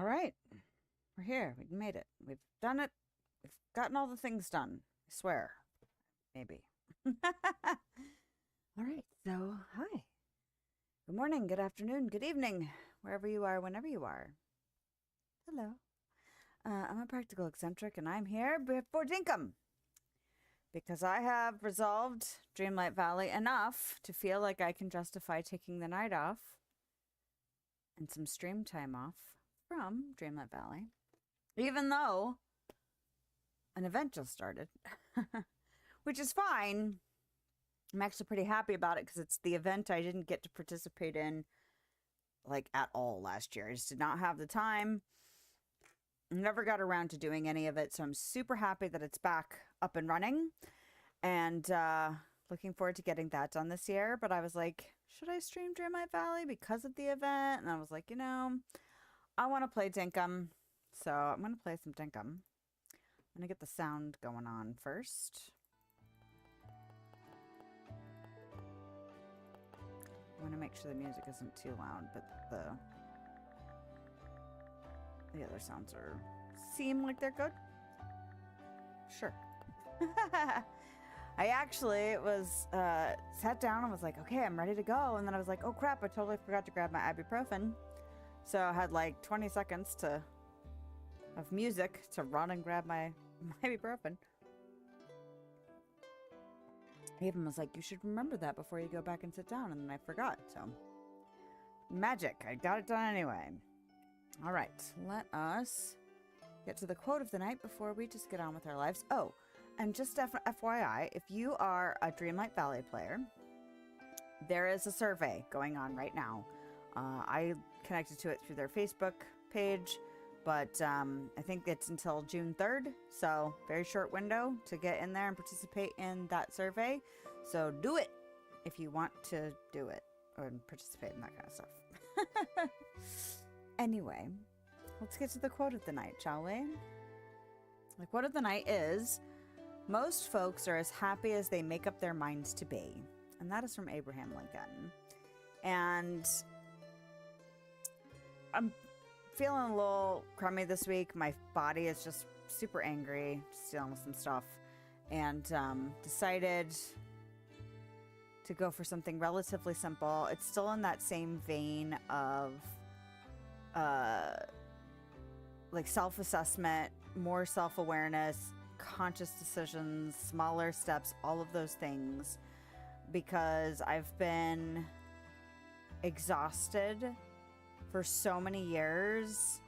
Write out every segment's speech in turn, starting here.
All right. We're here. We made it. We've done it. We've gotten all the things done. I swear. Maybe. All right. So, hi. Good morning, good afternoon, good evening, wherever you are, whenever you are. Hello. I'm a practical eccentric, and I'm here for Dinkum. Because I have resolved Dreamlight Valley enough to feel like I can justify taking the night off and some stream time off from Dreamlight Valley. Even though an event just started, which is fine. I'm actually pretty happy about it because it's the event I didn't get to participate in like at all last year. I just did not have the time. Never got around to doing any of it. So I'm super happy that it's back up and running and looking forward to getting that done this year. But I was like, should I stream Dreamlight Valley because of the event? And I was like, I want to play Dinkum. So I'm going to play some Dinkum. I'm going to get the sound going on first. I want to make sure the music isn't too loud, but the other sounds seem like they're good. Sure. I actually was sat down and was like, okay, I'm ready to go. And then I was like, oh crap, I totally forgot to grab my ibuprofen. So I had like 20 seconds of music to run and grab my ibuprofen. Even was like, you should remember that before you go back and sit down. And then I forgot. So magic. I got it done anyway. All right. Let us get to the quote of the night before we just get on with our lives. Oh, and just FYI, if you are a Dreamlight Valley player, there is a survey going on right now. I connected to it through their Facebook page, but I think it's until June 3rd. So very short window to get in there and participate in that survey. So do it if you want to do it or participate in that kind of stuff. Anyway, let's get to the quote of the night, shall we? The quote of the night is, most folks are as happy as they make up their minds to be. And that is from Abraham Lincoln. And I'm feeling a little crummy this week. My body is just super angry, just dealing with some stuff. And decided to go for something relatively simple. It's still in that same vein of like self-assessment, more self-awareness, conscious decisions, smaller steps, all of those things, because I've been exhausted for so many years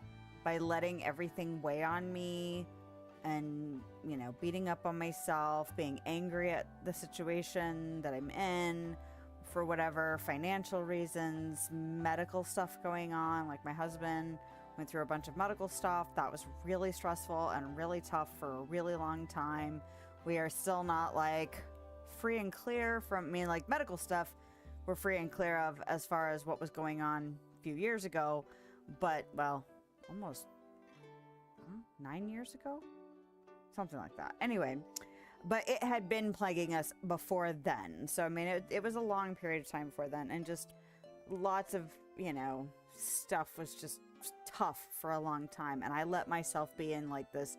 by letting everything weigh on me and, beating up on myself, being angry at the situation that I'm in for whatever financial reasons, medical stuff going on. Like my husband went through a bunch of medical stuff. That was really stressful and really tough for a really long time. We are still not like free and clear from, like medical stuff we're free and clear of as far as what was going on a few years ago. But, well, almost 9 years ago? Something like that. Anyway, but it had been plaguing us before then. So, it was a long period of time before then. And just lots of, stuff was just tough for a long time. And I let myself be in like this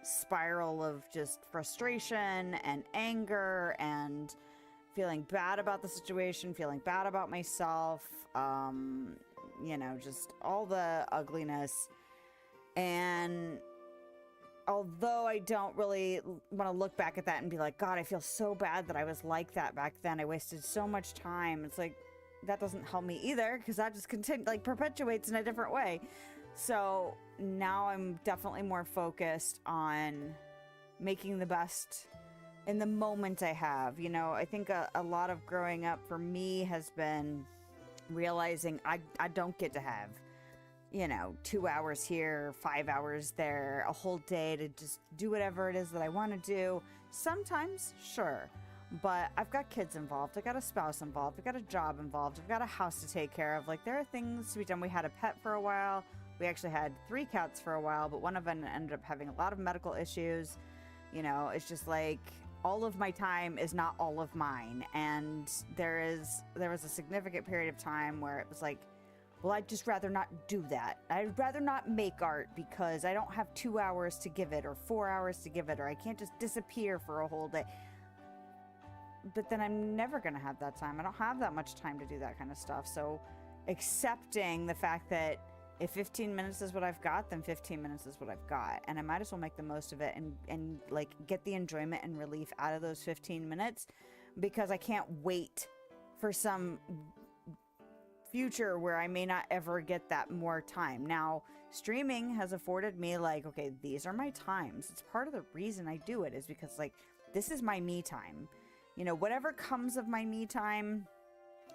spiral of just frustration and anger and feeling bad about the situation, feeling bad about myself, just all the ugliness. And although I don't really want to look back at that and be like, God, I feel so bad that I was like that back then. I wasted so much time. It's like, that doesn't help me either, because that just perpetuates in a different way. So now I'm definitely more focused on making the best in the moment I have. I think a lot of growing up for me has been realizing I don't get to have 2 hours here, 5 hours there, a whole day to just do whatever it is that I want to do. Sometimes, sure. But I've got kids involved. I've got a spouse involved. I've got a job involved. I've got a house to take care of. Like, there are things to be done. We had a pet for a while. We actually had 3 cats for a while, but one of them ended up having a lot of medical issues. It's just like all of my time is not all of mine. And there was a significant period of time where it was like well, I'd just rather not do that. I'd rather not make art because I don't have 2 hours to give it or 4 hours to give it, or I can't just disappear for a whole day. But then I'm never going to have that time. I don't have that much time to do that kind of stuff. So accepting the fact that if 15 minutes is what I've got, then 15 minutes is what I've got. And I might as well make the most of it and like get the enjoyment and relief out of those 15 minutes, because I can't wait for some future where I may not ever get that more time. Now, streaming has afforded me like, okay, these are my times. It's part of the reason I do it is because like, this is my me time. You know, whatever comes of my me time,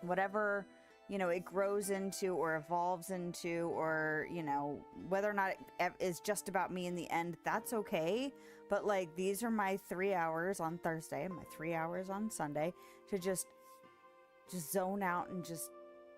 whatever, you know, it grows into or evolves into, or, you know, whether or not it is just about me in the end, that's okay. But like, these are my 3 hours on Thursday and my 3 hours on Sunday to just zone out and just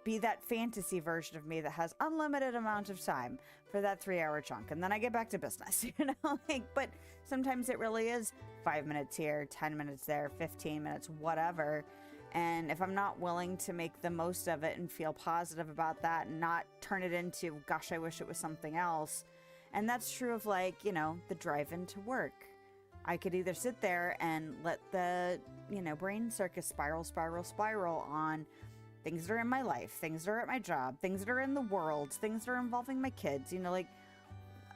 be that fantasy version of me that has unlimited amount of time for that 3 hour chunk. And then I get back to business, you know, like, but sometimes it really is 5 minutes here, 10 minutes there, 15 minutes, whatever. And if I'm not willing to make the most of it and feel positive about that and not turn it into, gosh, I wish it was something else. And that's true of like, you know, the drive into work. I could either sit there and let the, you know, brain circus spiral on things that are in my life, things that are at my job, things that are in the world, things that are involving my kids, you know, like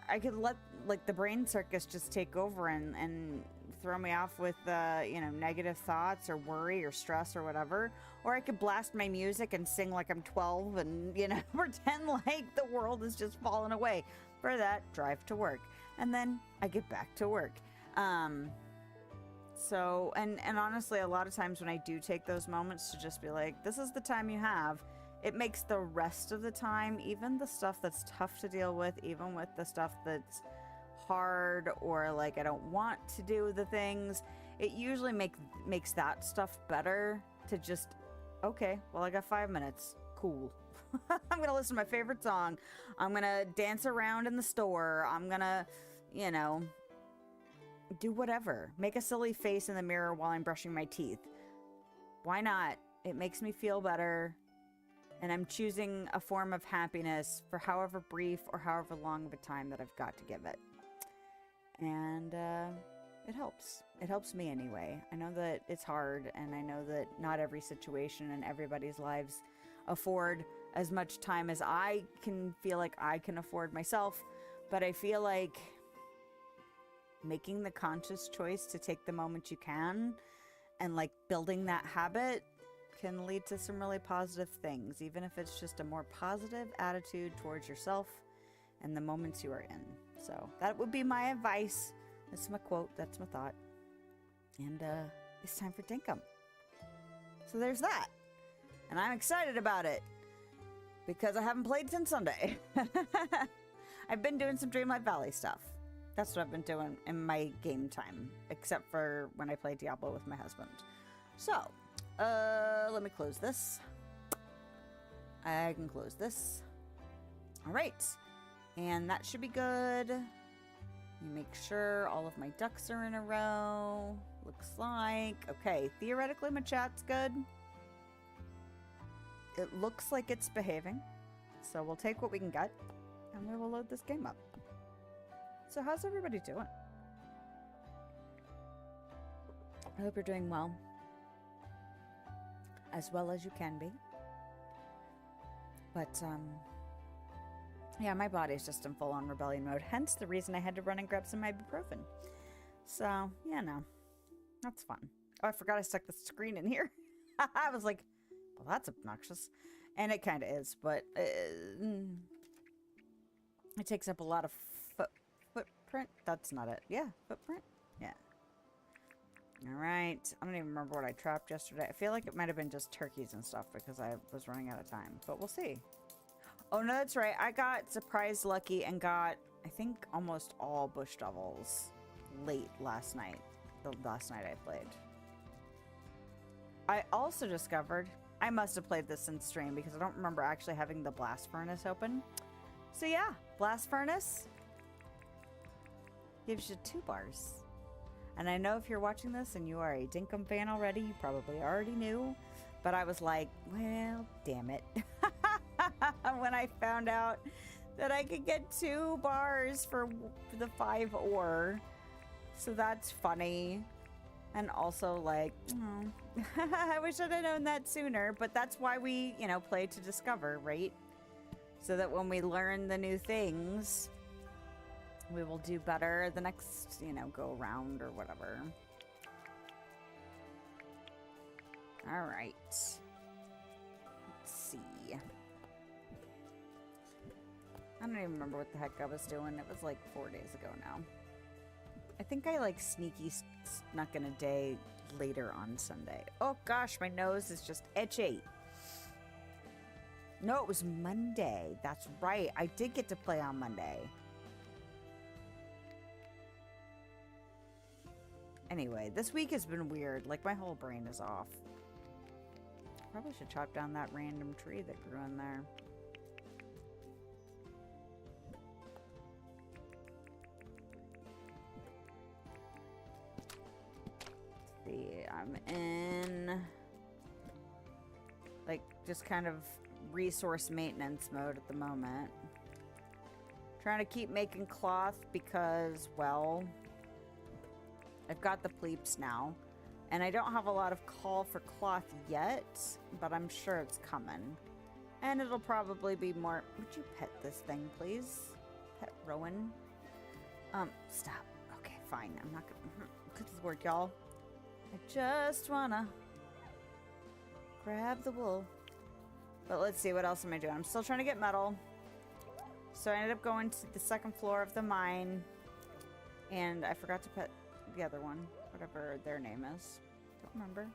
I could let like the brain circus just take over and throw me off with, you know, negative thoughts or worry or stress or whatever. Or I could blast my music and sing like I'm 12 and, you know, pretend like the world is just falling away for that drive to work. And then I get back to work. So, and honestly, a lot of times when I do take those moments to just be like, this is the time you have, it makes the rest of the time, even the stuff that's tough to deal with, even with the stuff that's hard or like I don't want to do the things, it usually makes that stuff better to just, okay, well, I got 5 minutes. Cool. I'm going to listen to my favorite song. I'm going to dance around in the store. I'm going to, you know, do whatever. Make a silly face in the mirror while I'm brushing my teeth. Why not? It makes me feel better. And I'm choosing a form of happiness for however brief or however long of a time that I've got to give it. And it helps. It helps me anyway. I know that it's hard, and I know that not every situation and everybody's lives afford as much time as I can feel like I can afford myself. But I feel like making the conscious choice to take the moment you can and like building that habit can lead to some really positive things, even if it's just a more positive attitude towards yourself and the moments you are in. So that would be my advice. That's my quote. That's my thought. And it's time for Dinkum. So there's that. And I'm excited about it because I haven't played since Sunday. I've been doing some Dreamlight Valley stuff. That's what I've been doing in my game time, except for when I play Diablo with my husband. So, let me close this. I can close this. All right. And that should be good. You make sure all of my ducks are in a row. Looks like. Okay, theoretically my chat's good. It looks like it's behaving. So we'll take what we can get. And we will load this game up. So how's everybody doing? I hope you're doing well. As well as you can be. But, yeah, my body's just in full-on rebellion mode. Hence the reason I had to run and grab some ibuprofen. So, yeah, no. That's fun. Oh, I forgot I stuck the screen in here. I was like, well, that's obnoxious. And it kind of is, but it takes up a lot of footprint. That's not it. Yeah, footprint. Yeah. All right. I don't even remember what I trapped yesterday. I feel like it might have been just turkeys and stuff because I was running out of time, but we'll see. Oh, no, that's right. I got surprised lucky and got, I think, almost all bush devils late last night. The last night I played. I also discovered, I must have played this in stream because I don't remember actually having the blast furnace open. So yeah, blast furnace gives you 2 bars. And I know if you're watching this and you are a Dinkum fan already, you probably already knew. But I was like, well, damn it. when I found out that I could get 2 bars for the 5 ore. So that's funny. And also, like, oh, I wish I'd have known that sooner. But that's why we, you know, play to discover, right? So that when we learn the new things, we will do better the next, you know, go around or whatever. All right. Let's see. I don't even remember what the heck I was doing. It was like 4 days ago now. I think I like sneaky snuck in a day later on Sunday. Oh gosh, my nose is just itchy. No, it was Monday. That's right. I did get to play on Monday. Anyway, this week has been weird. Like, my whole brain is off. Probably should chop down that random tree that grew in there. Let's see, I'm in, like, just kind of resource maintenance mode at the moment. Trying to keep making cloth because, well, I've got the pleeps now. And I don't have a lot of call for cloth yet, but I'm sure it's coming. And it'll probably be more... Would you pet this thing, please? Pet Rowan? Stop. Okay, fine. I'm not gonna... Good work, y'all. I just wanna grab the wool. But let's see, what else am I doing? I'm still trying to get metal. So I ended up going to the 2nd floor of the mine. And I forgot to pet the other one. Whatever their name is. Don't remember.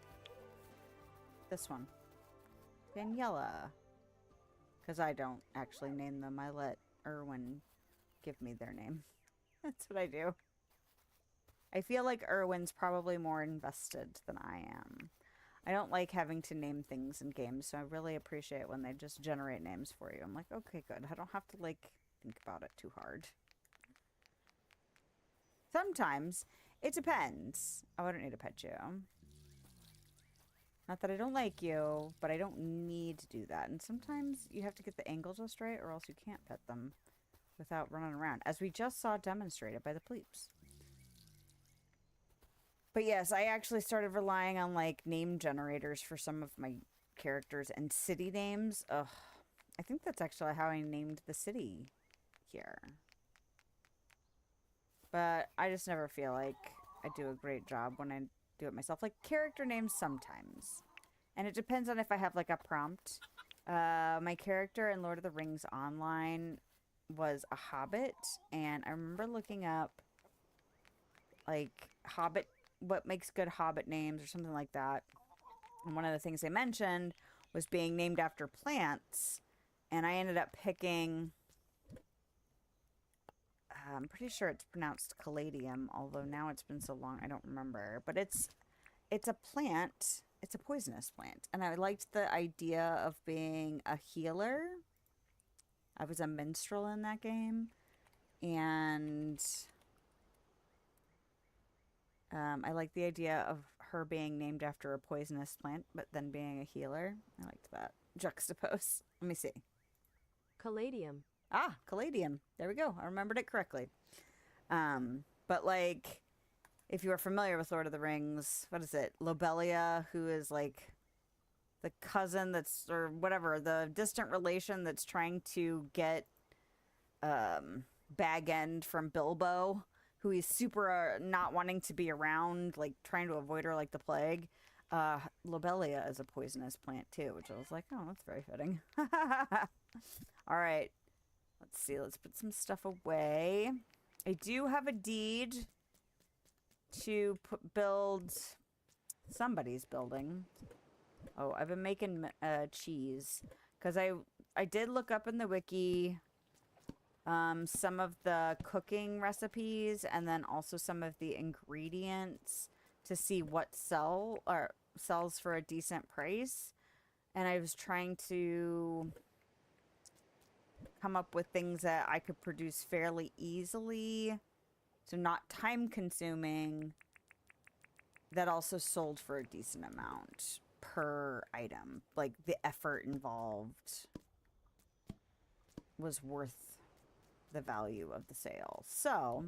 This one. Daniela. Because I don't actually name them. I let Erwin give me their name. That's what I do. I feel like Erwin's probably more invested than I am. I don't like having to name things in games, so I really appreciate when they just generate names for you. I'm like, okay, good. I don't have to, like, think about it too hard. Sometimes... It depends. Oh, I don't need to pet you. Not that I don't like you, but I don't need to do that. And sometimes you have to get the angle just right or else you can't pet them without running around. As we just saw demonstrated by the pleeps. But yes, I actually started relying on like name generators for some of my characters and city names. Ugh. I think that's actually how I named the city here. But I just never feel like I do a great job when I do it myself. Like, character names sometimes. And it depends on if I have, like, a prompt. My character in Lord of the Rings Online was a hobbit. And I remember looking up, like, hobbit, what makes good hobbit names or something like that. And one of the things they mentioned was being named after plants. And I ended up picking... I'm pretty sure it's pronounced caladium, although now it's been so long I don't remember. But it's a plant. It's a poisonous plant. And I liked the idea of being a healer. I was a minstrel in that game. And I liked the idea of her being named after a poisonous plant, but then being a healer. I liked that. Juxtapose. Let me see. Caladium. Ah, caladium. There we go. I remembered it correctly. But like, if you are familiar with Lord of the Rings, what is it? Lobelia, who is like the cousin that's, or whatever, the distant relation that's trying to get Bag End from Bilbo, who he's super not wanting to be around, like trying to avoid her like the plague. Lobelia is a poisonous plant too, which I was like, oh, that's very fitting. All right. Let's see, let's put some stuff away. I do have a deed to build somebody's building. Oh, I've been making cheese. Because I did look up in the wiki some of the cooking recipes and then also some of the ingredients to see what sells for a decent price. And I was trying to come up with things that I could produce fairly easily, so not time consuming, that also sold for a decent amount per item, like the effort involved. was worth the value of the sale. So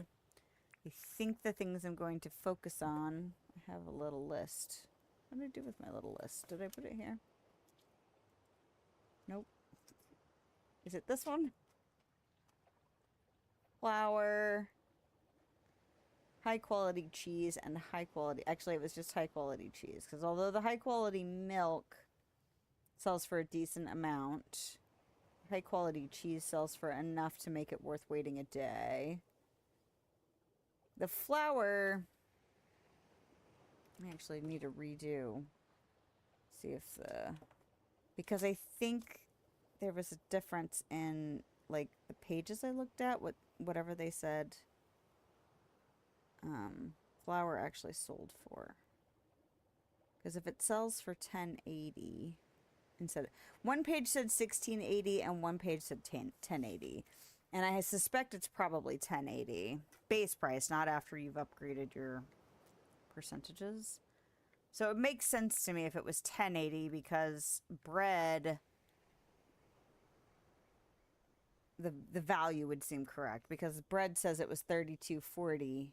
I think the things I'm going to focus on, I have a little list. What did I do with my little list? Did I put it here? Nope. Is it this one? Flour, high quality cheese, and high quality... Actually, it was just high quality cheese. Because although the high quality milk sells for a decent amount, high quality cheese sells for enough to make it worth waiting a day. The flour... I actually need to redo. See if the... Because I think there was a difference in, like, the pages I looked at, whatever they said flour actually sold for. Because if it sells for 1080 instead, one page said 1680 and one page said 1080, and I suspect it's probably 1080 base price, not after you've upgraded your percentages. So it makes sense to me if it was 1080, because bread, the value would seem correct, because bread says it was 32.40.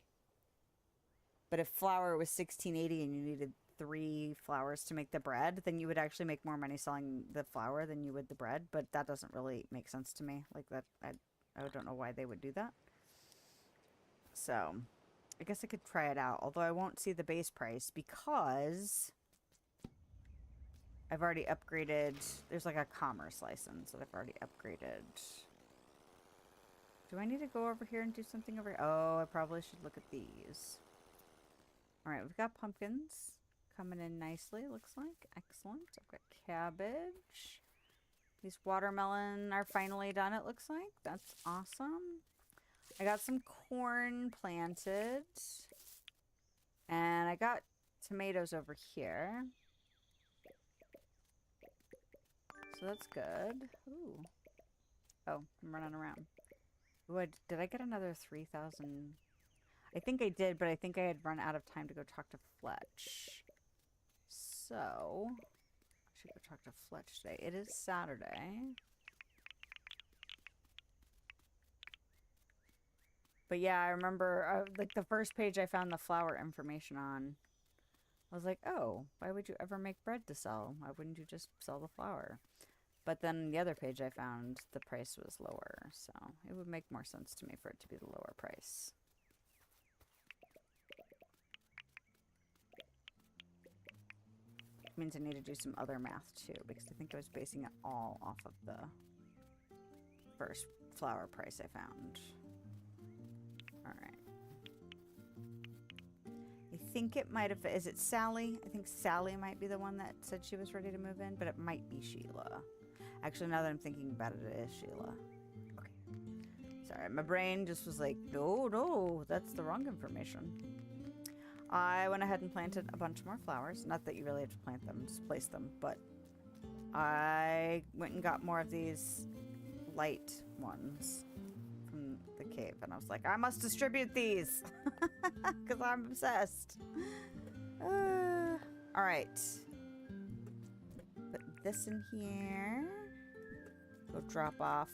But if flour was 16.80 and you needed 3 flours to make the bread, then you would actually make more money selling the flour than you would the bread. But that doesn't really make sense to me. Like that, I don't know why they would do that. So I guess I could try it out, although I won't see the base price because I've already upgraded. There's like a commerce license that I've already upgraded. Do I need to go over here and do something over here? Oh, I probably should look at these. All right, we've got pumpkins coming in nicely, looks like. Excellent. I've got cabbage. These watermelon are finally done, it looks like. That's awesome. I got some corn planted. And I got tomatoes over here. So that's good. Ooh. Oh, I'm running around. Ooh, did I get another 3,000? I think I did, but I think I had run out of time to go talk to Fletch. So, I should go talk to Fletch today. It is Saturday. But yeah, I remember, like, the first page I found the flour information on, I was like, oh, why would you ever make bread to sell? Why wouldn't you just sell the flour? But then the other page I found, the price was lower. So, it would make more sense to me for it to be the lower price. Means I need to do some other math too, because I think I was basing it all off of the first flour price I found. Alright. I think it might have... Is it Sally? I think Sally might be the one that said she was ready to move in, but it might be Sheila. Actually, now that I'm thinking about it, it is Sheila. Okay. Sorry, my brain just was like, no, that's the wrong information. I went ahead and planted a bunch more flowers. Not that you really have to plant them, just place them. But I went and got more of these light ones from the cave. And I was like, I must distribute these. Because I'm obsessed. Alright. Put this in here. Go drop off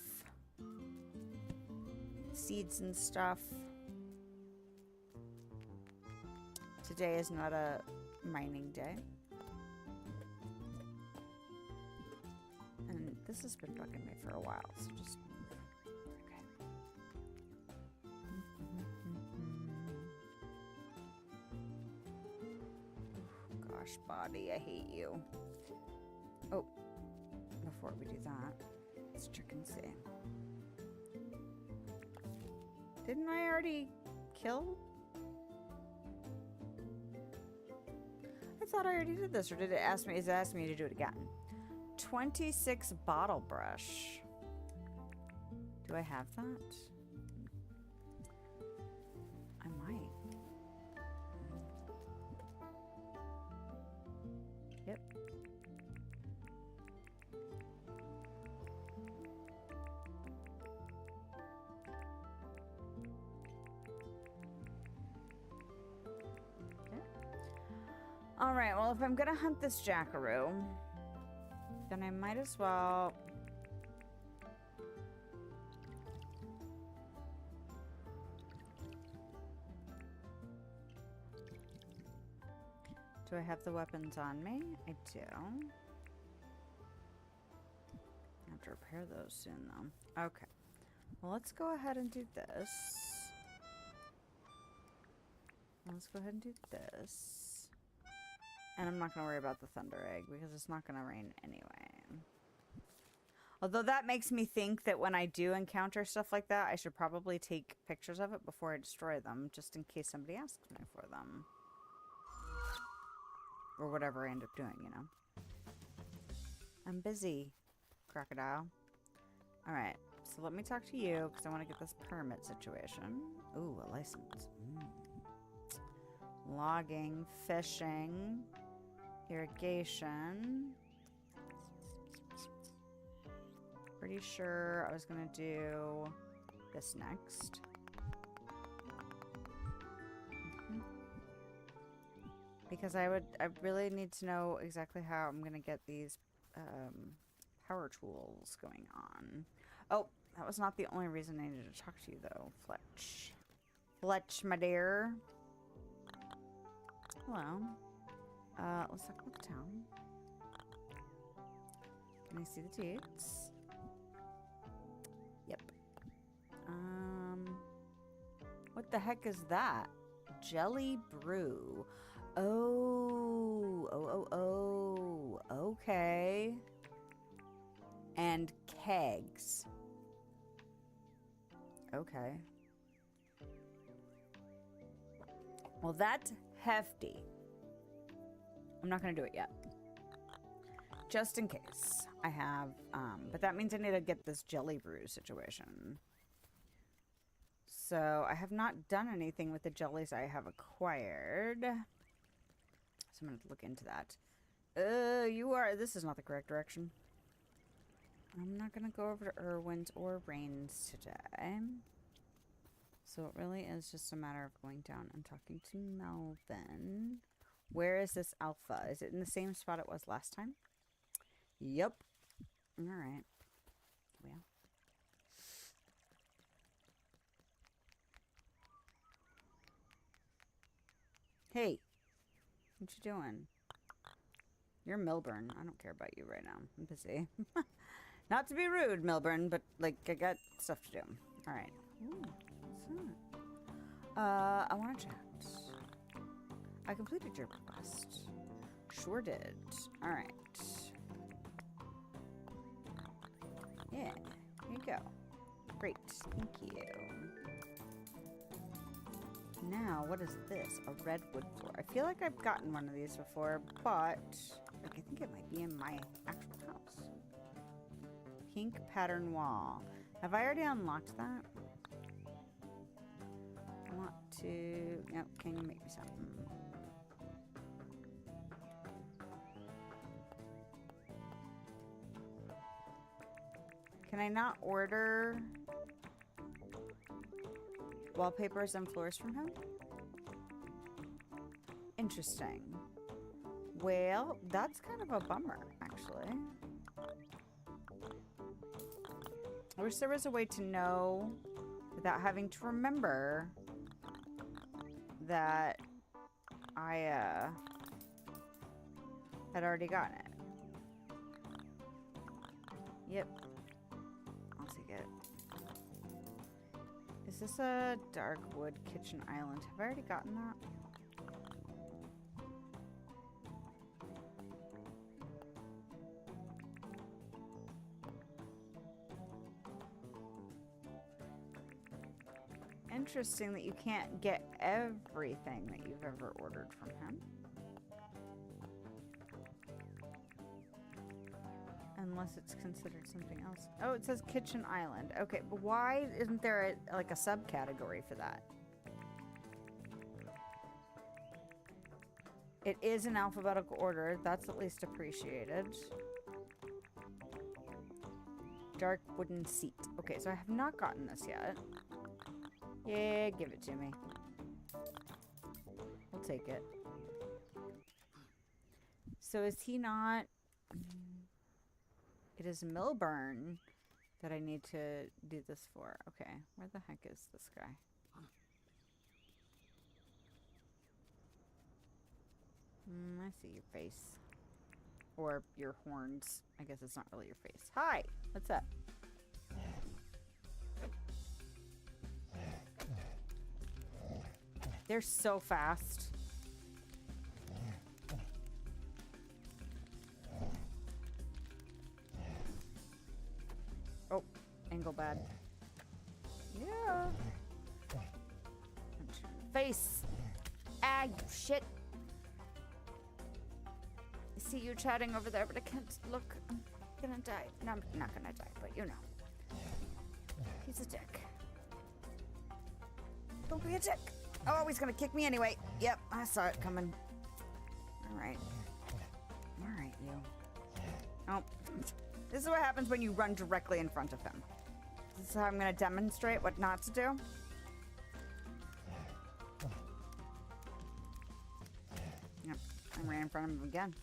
seeds and stuff. Today is not a mining day. And this has been bugging me for a while, so just... Okay. Gosh, body, I hate you. Oh, before we do that, let's check and see. Didn't I already kill? I thought I already did this, or did it ask me? Is it asking me to do it again? 26 bottle brush. Do I have that? I might. Yep. Alright, well, if I'm gonna hunt this jackaroo, then I might as well Do I have the weapons on me? I do. I have to repair those soon, though. Okay. Well, let's go ahead and do this. Let's go ahead and do this. And I'm not going to worry about the thunder egg because it's not going to rain anyway. Although that makes me think that when I do encounter stuff like that, I should probably take pictures of it before I destroy them, just in case somebody asks me for them. Or whatever I end up doing, you know. I'm busy, crocodile. Alright, so let me talk to you, because I want to get this permit situation. Ooh, a license. Logging, fishing, irrigation. Pretty sure I was going to do this next. Because I really need to know exactly how I'm going to get these power tools going on. Oh, that was not the only reason I needed to talk to you, though, Fletch. Fletch, my dear. Hello. Let's talk about the town. Can I see the deeds? Yep. What the heck is that? Jelly brew. Oh, okay. And kegs. Okay. Well, that's hefty. I'm not going to do it yet. Just in case I have, but that means I need to get this jelly brew situation. So I have not done anything with the jellies I have acquired. So I'm going to look into that. This is not the correct direction. I'm not going to go over to Irwin's or Rain's today. So it really is just a matter of going down and talking to Melvin. Where is this alpha? Is it in the same spot it was last time? Yep. All right. Well. Hey. What you doing? You're Milburn. I don't care about you right now. I'm busy. Not to be rude, Milburn, but, like, I got stuff to do. All right. Ooh, what's that? I want to chat. I completed your request. Sure did. All right. Yeah. Here you go. Great. Thank you. Now, what is this? A redwood floor. I feel like I've gotten one of these before, but like, I think it might be in my actual house. Pink pattern wall. Have I already unlocked that? I want to... Yep, can you make me something? Can I not order wallpapers and floors from him? Interesting. Well, that's kind of a bummer, actually. I wish there was a way to know without having to remember that I had already gotten it. Yep. I'll take it. Is this a dark wood kitchen island? Have I already gotten that? Interesting that you can't get everything that you've ever ordered from him. Unless it's considered something else. Oh, it says kitchen island. Okay, but why isn't there like a subcategory for that? It is in alphabetical order. That's at least appreciated. Dark wooden seat. Okay, so I have not gotten this yet. Yeah, give it to me. We'll take it. So is he not... It is Milburn that I need to do this for. Okay, where the heck is this guy? I see your face. Or your horns. I guess it's not really your face. Hi! What's up? They're so fast. Oh, angle bad. Yeah. Face. Ah, you shit. I see you chatting over there, but I can't look. I'm gonna die. No, I'm not gonna die, but you know. He's a dick. Don't be a dick. Oh, he's gonna kick me anyway. Yep, I saw it coming. Alright. Alright, you. Oh. This is what happens when you run directly in front of him. This is how I'm gonna demonstrate what not to do. Yep, I ran in front of him again.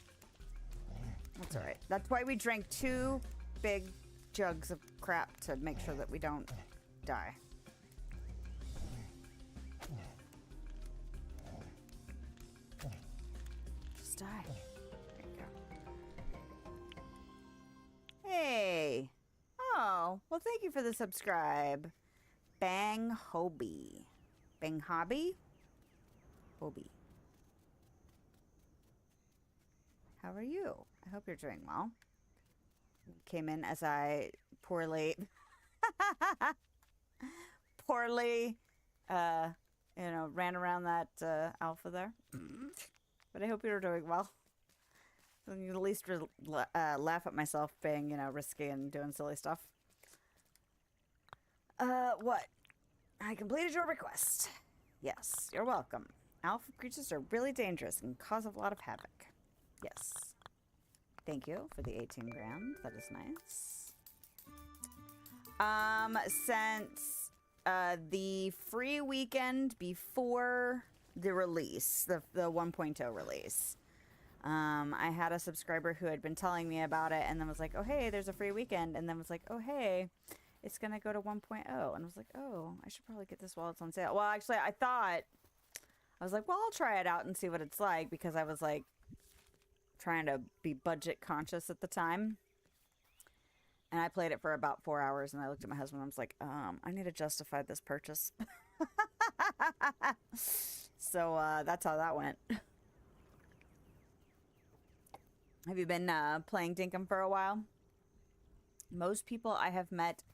That's alright. That's why we drank 2 big jugs of crap to make sure that we don't die. Just die. There you go. Hey! Oh, well thank you for the subscribe. Bang Hobie. Bang Hobby? Hobie. How are you? I hope you're doing well. Came in as I poorly, you know, ran around that alpha there. But I hope you're doing well. I can at least laugh at myself being, you know, risky and doing silly stuff. What? I completed your request. Yes, you're welcome. Alpha creatures are really dangerous and cause a lot of havoc. Yes. Thank you for the 18 grand. That is nice. Since the free weekend before the release, the 1.0 release, I had a subscriber who had been telling me about it and then was like, oh, hey, there's a free weekend. And then was like, oh, hey, it's going to go to 1.0. And I was like, oh, I should probably get this while it's on sale. Well, actually, I was like, well, I'll try it out and see what it's like because I was like, trying to be budget conscious at the time. And I played it for about 4 hours and I looked at my husband and I was like, I need to justify this purchase. So that's how that went. Have you been playing Dinkum for a while? Most people I have met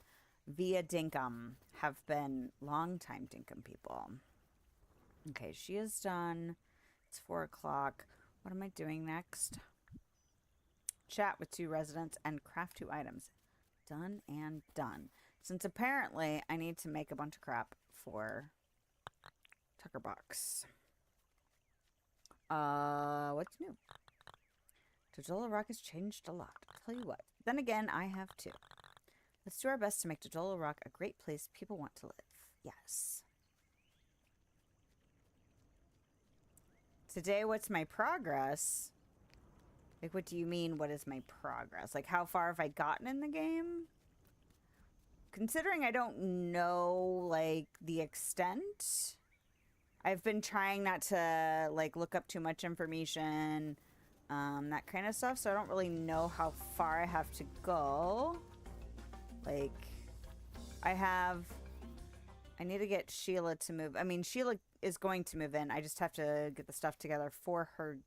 via Dinkum have been longtime Dinkum people. Okay, she is done. It's 4 o'clock. What am I doing next? Chat with 2 residents and craft 2 items. Done and done. Since apparently I need to make a bunch of crap for Tucker Box. What's new? Dojola Rock has changed a lot. I'll tell you what. Then again, I have too. Let's do our best to make Dojola Rock a great place people want to live. Yes. Today, what's my progress? Like, what do you mean, what is my progress? Like, how far have I gotten in the game? Considering I don't know, like, the extent, I've been trying not to, like, look up too much information, that kind of stuff, so I don't really know how far I have to go. Like, I need to get Sheila to move. I mean, Sheila is going to move in. I just have to get the stuff together for her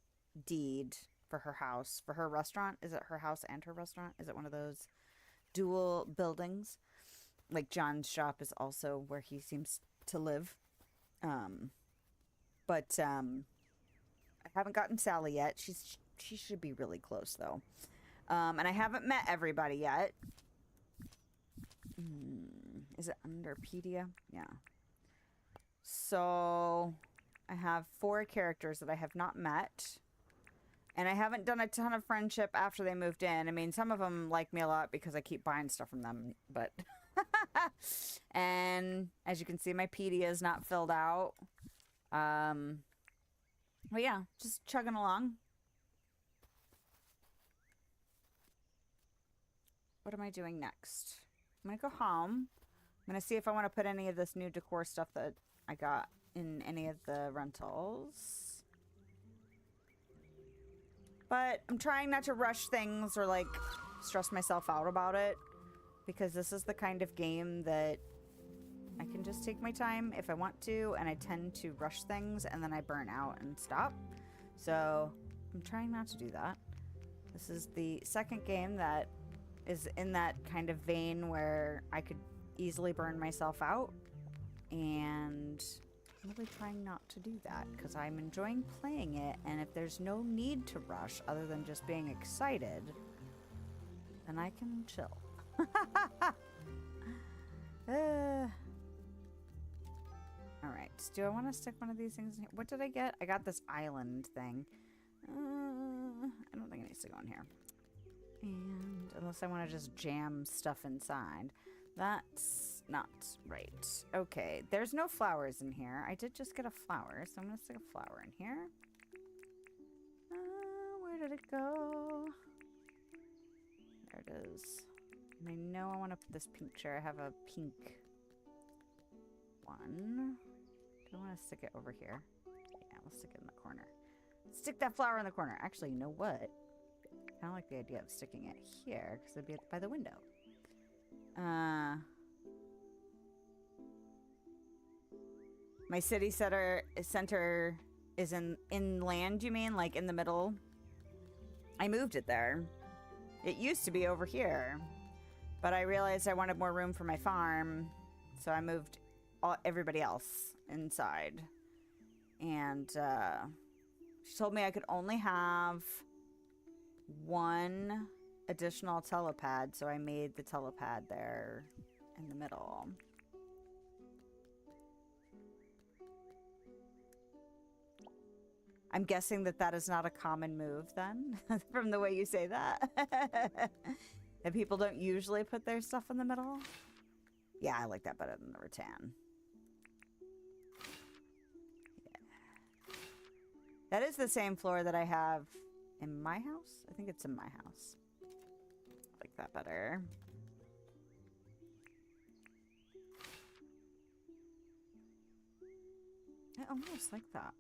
deed, for her house, for her restaurant. Is it her house and her restaurant? Is it one of those dual buildings? Like John's shop is also where he seems to live. But I haven't gotten Sally yet. She should be really close though. And I haven't met everybody yet. Is it under Pedia? Yeah. So I have 4 characters that I have not met. And I haven't done a ton of friendship after they moved in. I mean, some of them like me a lot because I keep buying stuff from them. But and as you can see, my Pedia is not filled out. But yeah, just chugging along. What am I doing next? I'm going to go home. I'm going to see if I want to put any of this new decor stuff that I got in any of the rentals. But I'm trying not to rush things or like stress myself out about it, because this is the kind of game that I can just take my time if I want to, and I tend to rush things and then I burn out and stop. So I'm trying not to do that. This is the second game that is in that kind of vein where I could easily burn myself out, and I'm really trying not to do that because I'm enjoying playing it, and if there's no need to rush other than just being excited, then I can chill. Alright, do I want to stick one of these things in here? What did I get? I got this island thing. I don't think it needs to go in here. And unless I want to just jam stuff inside. That's not right. Okay, there's no flowers in here. I did just get a flower, so I'm going to stick a flower in here. Where did it go? There it is. And I know I want to put this pink chair. I have a pink one. Do I want to stick it over here? Yeah, we'll stick it in the corner. Stick that flower in the corner. Actually, you know what? I kind of like the idea of sticking it here because it'd be by the window. My city center is in inland, you mean? Like in the middle? I moved it there. It used to be over here. But I realized I wanted more room for my farm. So I moved everybody else inside. And she told me I could only have one additional telepad, so I made the telepad there in the middle. I'm guessing that that is not a common move then, from the way you say that. That people don't usually put their stuff in the middle. Yeah, I like that better than the rattan. Yeah. That is the same floor that I have in my house. I think it's in my house. I like that better. I almost like that.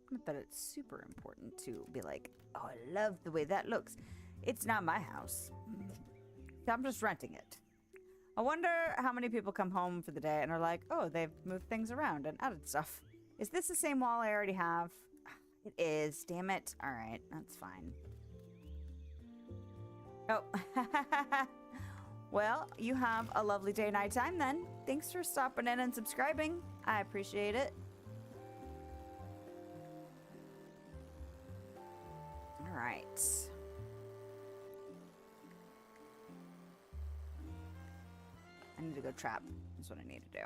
Not that it's super important to be like, oh, I love the way that looks. It's not my house. I'm just renting it. I wonder how many people come home for the day and are like, oh, they've moved things around and added stuff. Is this the same wall I already have? It is. Damn it. All right. That's fine. Oh. Well, you have a lovely day nighttime then. Thanks for stopping in and subscribing. I appreciate it. All right. I need to go trap. That's what I need to do.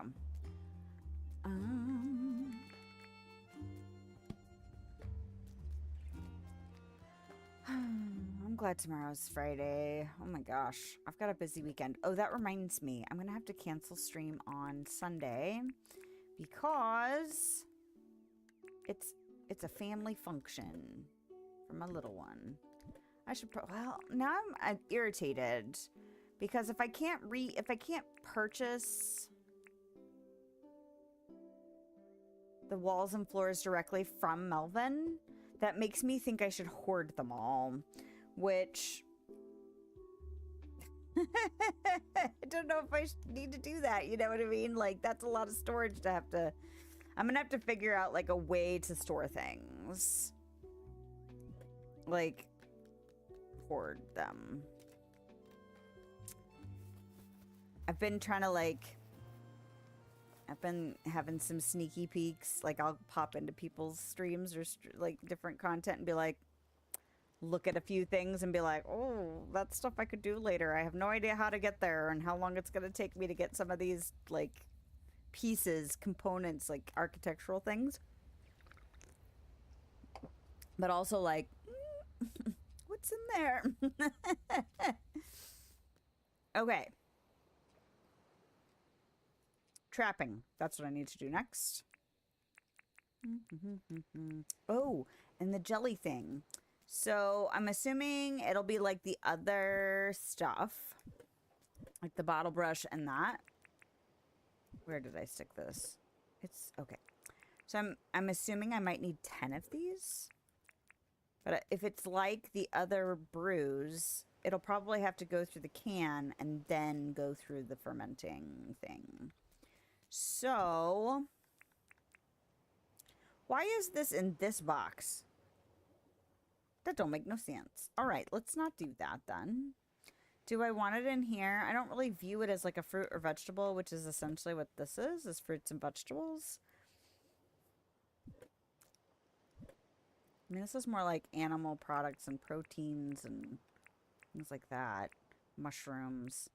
I'm glad tomorrow's Friday. Oh my gosh. I've got a busy weekend. Oh, that reminds me. I'm going to have to cancel stream on Sunday because it's a family function for my little one. I should well, now I'm irritated because if I can't purchase the walls and floors directly from Melvin, that makes me think I should hoard them all, which I don't know if I need to do that. You know what I mean? Like, that's a lot of storage to have to... I'm gonna have to figure out, like, a way to store things. Like, hoard them. I've been trying to, like... I've been having some sneaky peeks. Like, I'll pop into people's streams or, like, different content and be like, look at a few things and be like, oh, that's stuff I could do later. I have no idea how to get there and how long it's going to take me to get some of these, like, pieces, components, like, architectural things. But also, like, what's in there? Okay. Trapping. That's what I need to do next. Oh, and the jelly thing. So I'm assuming it'll be like the other stuff. Like the bottle brush and that. Where did I stick this? It's okay. So I'm assuming I might need 10 of these. But if it's like the other brews, it'll probably have to go through the can and then go through the fermenting thing. So, why is this in this box? That don't make no sense. All right, let's not do that then. Do I want it in here? I don't really view it as like a fruit or vegetable, which is essentially what this is fruits and vegetables. I mean, this is more like animal products and proteins and things like that. Mushrooms.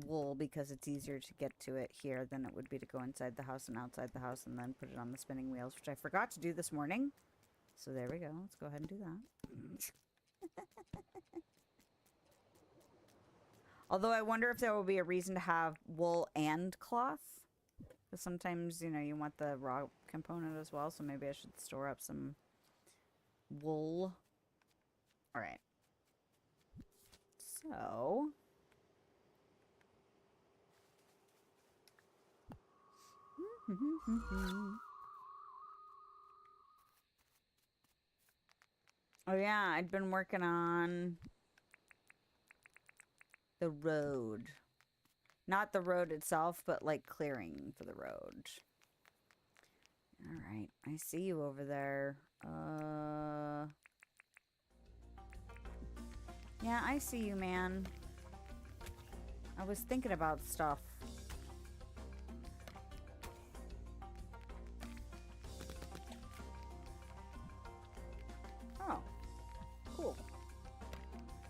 Wool, because it's easier to get to it here than it would be to go inside the house and outside the house and then put it on the spinning wheels, which I forgot to do this morning. So there we go. Let's go ahead and do that. Although I wonder if there will be a reason to have wool and cloth. Because sometimes, you know, you want the raw component as well. So maybe I should store up some wool. All right. So... Oh yeah, I'd been working on the road. Not the road itself, but like clearing for the road. Alright, I see you over there. Yeah, I see you, man. I was thinking about stuff. Oh. Cool.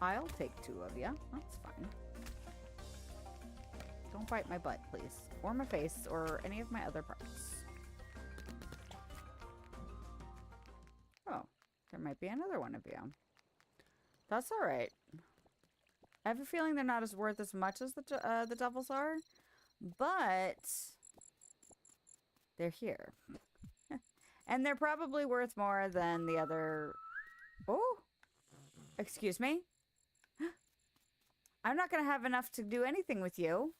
I'll take 2 of you. That's fine. Don't bite my butt, please. Or my face, or any of my other parts. Oh. There might be another one of you. That's alright. I have a feeling they're not as worth as much as the devils are. But... they're here. And they're probably worth more than the other... Oh! Excuse me? I'm not going to have enough to do anything with you.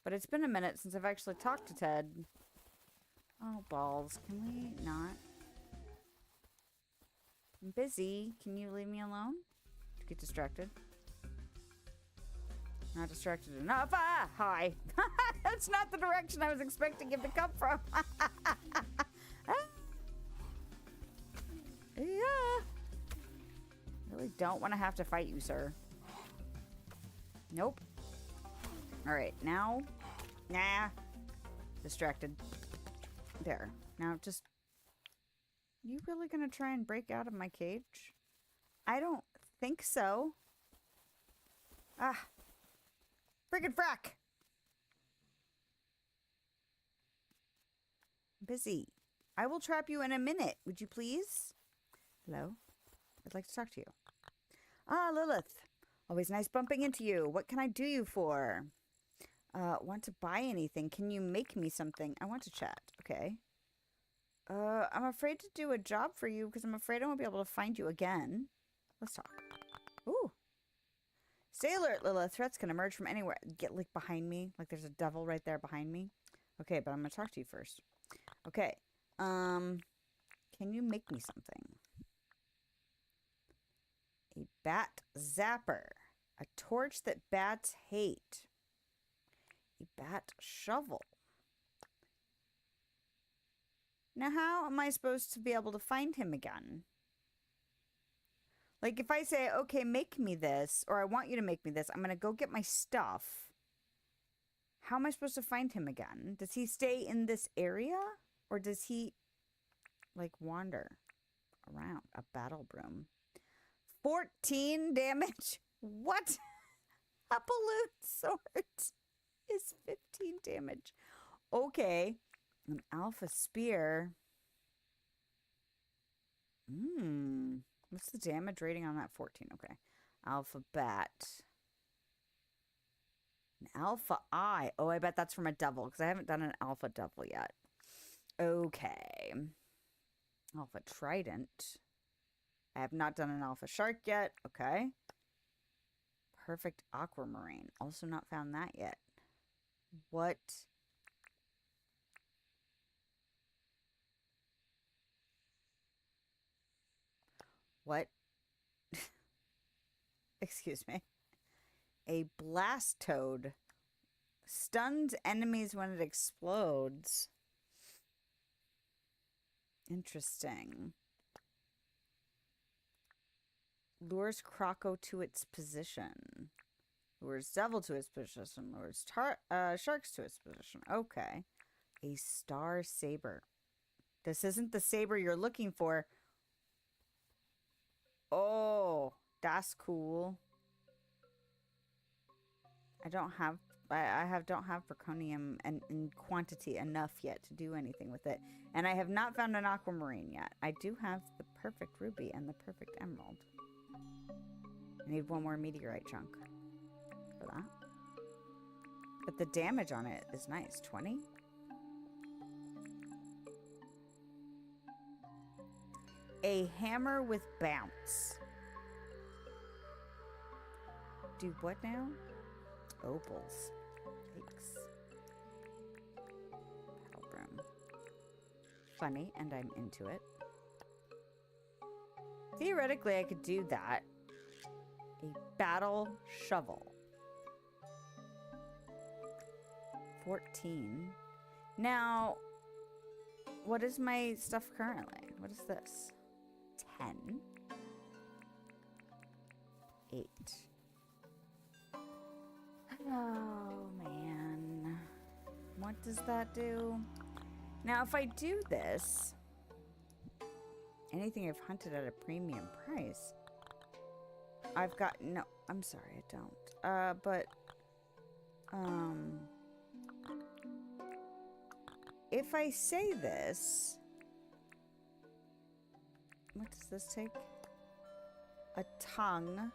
But it's been a minute since I've actually talked to Ted. Oh, balls. Can we not? I'm busy. Can you leave me alone? Get distracted. Not distracted enough. Ah! Hi. That's not the direction I was expecting him to come from. Yeah. Really don't want to have to fight you, sir. Nope. Alright, now. Nah. Distracted. There. Now just... You really gonna try and break out of my cage? I don't think so. Ah. Friggin' frack! Busy. I will trap you in a minute. Would you please? Hello? I'd like to talk to you. Ah, Lilith. Always nice bumping into you. What can I do you for? Want to buy anything? Can you make me something? I want to chat. Okay. I'm afraid to do a job for you because I'm afraid I won't be able to find you again. Let's talk. Ooh. Stay alert, Lilith. Threats can emerge from anywhere. Get, like, behind me. Like, there's a devil right there behind me. Okay, but I'm going to talk to you first. Okay. Can you make me something? A bat zapper. A torch that bats hate. A bat shovel. Now, how am I supposed to be able to find him again? Like, if I say, okay, make me this, or I want you to make me this, I'm going to go get my stuff. How am I supposed to find him again? Does he stay in this area? Or does he, like, wander around? A battle broom. 14 damage? What? A balloon sword is 15 damage. Okay. An alpha spear. What's the damage rating on that? 14. Okay. Alpha bat. An alpha eye. Oh, I bet that's from a devil because I haven't done an alpha devil yet. Okay. Alpha trident. I have not done an alpha shark yet. Okay. Perfect aquamarine. Also not found that yet. What What? Excuse me. A blast toad stuns enemies when it explodes. Interesting. Lures Croco to its position. Lures Devil to its position. Lures Sharks to its position. Okay. A Star Saber. This isn't the saber you're looking for. Oh, that's cool. I don't have draconium and in quantity enough yet to do anything with it. And I have not found an aquamarine yet. I do have the perfect ruby and the perfect emerald. I need one more meteorite chunk for that. But the damage on it is nice. 20? A hammer with bounce. Do what now? Opals. Yikes. Battle broom. Funny, and I'm into it. Theoretically, I could do that. A battle shovel. 14. Now, what is my stuff currently? What is this? 10. 8. Oh, man. What does that do? Now, if I do this, anything I've hunted at a premium price, I've got... No, I'm sorry, I don't. If I say this... What does this take? A tongue.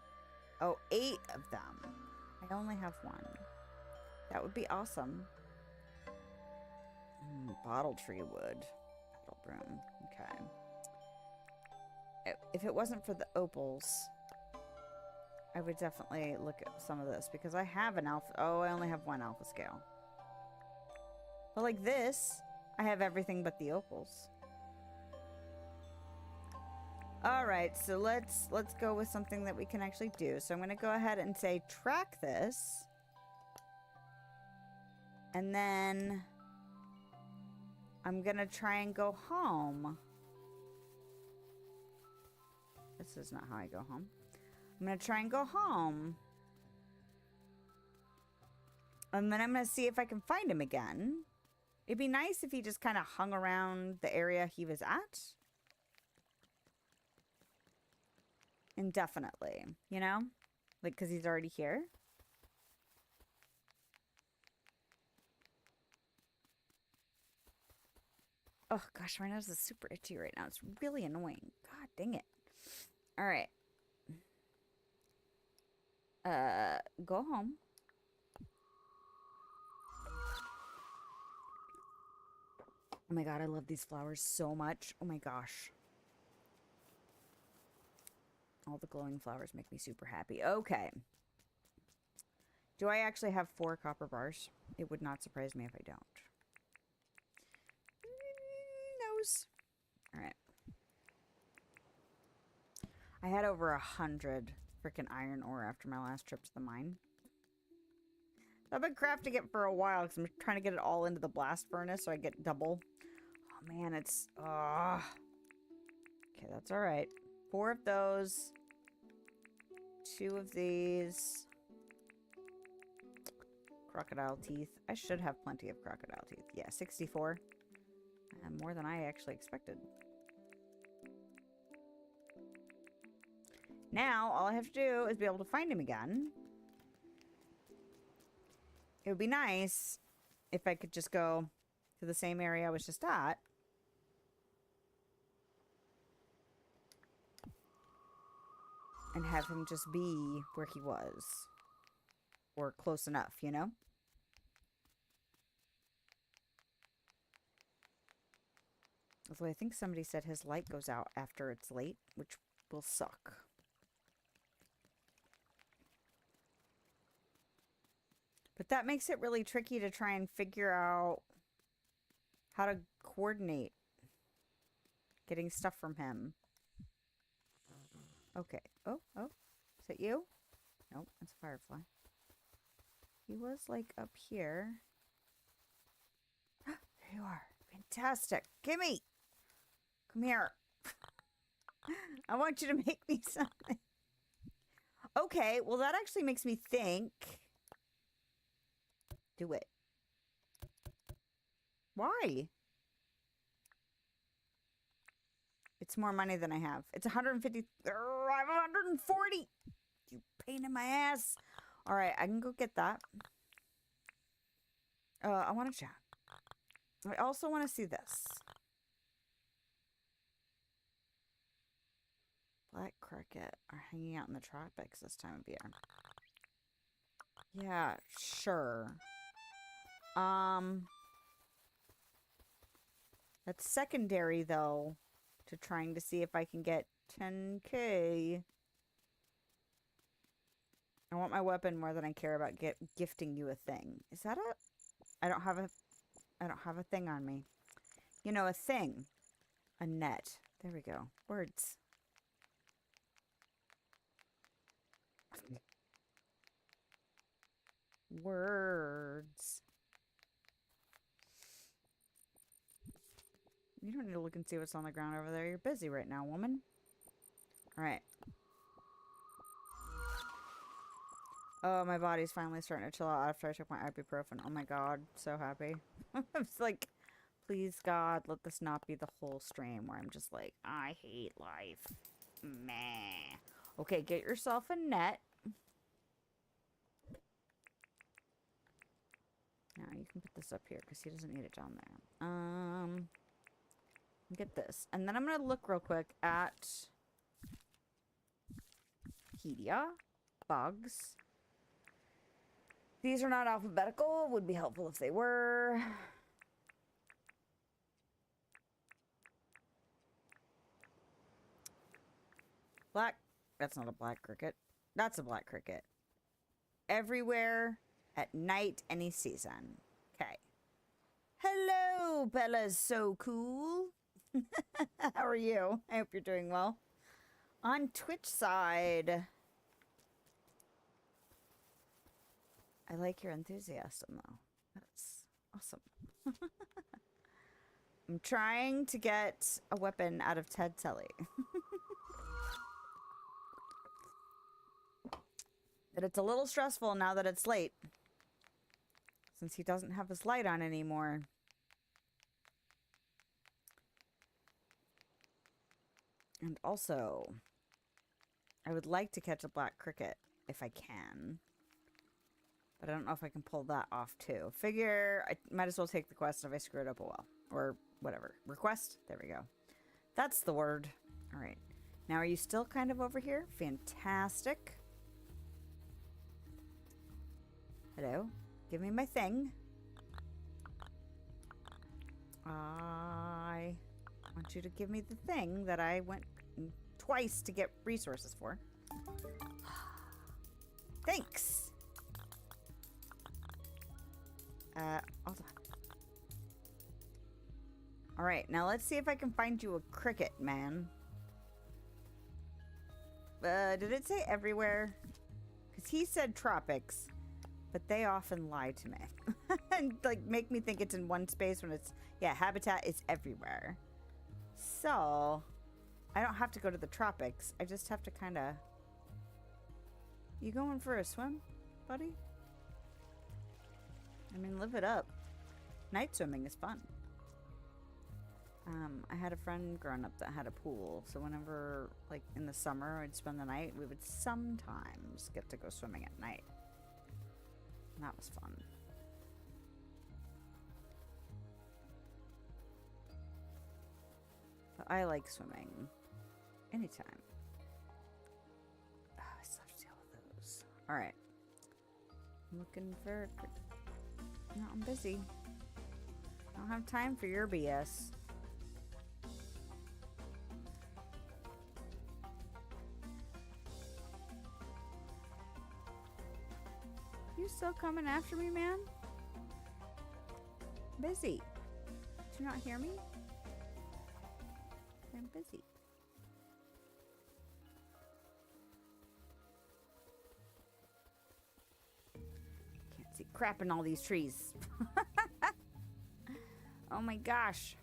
Oh, 8 of them. I only have 1. That would be awesome. Bottle tree wood. Battle broom. Okay. If it wasn't for the opals, I would definitely look at some of this because I have an alpha. Oh, I only have 1 alpha scale. But like this, I have everything but the opals. All right, so let's go with something that we can actually do. So I'm going to go ahead and say track this. And then I'm going to try and go home. This is not how I go home. I'm going to try and go home. And then I'm going to see if I can find him again. It'd be nice if he just kind of hung around the area he was at. Indefinitely, you know? Like, because he's already here. Oh, gosh, my nose is super itchy right now. It's really annoying. God dang it. All right. Go home. Oh my god, I love these flowers so much. Oh my gosh. All the glowing flowers make me super happy. Okay. Do I actually have 4 copper bars? It would not surprise me if I don't. Nose. Alright. I had over 100 freaking iron ore after my last trip to the mine. I've been crafting it for a while because I'm trying to get it all into the blast furnace so I get double. Oh man, it's... Okay, that's alright. 4 of those. 2 of these. Crocodile teeth. I should have plenty of crocodile teeth. Yeah, 64. More than I actually expected. Now, all I have to do is be able to find him again. It would be nice if I could just go to the same area I was just at. And have him just be where he was. Or close enough, you know? Although I think somebody said his light goes out after it's late, which will suck. But that makes it really tricky to try and figure out how to coordinate getting stuff from him. Okay. Oh, oh. Is it you? Nope, it's a firefly. He was like up here. There you are. Fantastic. Gimme. Come here. I want you to make me something. Okay, well that actually makes me think. Do it. Why? It's more money than I have. It's 150. I have 140. You pain in my ass. All right, I can go get that. I want to chat. I also want to see this. Black cricket are hanging out in the tropics this time of year. Yeah, sure. That's secondary though to trying to see if I can get 10K. I want my weapon more than I care about gifting you a thing. Is that a... I don't have a thing on me. You know, a thing. A net. There we go. Words. Words. You don't need to look and see what's on the ground over there. You're busy right now, woman. Alright. Oh, my body's finally starting to chill out after I took my ibuprofen. Oh my god, so happy. I was like, please God, let this not be the whole stream where I'm just like, I hate life. Meh. Okay, get yourself a net. Now you can put this up here because he doesn't need it down there. Get this. And then I'm going to look real quick at Wikipedia. Bugs. These are not alphabetical. Would be helpful if they were. Black. That's not a black cricket. That's a black cricket. Everywhere, at night, any season. Okay. Hello, Bella's so cool. How are you? I hope you're doing well. On Twitch side. I like your enthusiasm, though. That's awesome. I'm trying to get a weapon out of Ted Telly. But it's a little stressful now that it's late. Since he doesn't have his light on anymore. And also, I would like to catch a black cricket if I can. But I don't know if I can pull that off too. Figure I might as well take the quest if I screw it up, oh well. Or whatever. Request? There we go. That's the word. Alright. Now are you still kind of over here? Fantastic. Hello? Give me my thing. I want you to give me the thing that I went twice to get resources for. Thanks! Hold on. Alright, now let's see if I can find you a cricket, man. Did it say everywhere? Because he said tropics, but they often lie to me. And, like, make me think it's in one space when it's... Yeah, habitat is everywhere. So, I don't have to go to the tropics. I just have to kind of... You going for a swim, buddy? I mean, live it up. Night swimming is fun. I had a friend growing up that had a pool, so whenever, like, in the summer I'd spend the night, we would sometimes get to go swimming at night. And that was fun. But I like swimming. Anytime. Oh, I still have to deal with those. Alright. I'm looking for... No, I'm busy. I don't have time for your BS. You still coming after me, man? Busy. Did you not hear me? I'm busy. crap in all these trees. Oh my gosh.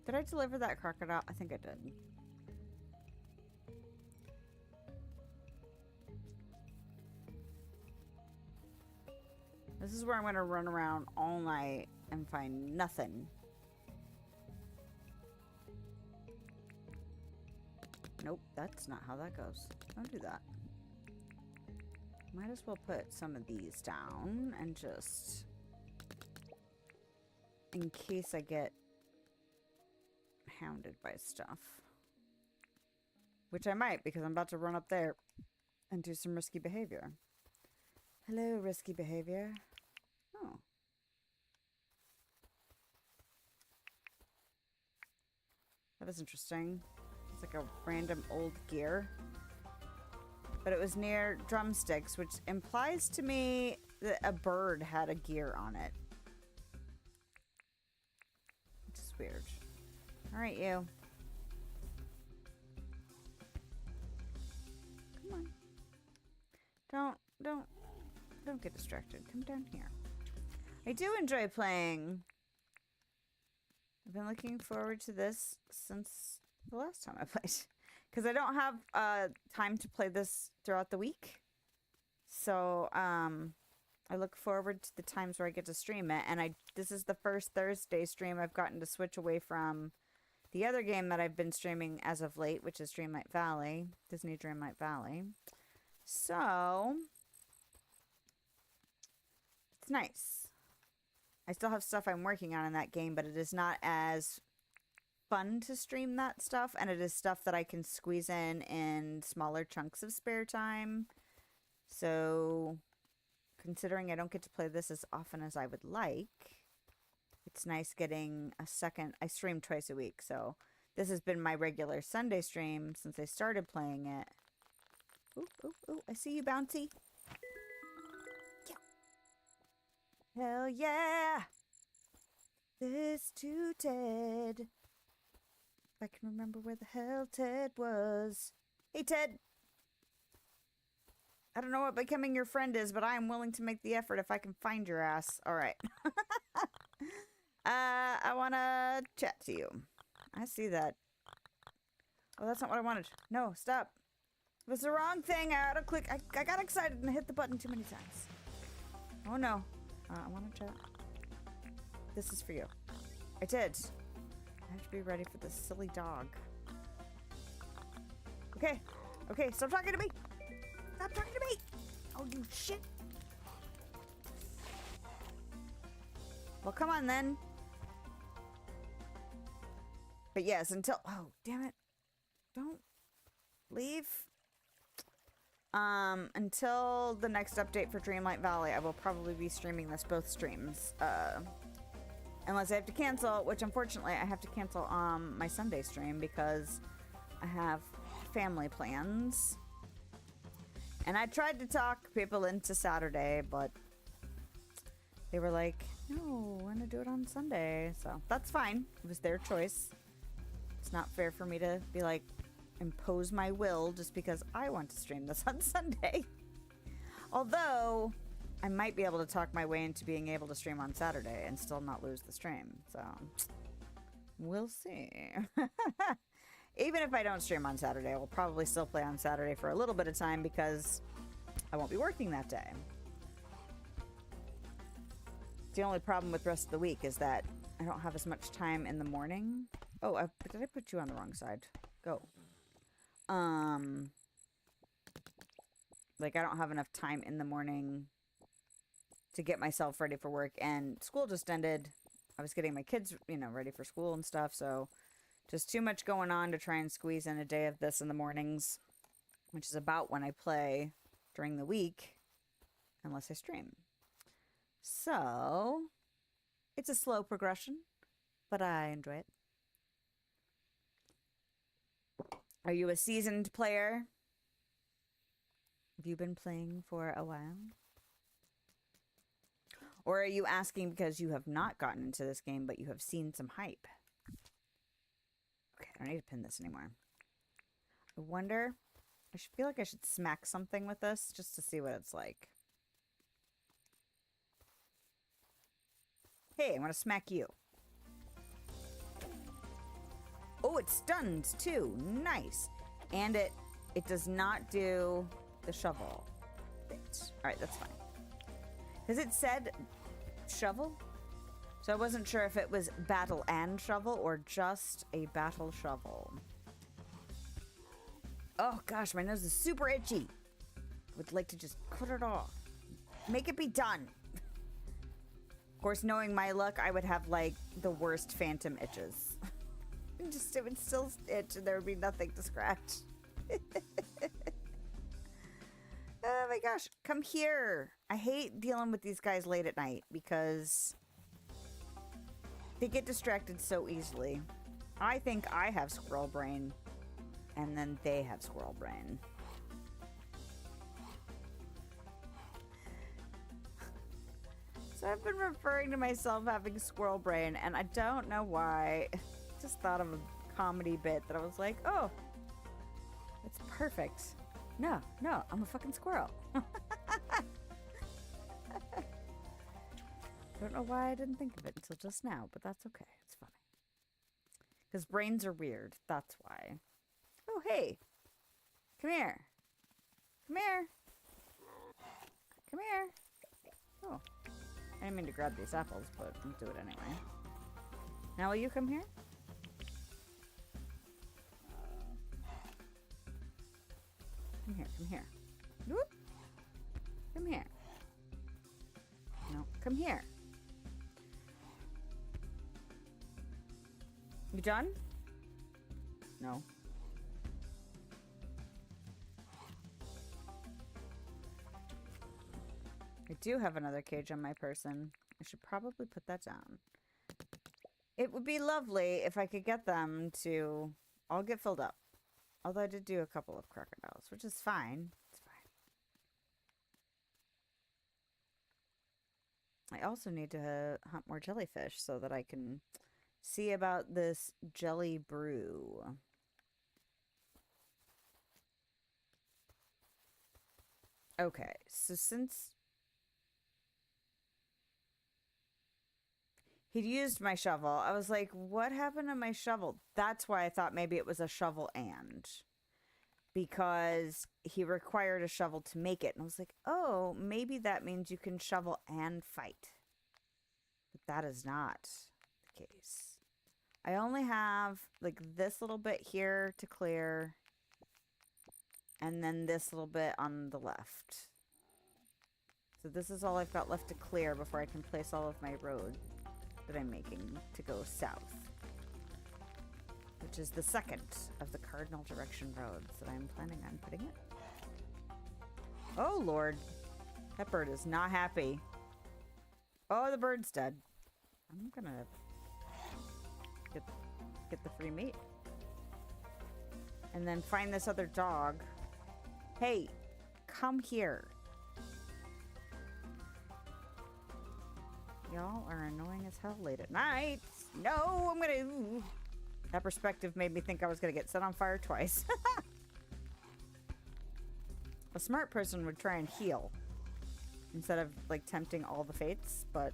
Did I deliver that crocodile? I think I did. This is where I'm going to run around all night and find nothing. Nope, that's not how that goes. Don't do that. Might as well put some of these down and just... in case I get hounded by stuff. Which I might, because I'm about to run up there and do some risky behavior. Hello, risky behavior. Oh. That is interesting. It's like a random old gear. But it was near drumsticks, which implies to me that a bird had a gear on it. Which is weird. Alright, you. Come on. Don't get distracted. Come down here. I do enjoy playing. I've been looking forward to this since the last time I played. Because I don't have time to play this throughout the week. So, I look forward to the times where I get to stream it. And this is the first Thursday stream I've gotten to switch away from the other game that I've been streaming as of late, which is Dreamlight Valley. Disney Dreamlight Valley. So, it's nice. I still have stuff I'm working on in that game, but it is not as fun to stream that stuff, and it is stuff that I can squeeze in smaller chunks of spare time. So, considering I don't get to play this as often as I would like, it's nice getting a second. I stream twice a week, so this has been my regular Sunday stream since I started playing it. Ooh, ooh, ooh, I see you, Bouncy. Yeah. Hell yeah! This to Ted. If I can remember where the hell Ted was. Hey, Ted! I don't know what becoming your friend is, but I am willing to make the effort if I can find your ass. Alright. I want to chat to you. I see that. Oh, that's not what I wanted. No, stop. It was the wrong thing. I ought to click. I got excited and hit the button too many times. Oh, no. I want to chat. This is for you. I did. I have to be ready for this silly dog. Okay. Okay, stop talking to me. Stop talking to me. Oh, you shit. Well, come on then. But yes, until... Oh, damn it. Don't leave. Until the next update for Dreamlight Valley, I will probably be streaming this both streams. Unless I have to cancel, which unfortunately I have to cancel my Sunday stream because I have family plans. And I tried to talk people into Saturday, but they were like, no, we're gonna do it on Sunday. So that's fine. It was their choice. It's not fair for me to be like, impose my will just because I want to stream this on Sunday. Although, I might be able to talk my way into being able to stream on Saturday and still not lose the stream. So, we'll see. Even if I don't stream on Saturday, I will probably still play on Saturday for a little bit of time because I won't be working that day. The only problem with the rest of the week is that I don't have as much time in the morning. Oh, did I put you on the wrong side? Go. Like I don't have enough time in the morning to get myself ready for work, and school just ended. I was getting my kids, ready for school and stuff, so just too much going on to try and squeeze in a day of this in the mornings, which is about when I play during the week, unless I stream. So, it's a slow progression, but I enjoy it. Are you a seasoned player? Have you been playing for a while? Or are you asking because you have not gotten into this game, but you have seen some hype? Okay, I don't need to pin this anymore. I wonder I feel like I should smack something with this just to see what it's like. Hey, I want to smack you. Oh, it stuns too. Nice. And it does not do the shovel bit. Alright, that's fine. Because it said shovel. So I wasn't sure if it was battle and shovel or just a battle shovel. Oh gosh, my nose is super itchy. Would like to just cut it off. Make it be done. Of course, knowing my luck, I would have like the worst phantom itches. Just it would still itch and there would be nothing to scratch. Oh my gosh, come here. I hate dealing with these guys late at night because they get distracted so easily. I think I have squirrel brain and then they have squirrel brain. So I've been referring to myself having squirrel brain and I don't know why. Just thought of a comedy bit that I was like, oh, it's perfect. No, I'm a fucking squirrel. Don't know why I didn't think of it until just now, but that's okay. It's funny. Because brains are weird. That's why. Oh, hey. Come here. Come here. Come here. Oh. I didn't mean to grab these apples, but I'll do it anyway. Now will you come here? Come here, come here. Whoop. Come here. No, come here. You done? No. I do have another cage on my person. I should probably put that down. It would be lovely if I could get them to all get filled up. Although I did do a couple of crocodiles, which is fine. It's fine. I also need to hunt more jellyfish so that I can see about this jelly brew. Okay, so since he'd used my shovel, I was like, what happened to my shovel? That's why I thought maybe it was a shovel and. Because he required a shovel to make it. And I was like, oh, maybe that means you can shovel and fight. But that is not the case. I only have like this little bit here to clear. And then this little bit on the left. So this is all I've got left to clear before I can place all of my road that I'm making to go south. Which is the second of the cardinal direction roads that I'm planning on putting in. Oh, Lord. That bird is not happy. Oh, the bird's dead. I'm gonna get the free meat. And then find this other dog. Hey, come here. Y'all are annoying as hell late at night. No, I'm gonna... That perspective made me think I was gonna get set on fire twice. A smart person would try and heal instead of like tempting all the fates, but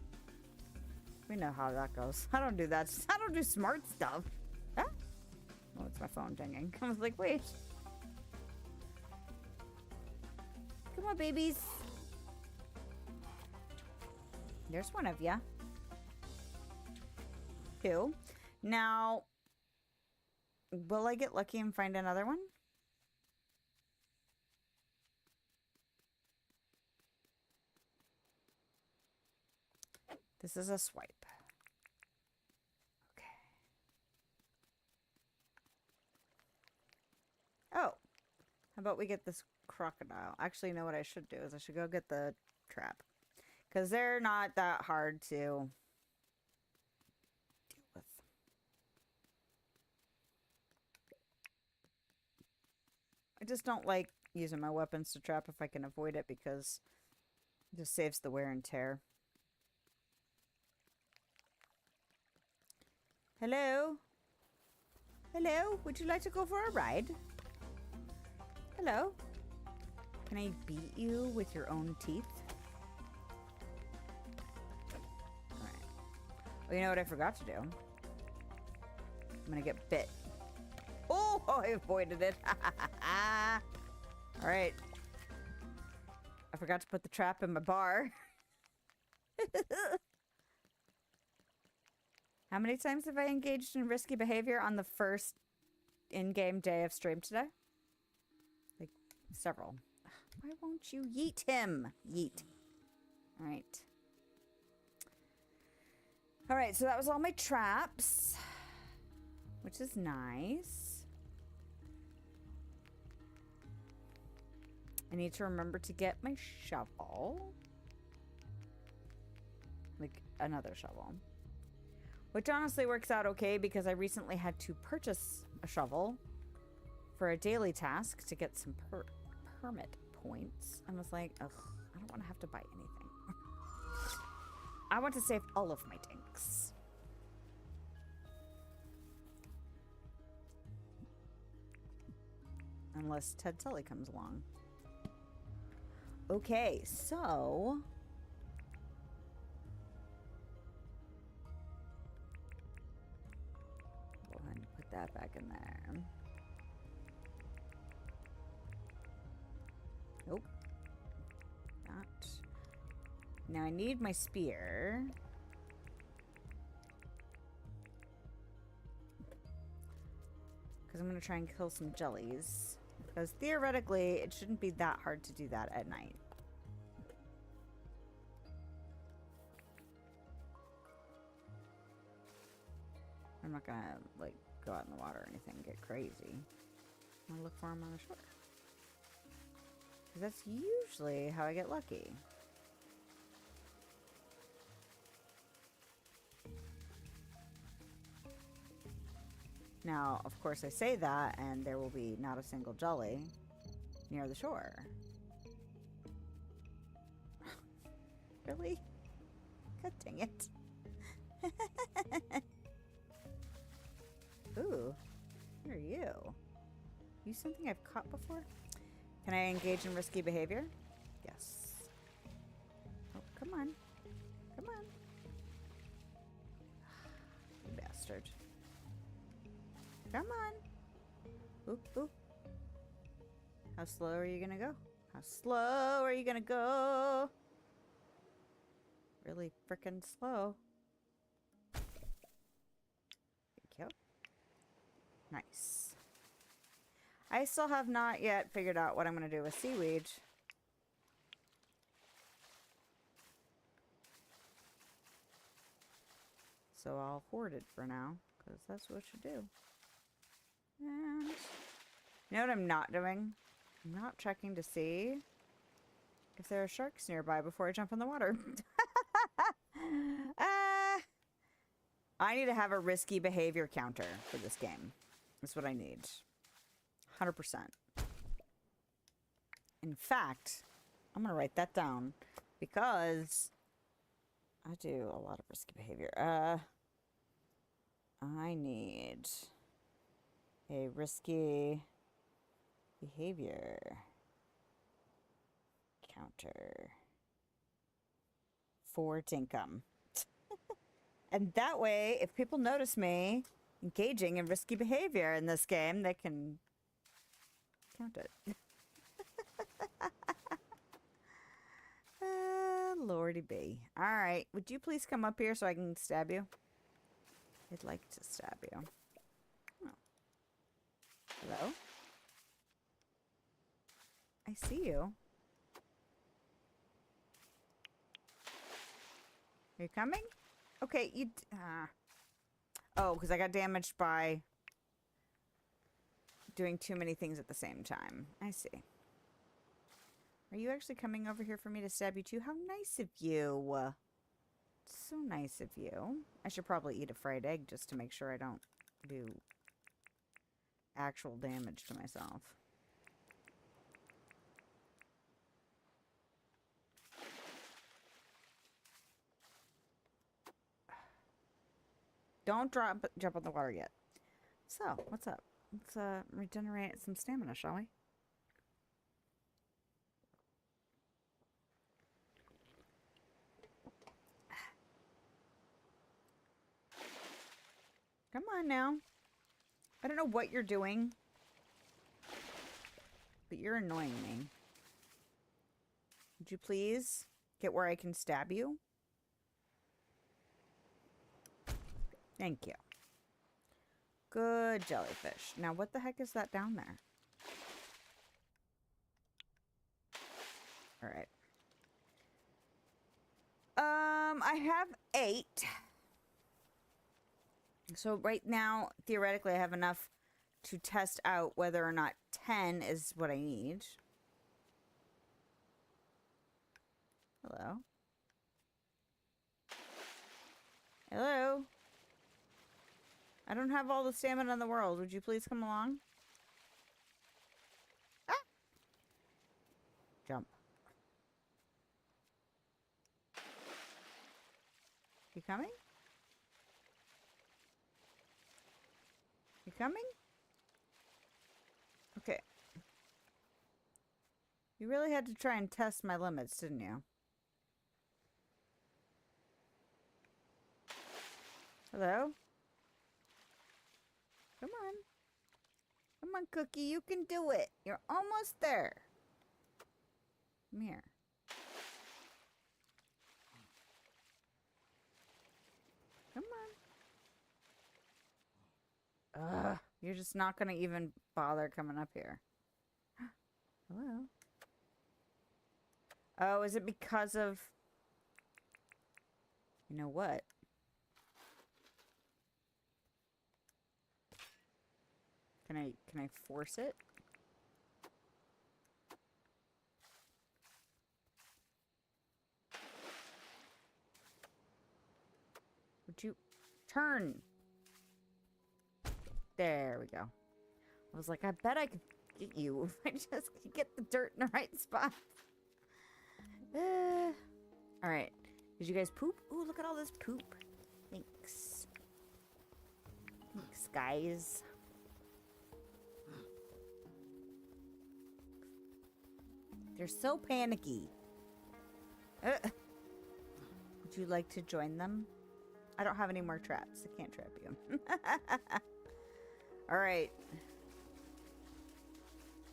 we know how that goes. I don't do that. I don't do smart stuff. Huh? Oh, it's my phone dinging. I was like, wait. Come on, babies. There's one of ya. Two. Now, will I get lucky and find another one? This is a swipe. Okay. Oh. How about we get this crocodile? Actually, you know what I should do is I should go get the trap. Because they're not that hard to deal with. I just don't like using my weapons to trap if I can avoid it because it just saves the wear and tear. Hello? Hello? Would you like to go for a ride? Hello. Can I beat you with your own teeth? Alright. Well, you know what I forgot to do? I'm gonna get bit. Oh, I avoided it. Alright. I forgot to put the trap in my bar. How many times have I engaged in risky behavior on the first in-game day of stream today? Like, several. Why won't you yeet him? Yeet. Alright. Alright, so that was all my traps. Which is nice. I need to remember to get my shovel. Like, another shovel. Which honestly works out okay because I recently had to purchase a shovel for a daily task to get some permit points. I was like, ugh, I don't want to have to buy anything. I want to save all of my tanks. Unless Ted Tully comes along. Okay, so... go ahead and put that back in there. Nope. Not. Now I need my spear. Because I'm going to try and kill some jellies. Because theoretically, it shouldn't be that hard to do that at night. I'm not gonna, like, go out in the water or anything and get crazy. I'm gonna look for them on the shore. Because that's usually how I get lucky. Now, of course, I say that, and there will be not a single jelly near the shore. Really? God dang it. Ooh, who are you? You something I've caught before? Can I engage in risky behavior? Yes. Oh, come on. Come on. You bastard. Come on. Oop, oop. How slow are you gonna go? How slow are you gonna go? Really frickin' slow. Thank you. Nice. I still have not yet figured out what I'm gonna do with seaweed. So I'll hoard it for now, because that's what you do. And you know what I'm not doing? I'm not checking to see if there are sharks nearby before I jump in the water. I need to have a risky behavior counter for this game. That's what I need. 100%. In fact, I'm going to write that down because I do a lot of risky behavior. I need a risky behavior counter for Dinkum. And that way, if people notice me engaging in risky behavior in this game, they can count it. Lordy B. Alright, would you please come up here so I can stab you? I'd like to stab you. Oh. Hello? I see you. Are you coming? Okay, you... Oh, because I got damaged by doing too many things at the same time. I see. Are you actually coming over here for me to stab you too? How nice of you. So nice of you. I should probably eat a fried egg just to make sure I don't do actual damage to myself. Don't jump on the water yet. So, what's up? Let's regenerate some stamina, shall we? Come on now. I don't know what you're doing, but you're annoying me. Would you please get where I can stab you? Thank you. Good jellyfish. Now, what the heck is that down there? All right. I have 8. So right now, theoretically, I have enough to test out whether or not 10 is what I need. Hello? Hello? I don't have all the stamina in the world. Would you please come along? Ah! Jump. You coming? You coming? Okay. You really had to try and test my limits, didn't you? Hello? Come on. Come on, Cookie. You can do it. You're almost there. Come here. Come on. Ugh. You're just not going to even bother coming up here. Hello? Oh, is it because of... You know what? Can I force it? Would you turn? There we go. I was like, I bet I could get you if I just could get the dirt in the right spot. All right. Did you guys poop? Ooh, look at all this poop. Thanks. Thanks, guys. They're so panicky. Would you like to join them? I don't have any more traps. I can't trap you. All right.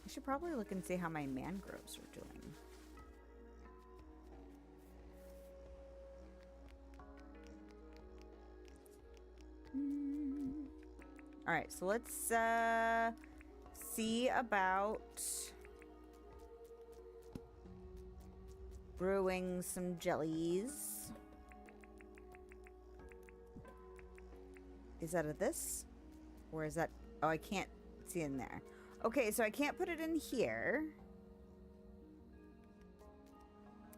I should probably look and see how my mangroves are doing. All right, so let's see about brewing some jellies. Is that of this? Or is that... Oh, I can't see in there. Okay, so I can't put it in here.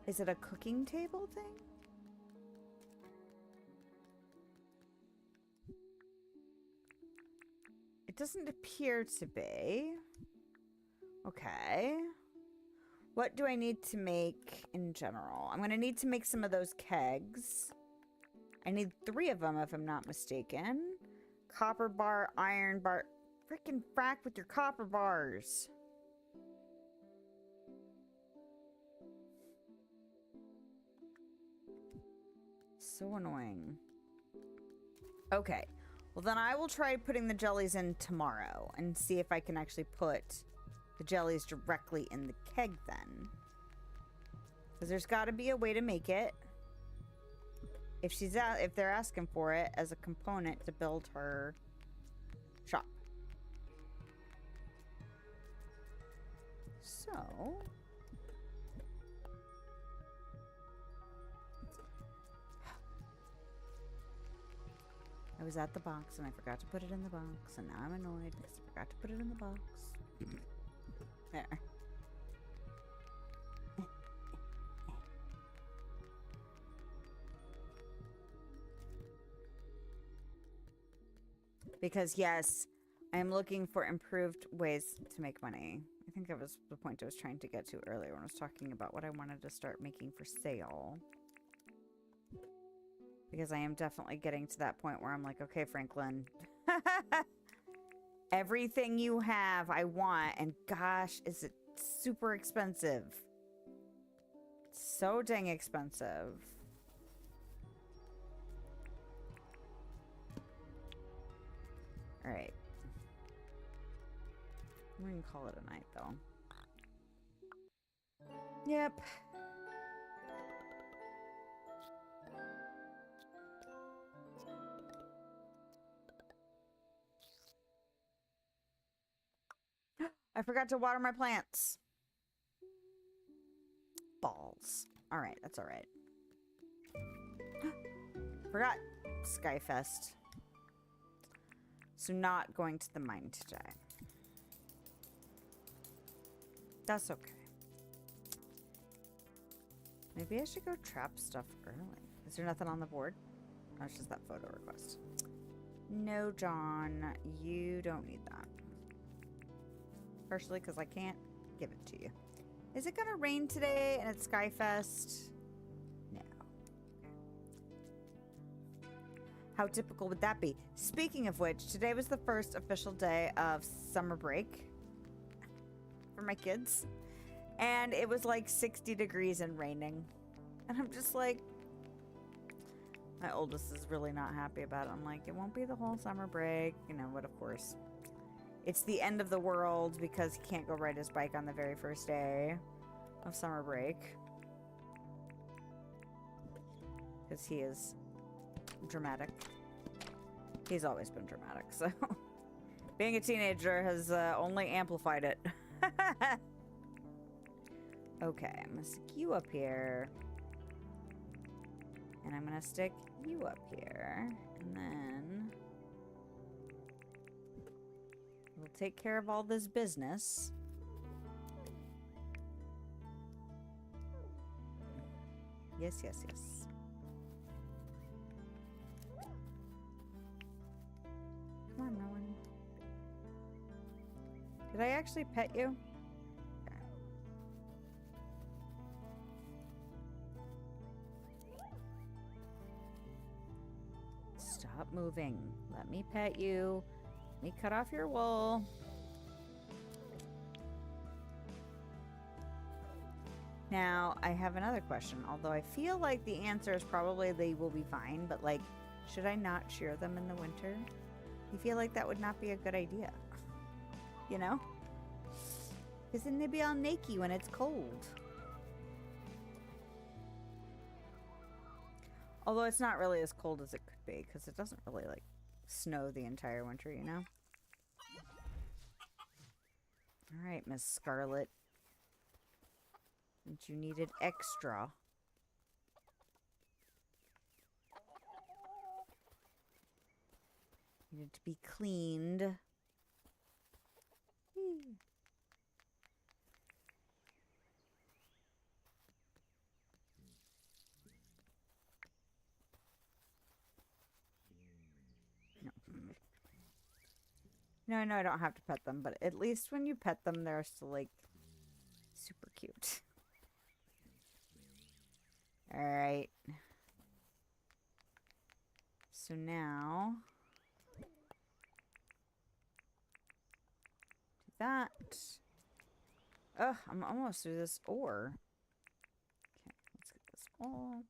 Is it a cooking table thing? It doesn't appear to be. Okay. What do I need to make in general? I'm going to need to make some of those kegs. I need 3 of them if I'm not mistaken. Copper bar, iron bar. Frickin' frack with your copper bars. So annoying. Okay. Well, then I will try putting the jellies in tomorrow and see if I can actually put the jellies directly in the keg then. Because there's got to be a way to make it. If they're asking for it as a component to build her shop. So... I was at the box and I forgot to put it in the box, and now I'm annoyed because I forgot to put it in the box. There. Because yes, I am looking for improved ways to make money. I think that was the point I was trying to get to earlier when I was talking about what I wanted to start making for sale. Because I am definitely getting to that point where I'm like, okay, Franklin. Everything you have, I want. And gosh, is it super expensive. So dang expensive. All right. We can call it a night, though. Yep. I forgot to water my plants. Balls. All right, that's all right. Forgot Skyfest. So not going to the mine today. That's okay. Maybe I should go trap stuff early. Is there nothing on the board? Oh, it's just that photo request. No, John, you don't need that. Partially because I can't give it to you. Is it gonna rain today and it's Skyfest? No. How typical would that be? Speaking of which, today was the first official day of summer break for my kids. And it was like 60 degrees and raining. And I'm just like, my oldest is really not happy about it. I'm like, it won't be the whole summer break. You know, but of course, it's the end of the world because he can't go ride his bike on the very first day of summer break. Because he is dramatic. He's always been dramatic, so being a teenager has only amplified it. Okay, I'm gonna stick you up here. And I'm gonna stick you up here. And then we'll take care of all this business. Yes, yes, yes. Come on, Rowan. Did I actually pet you? Okay. Stop moving. Let me pet you. Let me cut off your wool. Now, I have another question, although I feel like the answer is probably they will be fine, but like, should I not shear them in the winter? You feel like that would not be a good idea, you know? Because then they'd be all naked when it's cold. Although it's not really as cold as it could be, because it doesn't really like snow the entire winter, you know? All right, Miss Scarlet. Since you needed extra. Needed to be cleaned. No. No, I don't have to pet them, but at least when you pet them, they're still like super cute. All right. So now do that. Ugh, I'm almost through this ore. Okay, let's get this all.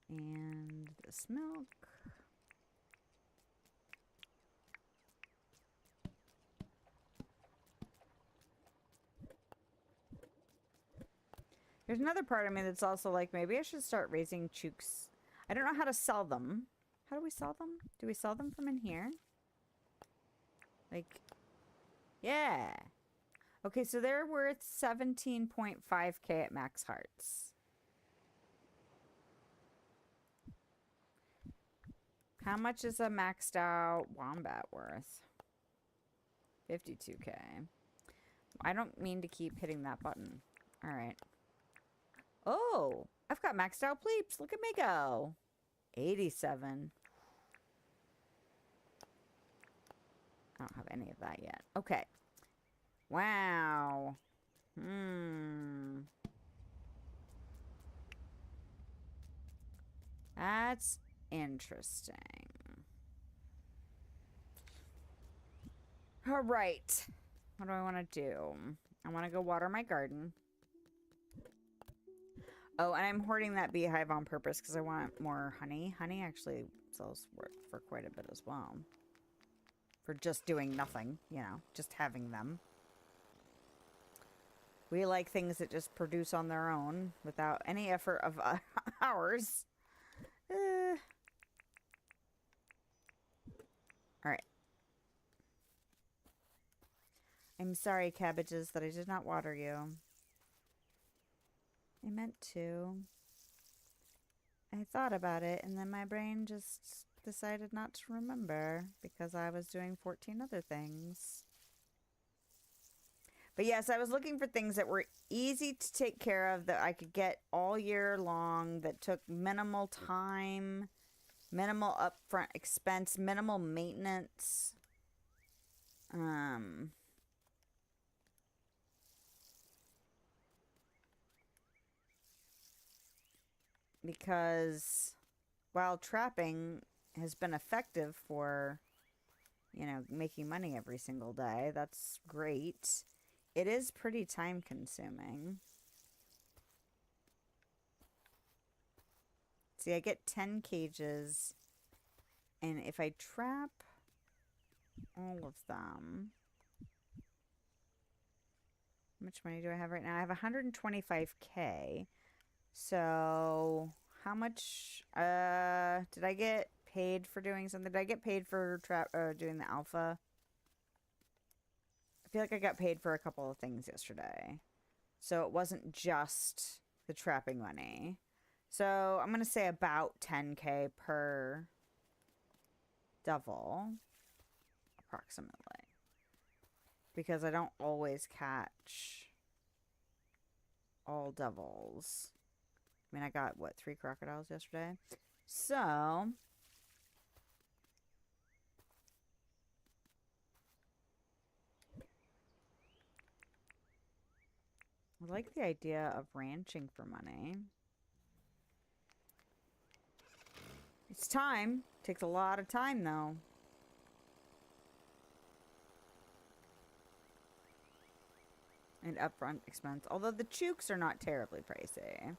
And this milk. There's another part of me that's also like, maybe I should start raising chooks. I don't know how to sell them. How do we sell them? Do we sell them from in here? Like, yeah. Okay, so they're worth 17.5k at max hearts. How much is a maxed out wombat worth? 52k. I don't mean to keep hitting that button. All right. Oh, I've got maxed out pleeps. Look at me go. 87. I don't have any of that yet. Okay. Wow. That's interesting. All right. What do I want to do? I want to go water my garden. Oh, and I'm hoarding that beehive on purpose because I want more honey. Honey actually sells for quite a bit as well. For just doing nothing, you know, just having them. We like things that just produce on their own without any effort of ours. Alright. I'm sorry, cabbages, that I did not water you. I meant to. I thought about it, and then my brain just decided not to remember because I was doing 14 other things. But yes, I was looking for things that were easy to take care of, that I could get all year long, that took minimal time, minimal upfront expense, minimal maintenance. Because while trapping has been effective for, you know, making money every single day, that's great. It is pretty time consuming. See, I get 10 cages, and if I trap all of them, how much money do I have right now? I have 125K. So how much did I get paid for doing something? Did I get paid for doing the alpha? I feel like I got paid for a couple of things yesterday. So it wasn't just the trapping money. So I'm going to say about 10K per devil, approximately. Because I don't always catch all devils. I mean, I got, what, 3 crocodiles yesterday? So, I like the idea of ranching for money. It's time. Takes a lot of time, though. And upfront expense. Although the chooks are not terribly pricey.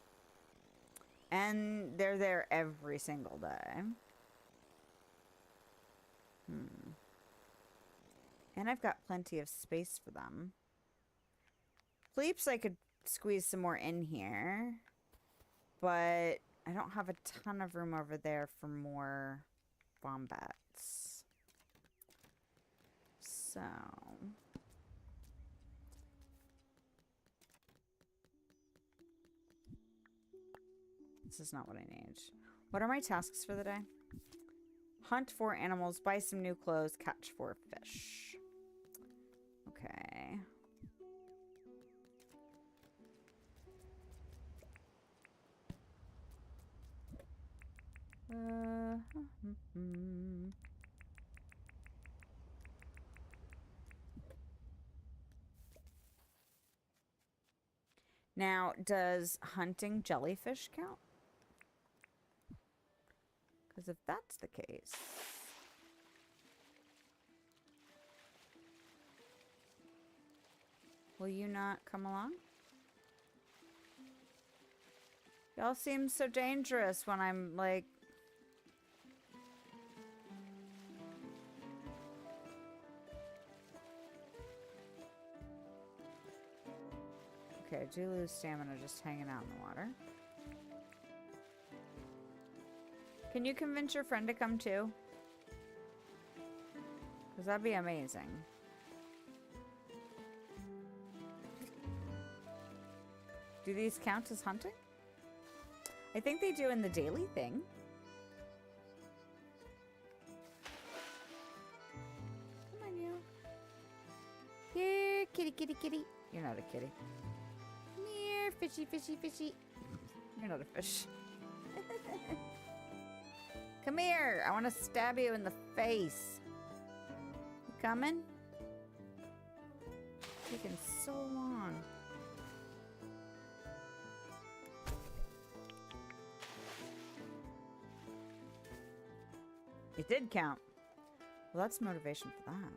And they're there every single day. And I've got plenty of space for them. Fleeps, I could squeeze some more in here. But I don't have a ton of room over there for more wombats. So... this is not what I need. What are my tasks for the day? Hunt 4 animals, buy some new clothes, catch 4 fish. Okay. Now, does hunting jellyfish count? Because if that's the case... will you not come along? Y'all seem so dangerous when I'm, like... okay, I do lose stamina just hanging out in the water. Can you convince your friend to come too? Because that'd be amazing. Do these count as hunting? I think they do in the daily thing. Come on, you. Here, kitty, kitty, kitty. You're not a kitty. Come here, fishy, fishy, fishy. You're not a fish. Come here. I want to stab you in the face. You coming? It's taking so long. It did count. Well, that's motivation for that.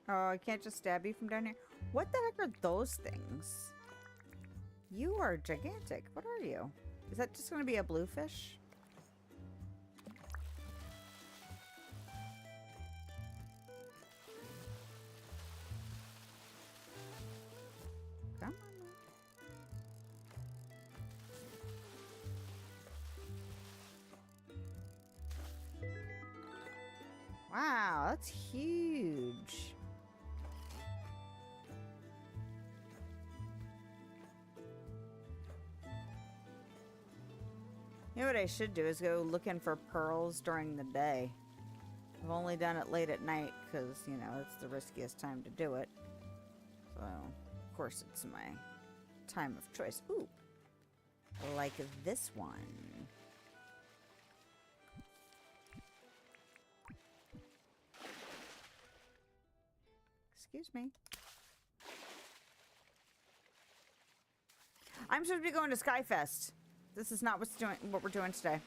Oh, I can't just stab you from down here. What the heck are those things? You are gigantic. What are you? Is that just going to be a bluefish? Come on. Wow, that's huge. You know what I should do is go looking for pearls during the day. I've only done it late at night because, you know, it's the riskiest time to do it. So, of course, it's my time of choice. Ooh, like this one. Excuse me. I'm supposed to be going to Skyfest. This is not what we're doing today.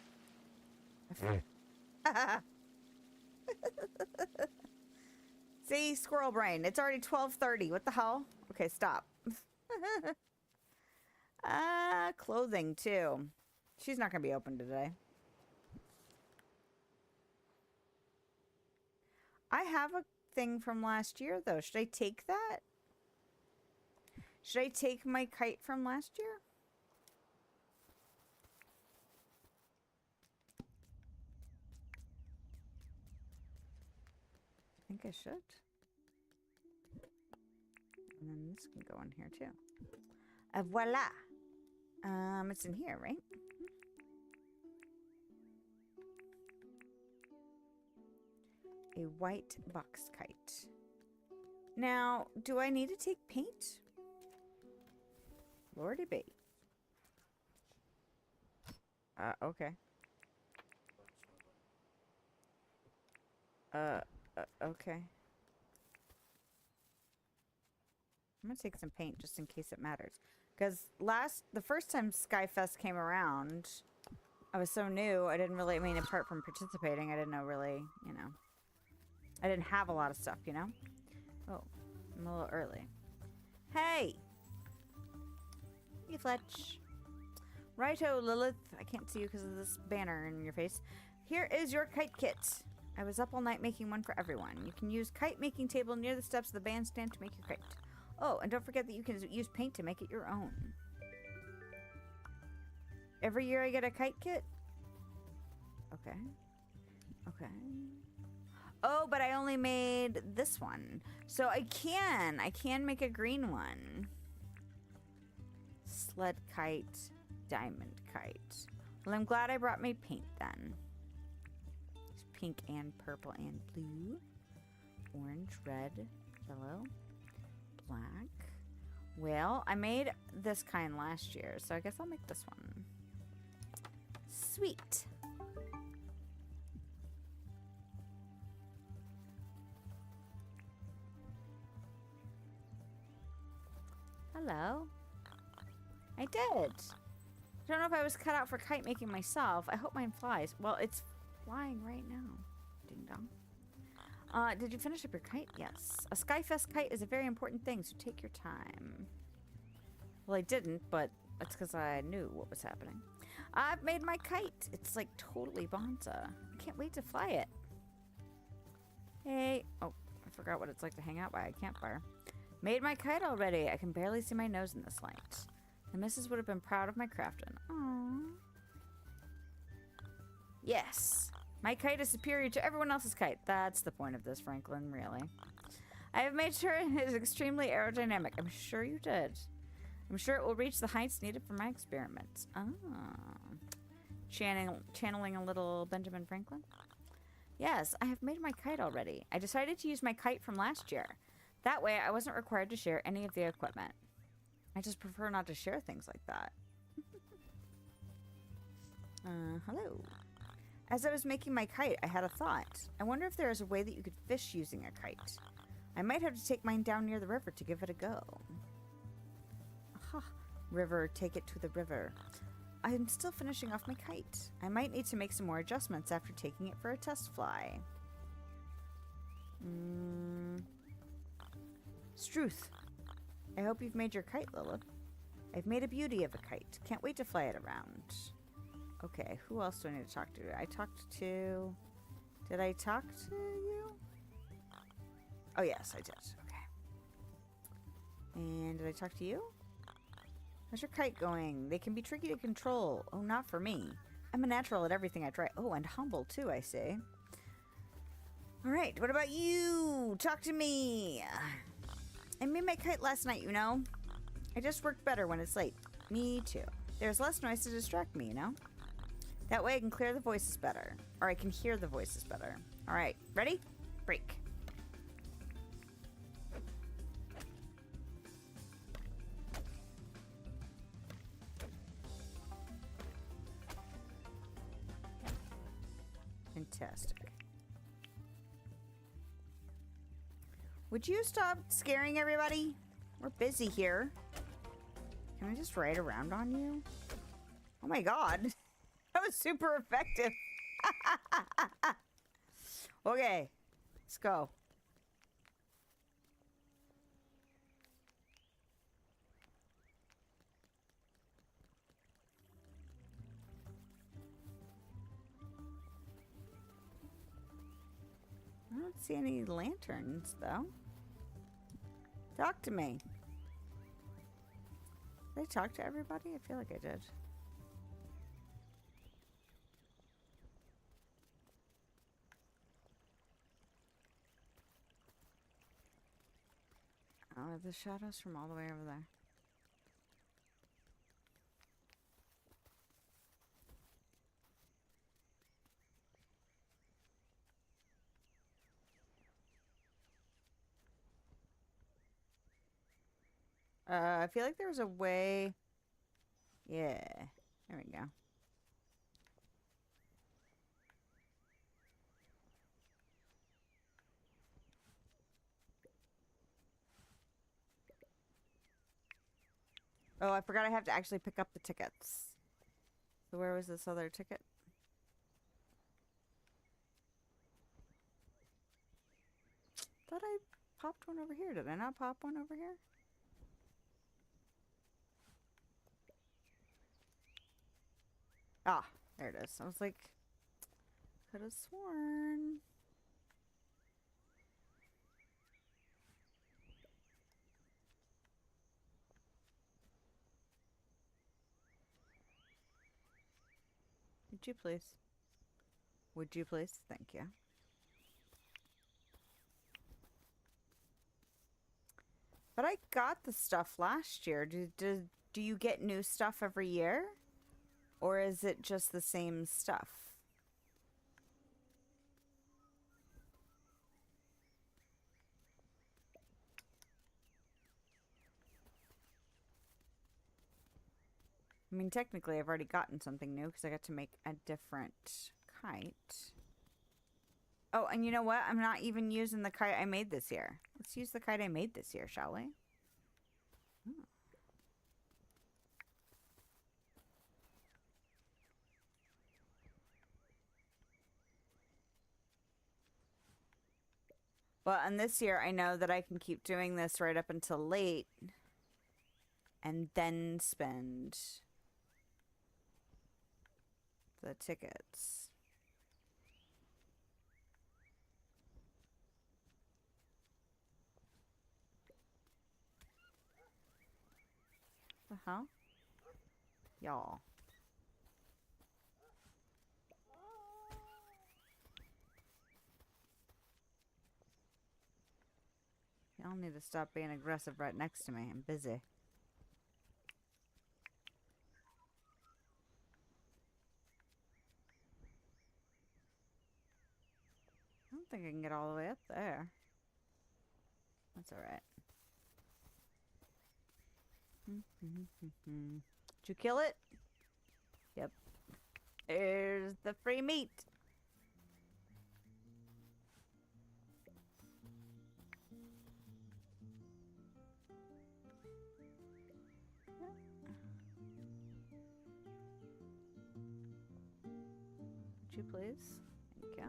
See, squirrel brain. It's already 12:30. What the hell? Okay, stop. Clothing too. She's not gonna be open today. I have a thing from last year though. Should I take that? Should I take my kite from last year? I think I should. And then this can go in here too. Voila. It's in here, right? A white box kite. Now, do I need to take paint? Lordy be. Okay. Okay. I'm gonna take some paint just in case it matters. Because the first time Skyfest came around, I was so new, I didn't really, I mean, apart from participating, I didn't know really, you know. I didn't have a lot of stuff, you know? Oh, I'm a little early. Hey! Hey, Fletch. Righto, Lilith. I can't see you because of this banner in your face. Here is your kite kit. I was up all night making one for everyone. You can use kite making table near the steps of the bandstand to make your kite. Oh, and don't forget that you can use paint to make it your own. Every year I get a kite kit? Okay. Okay. Oh, but I only made this one. So I can make a green one. Sled kite, diamond kite. Well, I'm glad I brought my paint then. It's pink and purple and blue. Orange, red, yellow, black. Well, I made this kind last year, so I guess I'll make this one. Sweet. Hello. I did. I don't know if I was cut out for kite making myself. I hope mine flies. Well, it's flying right now. Ding dong. Did you finish up your kite? Yes. A Skyfest kite is a very important thing, so take your time. Well, I didn't, but that's because I knew what was happening. I've made my kite. It's like totally bonza. I can't wait to fly it. Hey. Oh, I forgot what it's like to hang out by a campfire. Made my kite already. I can barely see my nose in this light. The missus would have been proud of my crafting. Aww. Yes. My kite is superior to everyone else's kite. That's the point of this, Franklin, really. I have made sure it is extremely aerodynamic. I'm sure you did. I'm sure it will reach the heights needed for my experiments. Ah. Channeling a little Benjamin Franklin? Yes, I have made my kite already. I decided to use my kite from last year. That way, I wasn't required to share any of the equipment. I just prefer not to share things like that. Hello. As I was making my kite, I had a thought. I wonder if there is a way that you could fish using a kite. I might have to take mine down near the river to give it a go. Aha. River, take it to the river. I am still finishing off my kite. I might need to make some more adjustments after taking it for a test fly. Struth. I hope you've made your kite, Lilith. I've made a beauty of a kite. Can't wait to fly it around. Okay, who else do I need to talk to? I talked to... Did I talk to you? Oh, yes, I did. Okay. And did I talk to you? How's your kite going? They can be tricky to control. Oh, not for me. I'm a natural at everything I try. Oh, and humble, too, I see. All right, what about you? Talk to me. I made my kite last night, you know? I just work better when it's late. Me too. There's less noise to distract me, you know? That way I can clear the voices better. Or I can hear the voices better. Alright, ready? Break. Fantastic. Would you stop scaring everybody? We're busy here. Can I just ride around on you? Oh my god. That was super effective. Okay. Let's go. I don't see any lanterns, though. Talk to me. Did I talk to everybody? I feel like I did. Oh, the shadows from all the way over there. I feel like there was a way. Yeah, there we go. Oh, I forgot I have to actually pick up the tickets. So where was this other ticket? Thought I popped one over here. Did I not pop one over here? Ah, there it is. I was like, could have sworn. Would you please? Would you please? Thank you. But I got the stuff last year. Do you get new stuff every year? Or is it just the same stuff? I mean, technically, I've already gotten something new because I got to make a different kite. Oh, and you know what? I'm not even using the kite I made this year. Let's use the kite I made this year, shall we? Hmm. Well, and this year I know that I can keep doing this right up until late and then spend the tickets. The hell? Y'all. Y'all need to stop being aggressive right next to me. I'm busy. I don't think I can get all the way up there. That's alright. Did you kill it? Yep. There's the free meat. Would you please? Thank you.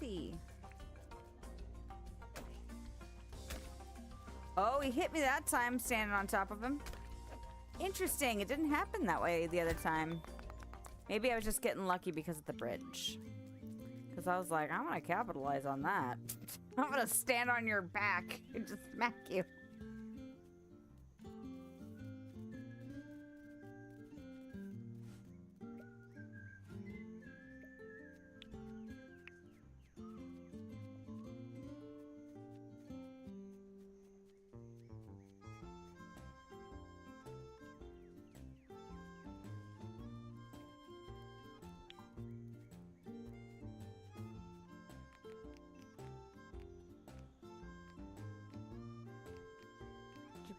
easy. Oh, he hit me that time standing on top of him. Interesting. It didn't happen that way the other time. Maybe I was just getting lucky because of the bridge. Because I was like, I'm going to capitalize on that. I'm going to stand on your back and just smack you.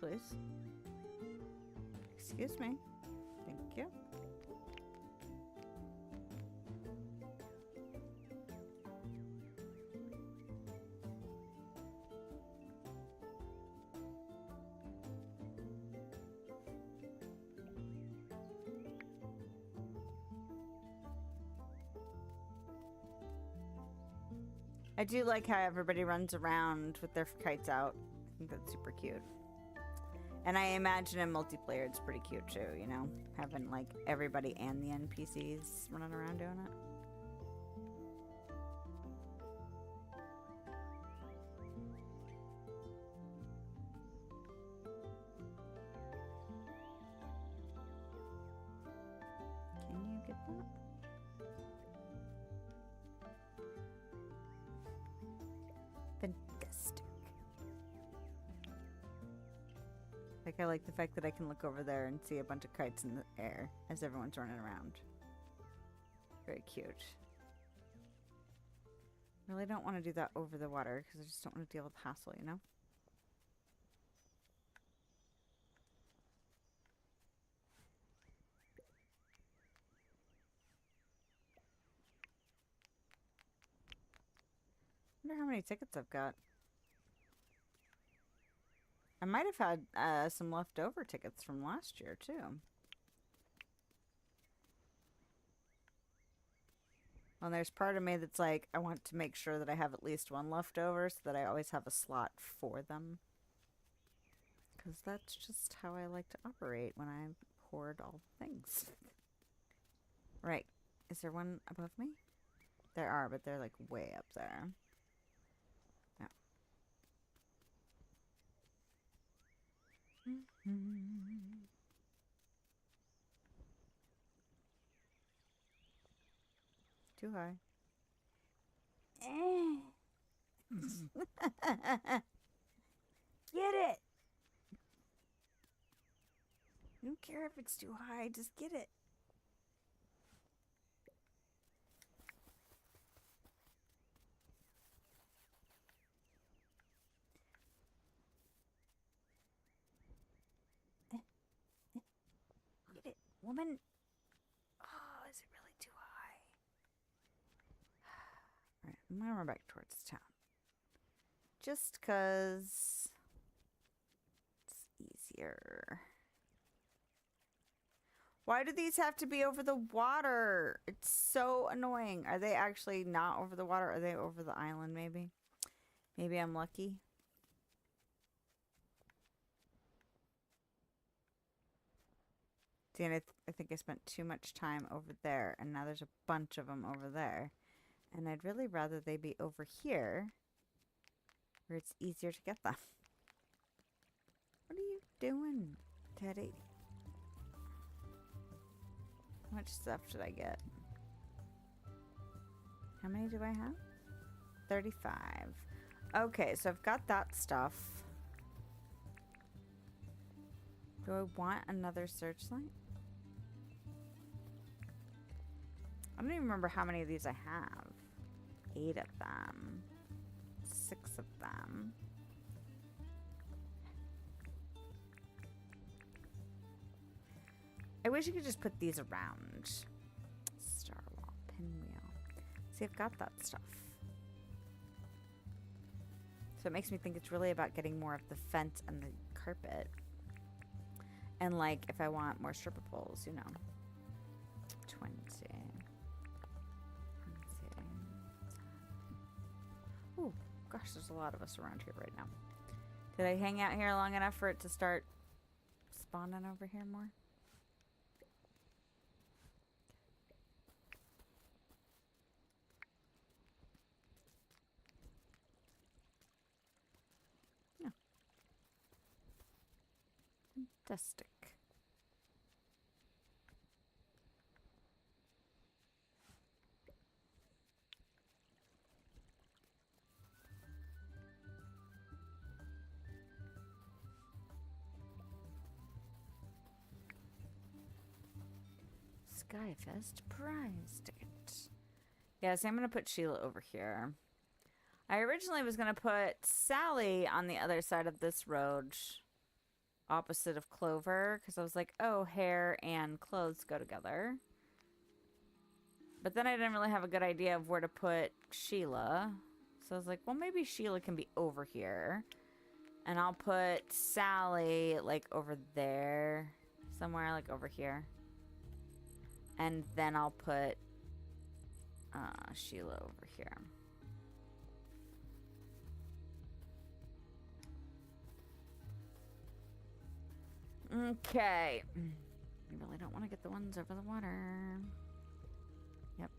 Please. Excuse me. Thank you. I do like how everybody runs around with their kites out. I think that's super cute. And I imagine in multiplayer it's pretty cute too, you know? Having like everybody and the NPCs running around doing it. Can you get that? Fantastic. Like, I like the fact that I can look over there and see a bunch of kites in the air as everyone's running around. Very cute. Really don't want to do that over the water because I just don't want to deal with hassle, you know? I wonder how many tickets I've got. I might have had some leftover tickets from last year, too. Well, there's part of me that's like, I want to make sure that I have at least one leftover so that I always have a slot for them. Because that's just how I like to operate when I hoard all the things. Right. Is there one above me? There are, but they're like way up there. No. Too high. Get it! I don't care if it's too high, just get it. Get it, woman. Oh, is it really too high? Alright, I'm gonna run back towards town. Just 'cause it's easier. Why do these have to be over the water? It's so annoying. Are they actually not over the water? Are they over the island, maybe? Maybe I'm lucky. See, and I think I spent too much time over there, and now there's a bunch of them over there. And I'd really rather they be over here, where it's easier to get them. What are you doing, Teddy? How much stuff should I get? How many do I have? 35. Okay, so I've got that stuff. Do I want another searchlight? I don't even remember how many of these I have. 8 of them. 6 of them. I wish you could just put these around. Star wall, pinwheel. See, I've got that stuff. So it makes me think it's really about getting more of the fence and the carpet. And like, if I want more stripper poles, you know. 20. gosh, there's a lot of us around here right now. Did I hang out here long enough for it to start spawning over here more? Yeah. Fantastic. Skyfest prize ticket. Yeah, so I'm going to put Sheila over here. I originally was going to put Sally on the other side of this road, opposite of Clover, because I was like, oh, hair and clothes go together. But then I didn't really have a good idea of where to put Sheila. So I was like, well, maybe Sheila can be over here. And I'll put Sally, like, over there. Somewhere, like, over here. And then I'll put Sheila over here. Okay. I really don't want to get the ones over the water. Yep.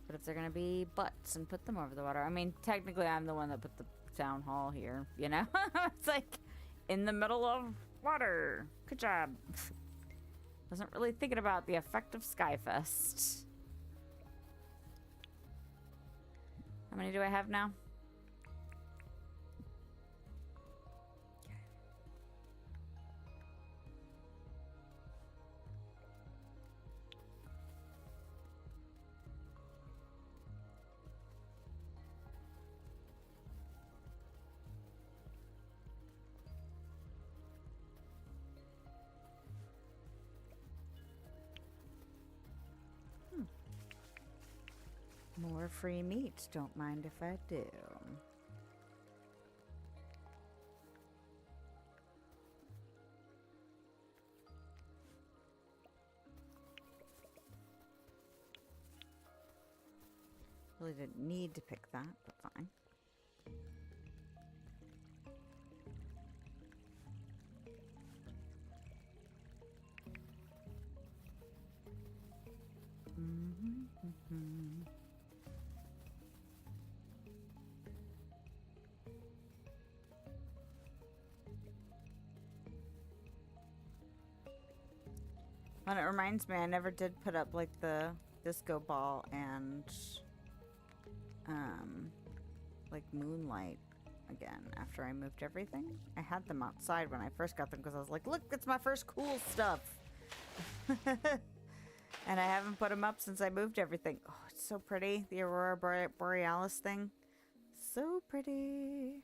But if they're going to be butts and put them over the water. I mean, technically I'm the one that put the town hall here, you know? It's like in the middle of water. Good job. Wasn't really thinking about the effect of Skyfest. How many do I have now? More free meat. Don't mind if I do. Really didn't need to pick that, but fine. And it reminds me, I never did put up like the disco ball and like moonlight again after I moved everything. I had them outside when I first got them because I was like, look, it's my first cool stuff. And I haven't put them up since I moved everything. Oh, it's so pretty. The Aurora Borealis thing. So pretty.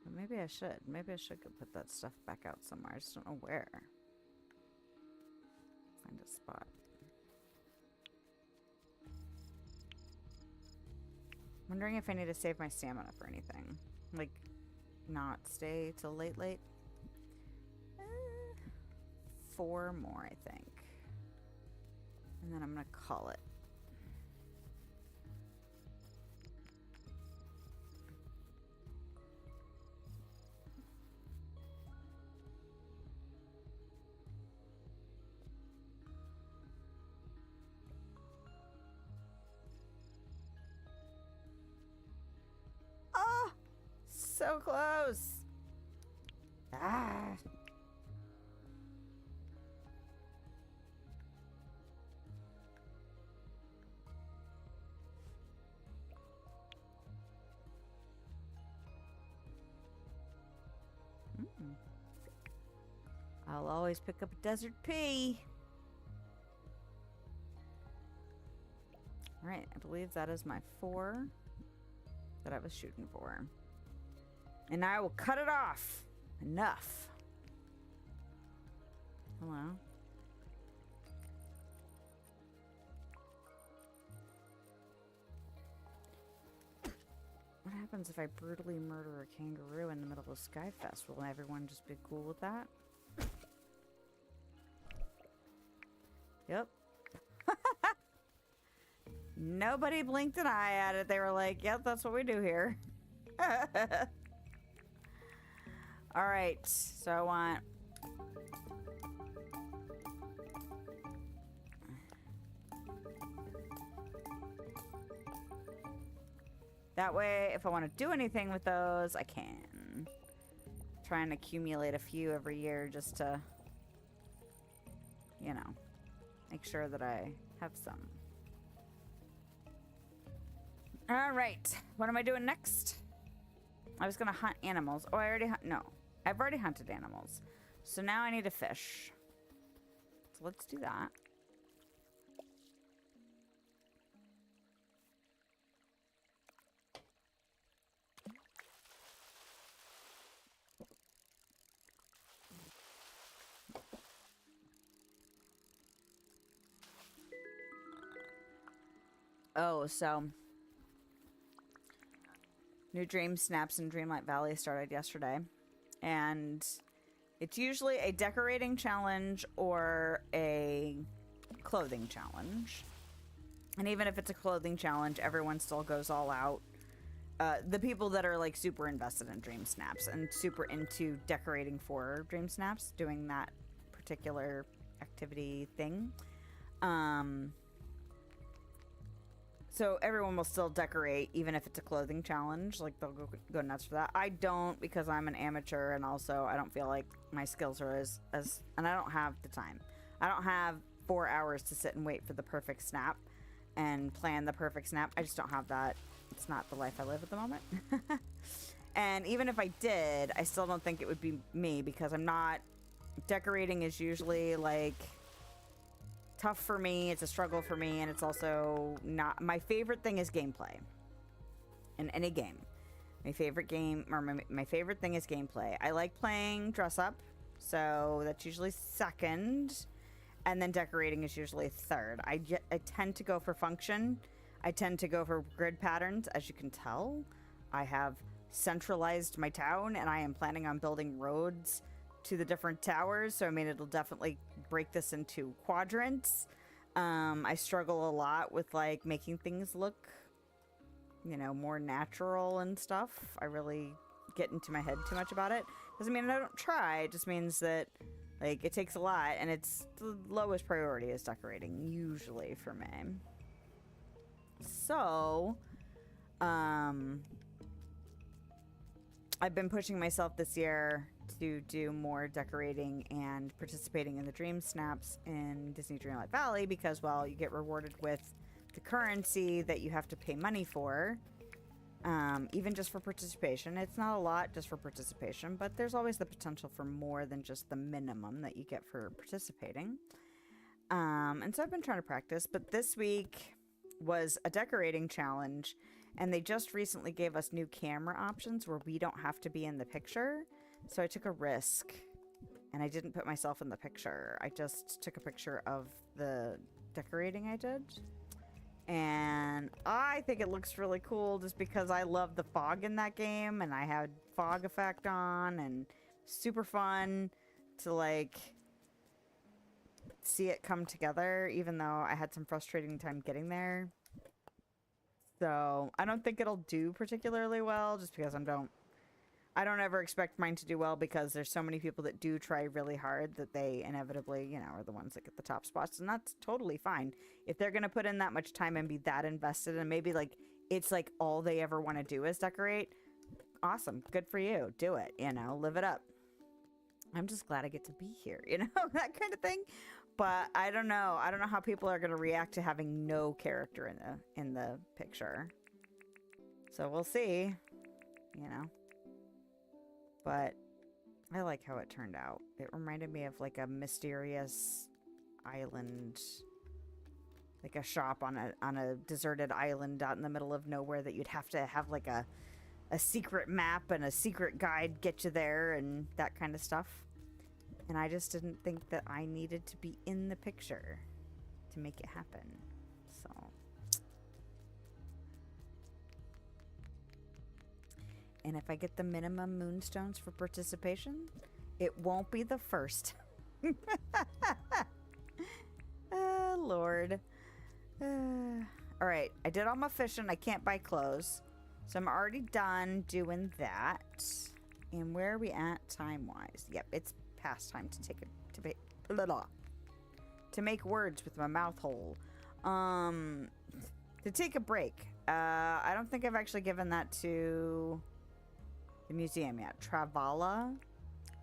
But maybe I should. Maybe I should go put that stuff back out somewhere. I just don't know where. Find a spot. Wondering if I need to save my stamina for anything. Like, not stay till late. 4 more, I think. And then I'm gonna call it. So close. Ah. I'll always pick up a desert pea. All right, I believe that is my 4 that I was shooting for. And I will cut it off. Enough. Hello. happens if I brutally murder a kangaroo in the middle of Skyfest? Will everyone just be cool with that? Yep. Nobody blinked an eye at it. They were like, yep, that's what we do here. Alright, so I want... That way, if I want to do anything with those, I can. Try and accumulate a few every year just to, you know, make sure that I have some. Alright, what am I doing next? I was going to hunt animals. Oh, I already no. I've already hunted animals. So now I need to fish. So let's do that. Oh, so new Dream Snaps in Dreamlight Valley started yesterday, and it's usually a decorating challenge or a clothing challenge. And even if it's a clothing challenge, everyone still goes all out. The people that are like super invested in Dream Snaps and super into decorating for Dream Snaps, doing that particular activity thing. So everyone will still decorate, even if it's a clothing challenge. Like, they'll go nuts for that. I don't, because I'm an amateur, and also I don't feel like my skills are as... And I don't have the time. I don't have 4 hours to sit and wait for the perfect snap and plan the perfect snap. I just don't have that. It's not the life I live at the moment. And even if I did, I still don't think it would be me, because I'm not... Decorating is usually, like... tough for me, it's a struggle for me, and it's also not... My favorite thing is gameplay. In any game. My favorite game, or my favorite thing is gameplay. I like playing dress up, so that's usually second, and then decorating is usually third. I tend to go for function. I tend to go for grid patterns, as you can tell. I have centralized my town, and I am planning on building roads to the different towers, so I mean, it'll definitely break this into quadrants. I struggle a lot with like making things look, you know, more natural and stuff. I really get into my head too much about it. Doesn't mean I don't try, it just means that like it takes a lot, and it's the lowest priority is decorating usually for me. So I've been pushing myself this year to do more decorating and participating in the Dream Snaps in Disney Dreamlight Valley, because, well, you get rewarded with the currency that you have to pay money for, even just for participation. It's not a lot just for participation, but there's always the potential for more than just the minimum that you get for participating. And so I've been trying to practice, but this week was a decorating challenge, and they just recently gave us new camera options where we don't have to be in the picture. So I took a risk, and I didn't put myself in the picture. I just took a picture of the decorating I did. And I think it looks really cool just because I love the fog in that game, and I had fog effect on, and super fun to like see it come together, even though I had some frustrating time getting there. So I don't think it'll do particularly well, just because I don't ever expect mine to do well, because there's so many people that do try really hard that they inevitably, you know, are the ones that get the top spots, and that's totally fine. If they're going to put in that much time and be that invested, and maybe like it's like all they ever want to do is decorate, awesome, good for you, do it, you know, live it up. I'm just glad I get to be here, you know, that kind of thing. But I don't know how people are going to react to having no character in the picture. So we'll see, you know. But I like how it turned out. It reminded me of like a mysterious island, like a shop on a deserted island out in the middle of nowhere that you'd have to have like a secret map and a secret guide get you there and that kind of stuff. And I just didn't think that I needed to be in the picture to make it happen. So And if I get the minimum moonstones for participation, it won't be the first. Lord. All right, I did all my fishing. I can't buy clothes. So I'm already done doing that. And where are we at time-wise? Yep, it's past time to take a to make words with my mouth hole. To take a break. I don't think I've actually given that to the museum yet. Travala,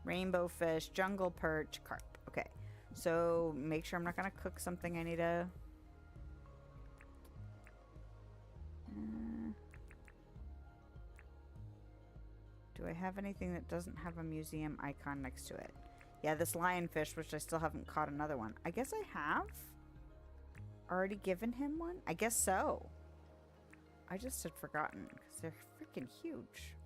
rainbow fish, jungle perch, carp. Okay, so make sure I'm not gonna cook something. I need a. Do I have anything that doesn't have a museum icon next to it? Yeah, this lionfish, which I still haven't caught another one. I guess I have already given him one? I guess so. I just had forgotten because they're freaking huge.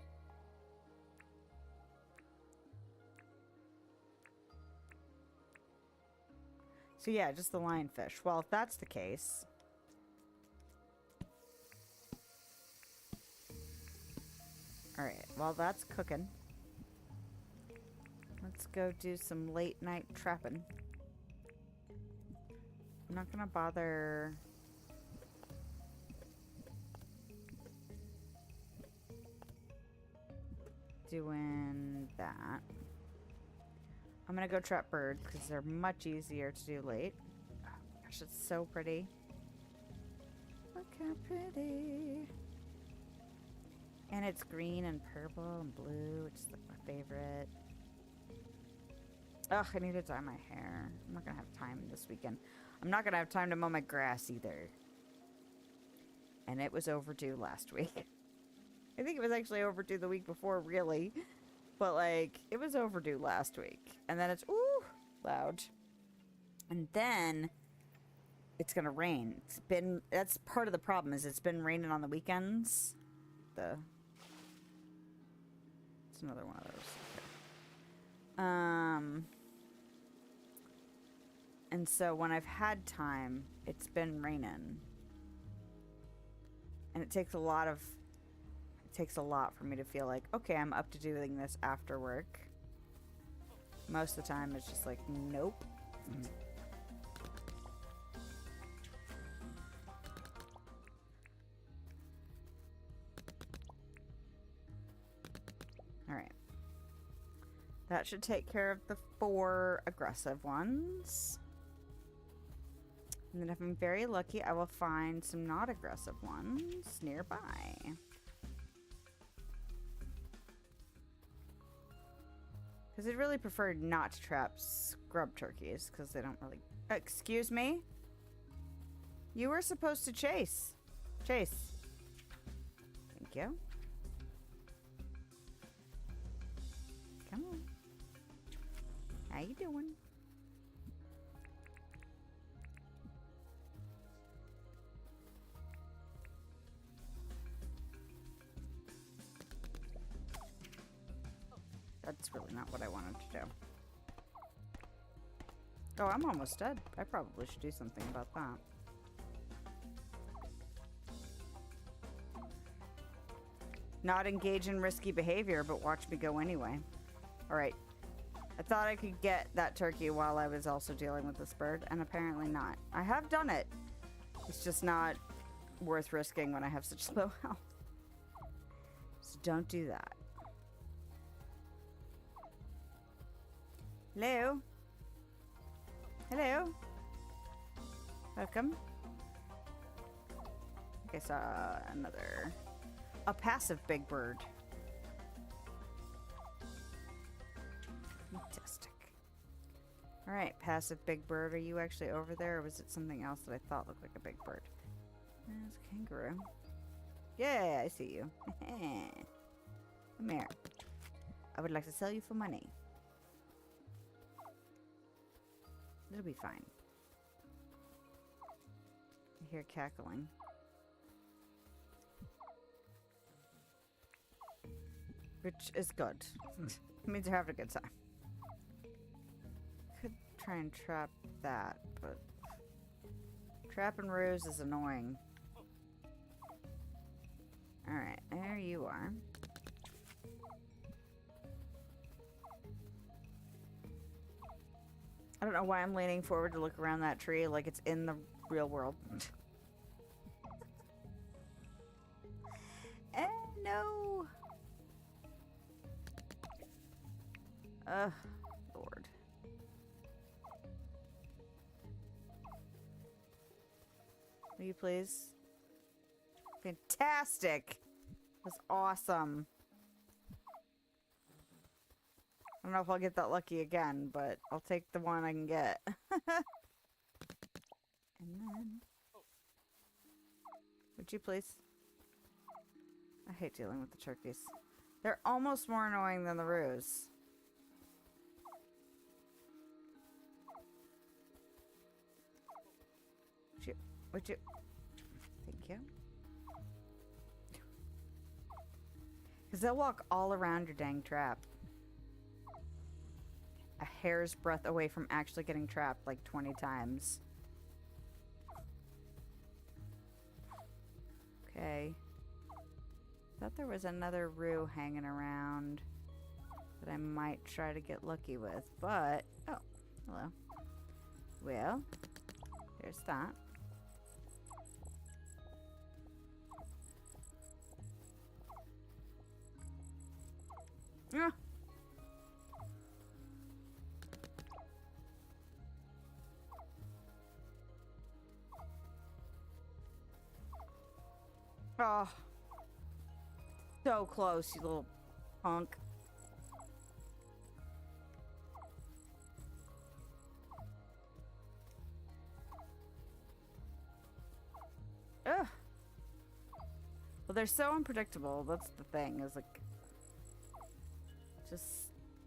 So yeah, just the lionfish. Well, if that's the case... Alright, while that's cooking, let's go do some late night trapping. I'm not gonna bother... doing that. I'm gonna go trap birds because they're much easier to do late. Oh gosh, it's so pretty. Look how pretty. And it's green and purple and blue, which is like my favorite. Ugh, I need to dye my hair. I'm not gonna have time this weekend. I'm not gonna have time to mow my grass either. And it was overdue last week. I think it was actually overdue the week before, really. But, like, it was overdue last week. And then it's, ooh, loud. And then it's gonna rain. It's been, that's part of the problem, is it's been raining on the weekends. It's another one of those. Okay. And so when I've had time, it's been raining. And it takes a lot for me to feel like, okay, I'm up to doing this after work. Most of the time, it's just like, nope. All right. That should take care of the 4 aggressive ones. And then if I'm very lucky, I will find some not aggressive ones nearby. Because I'd really prefer not to trap scrub turkeys, because they don't really... Excuse me? You were supposed to chase. Chase. Thank you. Come on. How you doing? That's really not what I wanted to do. Oh, I'm almost dead. I probably should do something about that. Not engage in risky behavior, but watch me go anyway. Alright. I thought I could get that turkey while I was also dealing with this bird, and apparently not. I have done it. It's just not worth risking when I have such low health. So don't do that. Hello? Hello? Welcome. I think I saw another... A passive big bird. Fantastic. Alright, passive big bird. Are you actually over there, or was it something else that I thought looked like a big bird? There's a kangaroo. Yeah, I see you. Come here. I would like to sell you for money. It'll be fine. I hear cackling. Which is good. It means you're having a good time. Could try and trap that, but... Trap and ruse is annoying. Alright, there you are. I don't know why I'm leaning forward to look around that tree like it's in the real world. No. Lord. Will you please? Fantastic. That's awesome. I don't know if I'll get that lucky again, but I'll take the one I can get. And then... Would you please? I hate dealing with the turkeys. They're almost more annoying than the roos. Would you? Thank you. Because they'll walk all around your dang trap. A hair's breadth away from actually getting trapped like 20 times. Okay. Thought there was another roo hanging around that I might try to get lucky with, but... Oh, hello. Well, there's that. Ah. Oh. So close, you little punk. Ugh. Well, they're so unpredictable. That's the thing, is like...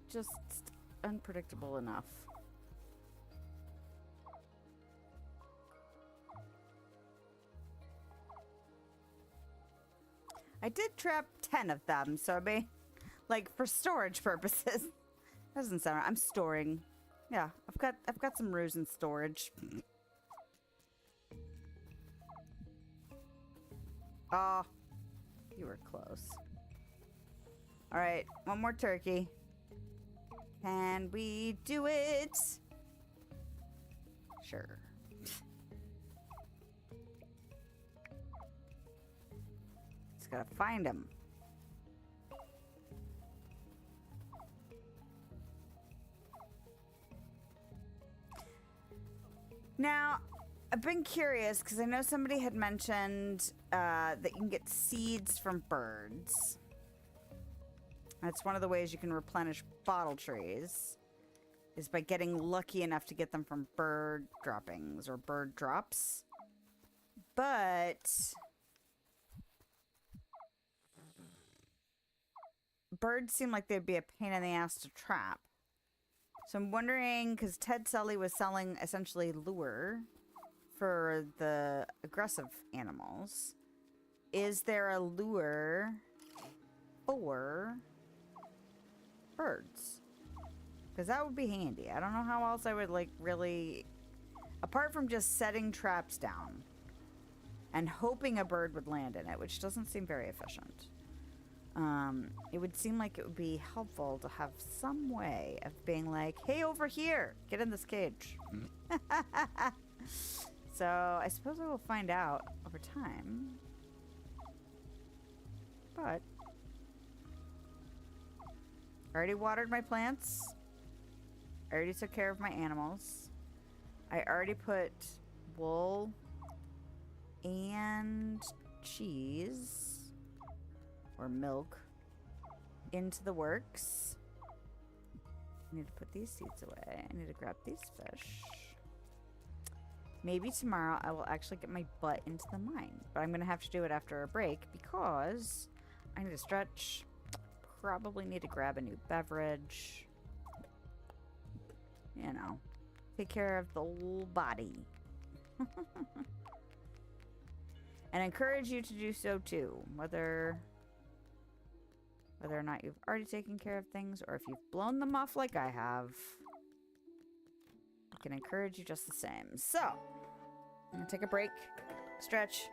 Just unpredictable enough. I did trap 10 of them, so I may, like, for storage purposes. Doesn't sound right. I'm storing. Yeah, I've got some roos in storage. Oh, you were close. All right, one more turkey. Can we do it? Sure. Just gotta find him. Now, I've been curious because I know somebody had mentioned that you can get seeds from birds. That's one of the ways you can replenish bottle trees, is by getting lucky enough to get them from bird droppings or bird drops. But birds seem like they'd be a pain in the ass to trap. So I'm wondering, because Ted Sully was selling essentially lure for the aggressive animals, is there a lure for birds? Because that would be handy. I don't know how else I would, like, really... Apart from just setting traps down and hoping a bird would land in it, which doesn't seem very efficient. It would seem like it would be helpful to have some way of being like, hey, over here, get in this cage. So I suppose I will find out over time. But I already watered my plants. I already took care of my animals. I already put wool and cheese or milk into the works. I need to put these seeds away. I need to grab these fish. Maybe tomorrow I will actually get my butt into the mine. But I'm going to have to do it after a break because I need to stretch. Probably need to grab a new beverage. You know, take care of the whole body. And I encourage you to do so too. Whether or not you've already taken care of things or if you've blown them off like I have. I can encourage you just the same. So, I'm going to take a break, stretch.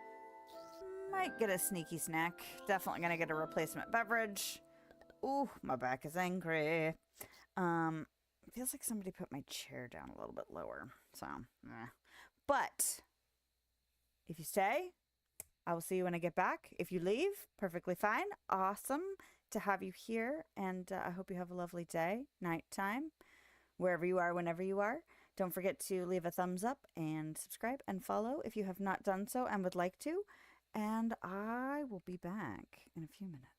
Might get a sneaky snack. Definitely going to get a replacement beverage. Ooh, my back is angry. It feels like somebody put my chair down a little bit lower. So, but if you stay, I will see you when I get back. If you leave, perfectly fine. Awesome to have you here. And I hope you have a lovely day, nighttime, wherever you are, whenever you are. Don't forget to leave a thumbs up and subscribe and follow if you have not done so and would like to. And I will be back in a few minutes.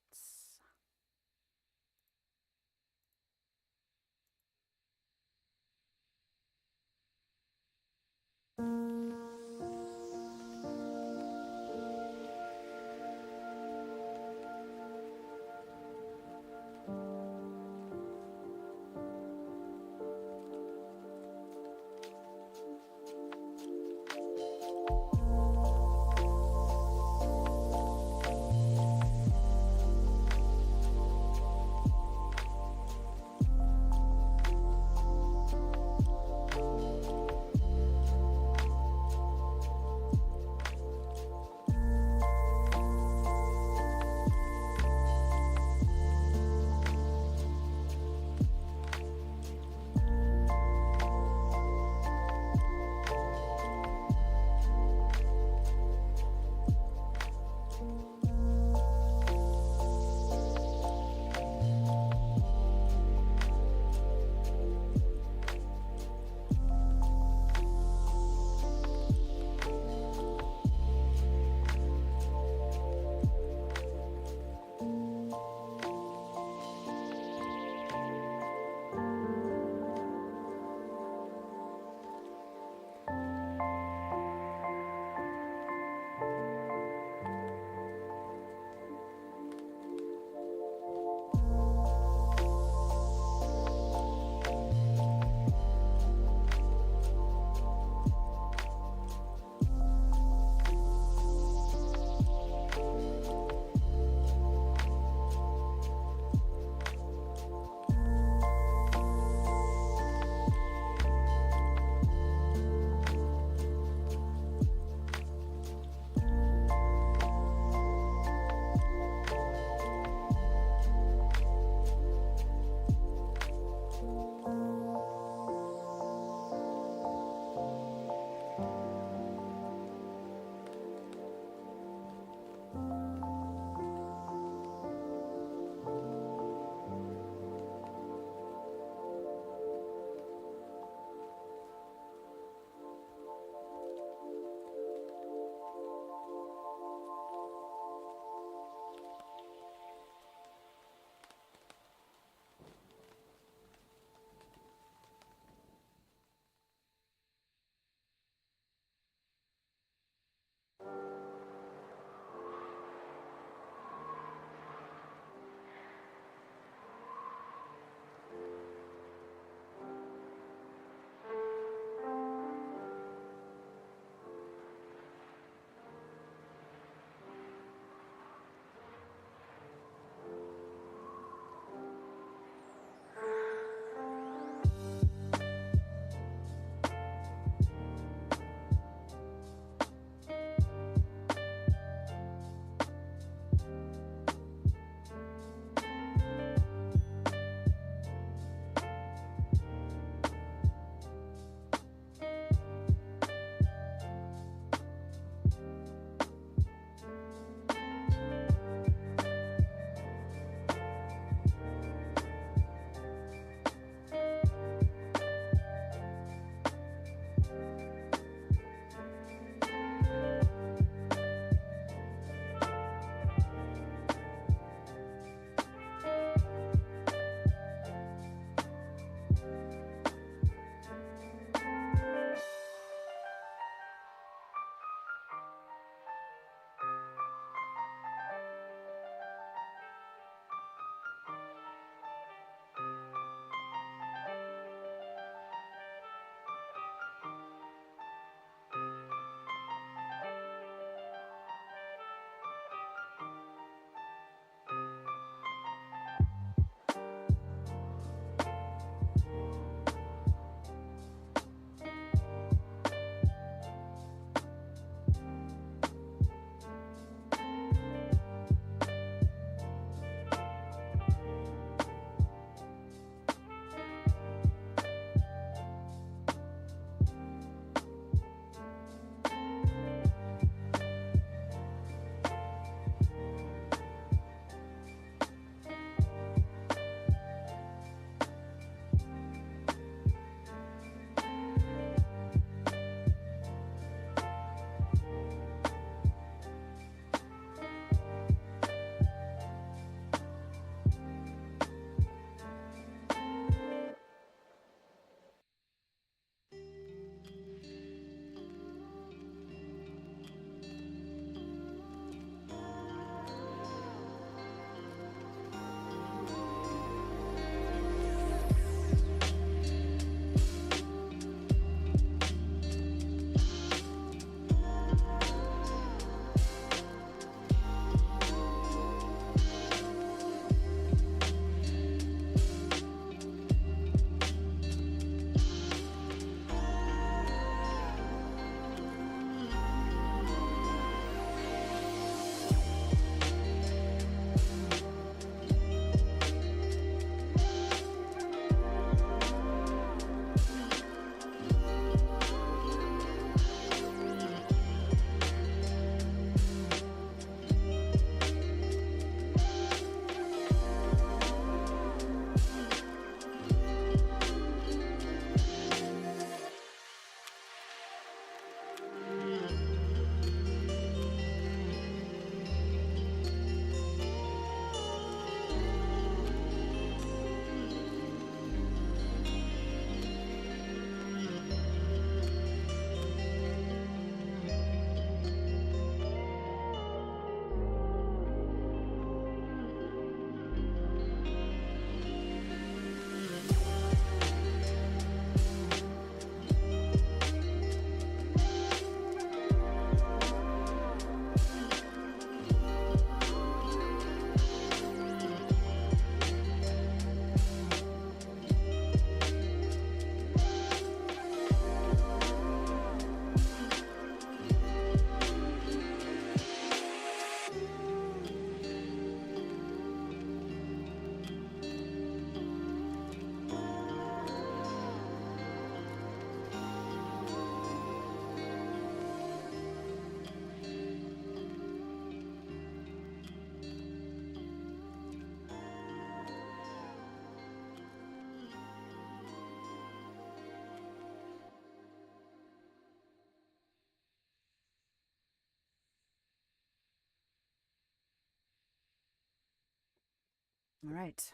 All right.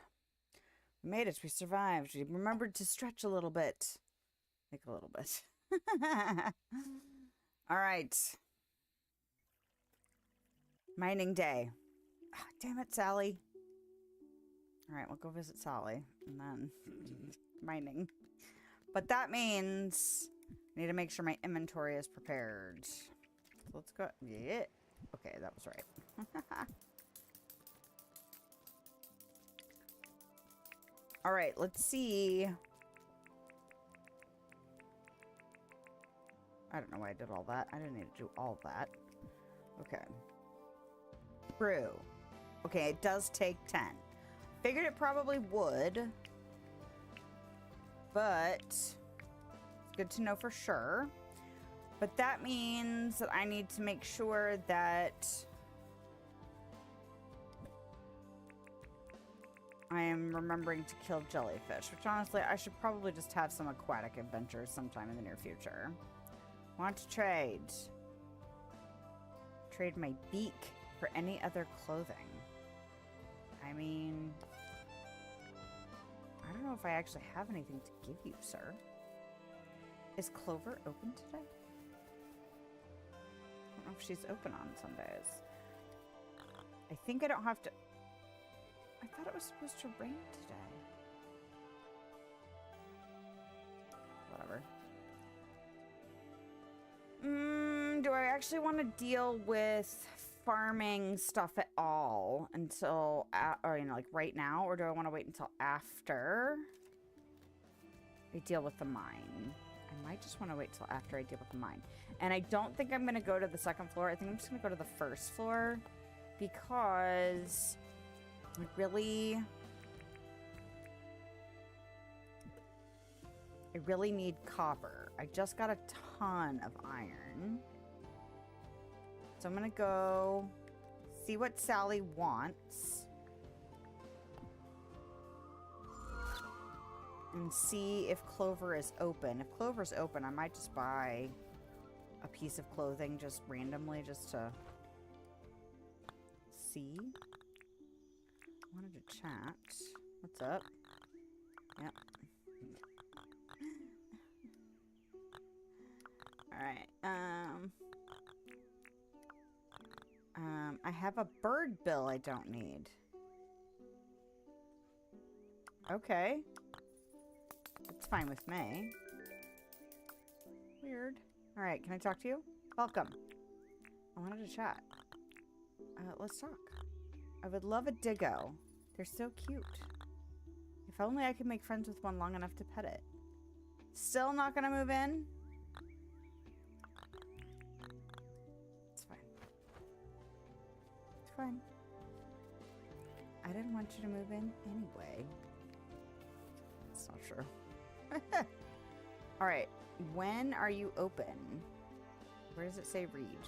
We made it. We survived. We remembered to stretch a little bit. Like a little bit. All right. Mining day. Oh, damn it, Sally. All right, we'll go visit Sally. And then mining. But that means I need to make sure my inventory is prepared. So let's go. Yeah. Okay, that was right. All right, let's see. I don't know why I did all that. I didn't need to do all that. Okay. True. Okay, it does take 10. Figured it probably would. But it's good to know for sure. But that means that I need to make sure that I am remembering to kill jellyfish, which honestly, I should probably just have some aquatic adventures sometime in the near future. Want to trade. Trade my beak for any other clothing. I mean, I don't know if I actually have anything to give you, sir. Is Clover open today? I don't know if she's open on Sundays. I think I don't have to... I thought it was supposed to rain today. Whatever. Do I actually want to deal with farming stuff at all until, or, you know, like right now? Or do I want to wait until after I deal with the mine? I might just want to wait till after I deal with the mine. And I don't think I'm going to go to the second floor. I think I'm just going to go to the first floor because I really need copper. I just got a ton of iron. So I'm going to go see what Sally wants. And see if Clover is open. If Clover's open, I might just buy a piece of clothing just randomly just to see. I wanted to chat. What's up? Yep. Alright. I have a bird bill I don't need. Okay. That's fine with me. Weird. Alright, can I talk to you? Welcome. I wanted to chat. Let's talk. I would love a diggo. They're so cute. If only I could make friends with one long enough to pet it. Still not gonna move in? It's fine. It's fine. I didn't want you to move in anyway. It's not true. Alright. When are you open? Where does it say read?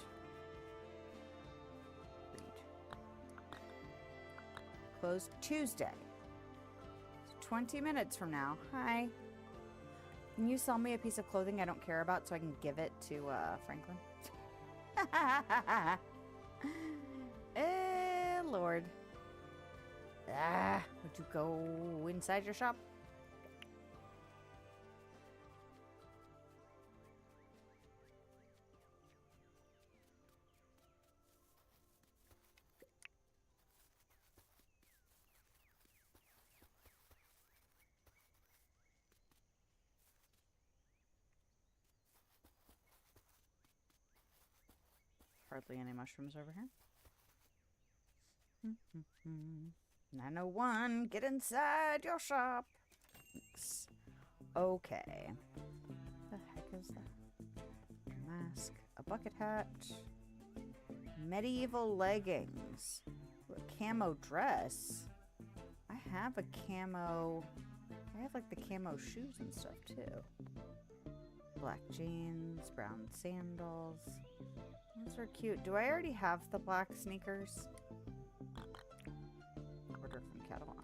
Closed Tuesday. 20 minutes from now. Hi. Can you sell me a piece of clothing I don't care about so I can give it to Franklin? Lord. Would you go inside your shop? Hardly any mushrooms over here. 901, get inside your shop. Thanks. Okay. The heck is that? A mask, a bucket hat, medieval leggings, a camo dress. I have a camo. I have like the camo shoes and stuff too. Black jeans, brown sandals. Those are cute. Do I already have the black sneakers? Order from Catalan.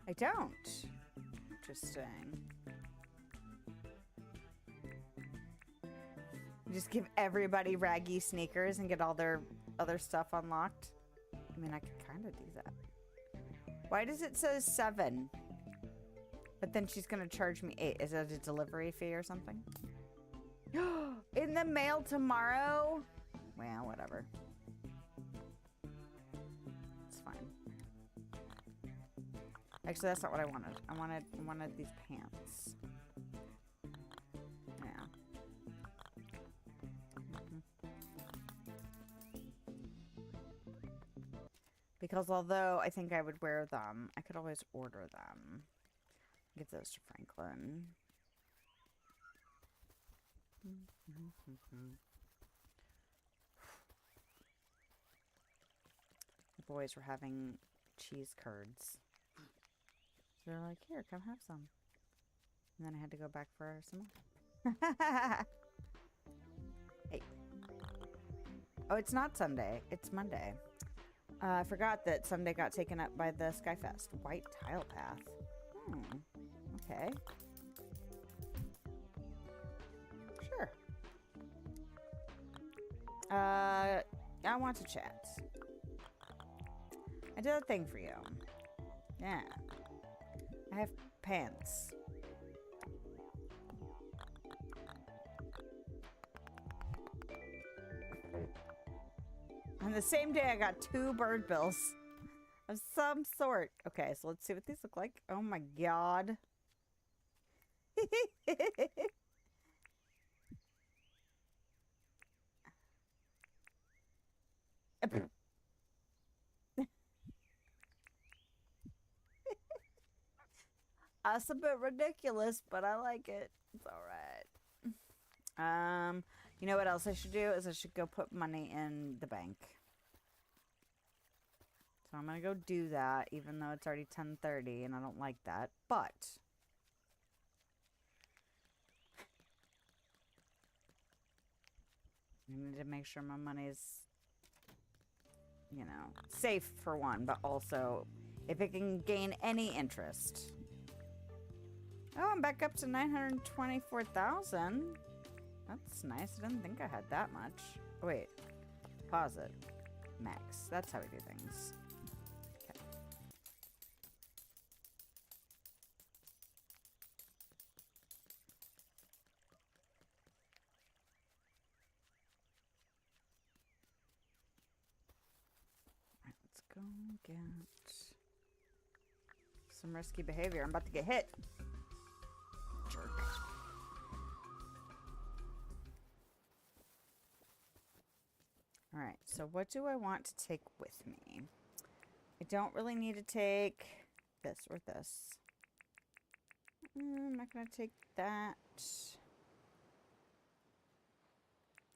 I don't. Interesting. Just give everybody raggy sneakers and get all their other stuff unlocked. I mean, I could kind of do that. Why does it say 7? But then she's going to charge me 8. Is that a delivery fee or something? In the mail tomorrow? Well, whatever. It's fine. Actually, that's not what I wanted. I wanted these pants. Yeah. Because although I think I would wear them, I could always order them. Give those to Franklin. The boys were having cheese curds. So they're like, here, come have some. And then I had to go back for some more. Hey. Oh, it's not Sunday. It's Monday. I forgot that Sunday got taken up by the Skyfest. White tile path. Okay. Sure. I want to chat. I did a thing for you. Yeah. I have pants. On the same day, I got 2 bird bills of some sort. Okay, so let's see what these look like. Oh my god. That's a bit ridiculous, but I like it. It's alright. You know what else I should do is I should go put money in the bank. So I'm gonna go do that, even though it's already 10:30 and I don't like that. But I need to make sure my money's, you know, safe for one, but also if it can gain any interest. Oh, I'm back up to 924,000. That's nice. I didn't think I had that much. Oh, wait. Pause it. Max. That's how we do things. Okay. Alright, let's go get some risky behavior. I'm about to get hit. Jerk. Alright, so what do I want to take with me? I don't really need to take this or this. I'm not going to take that.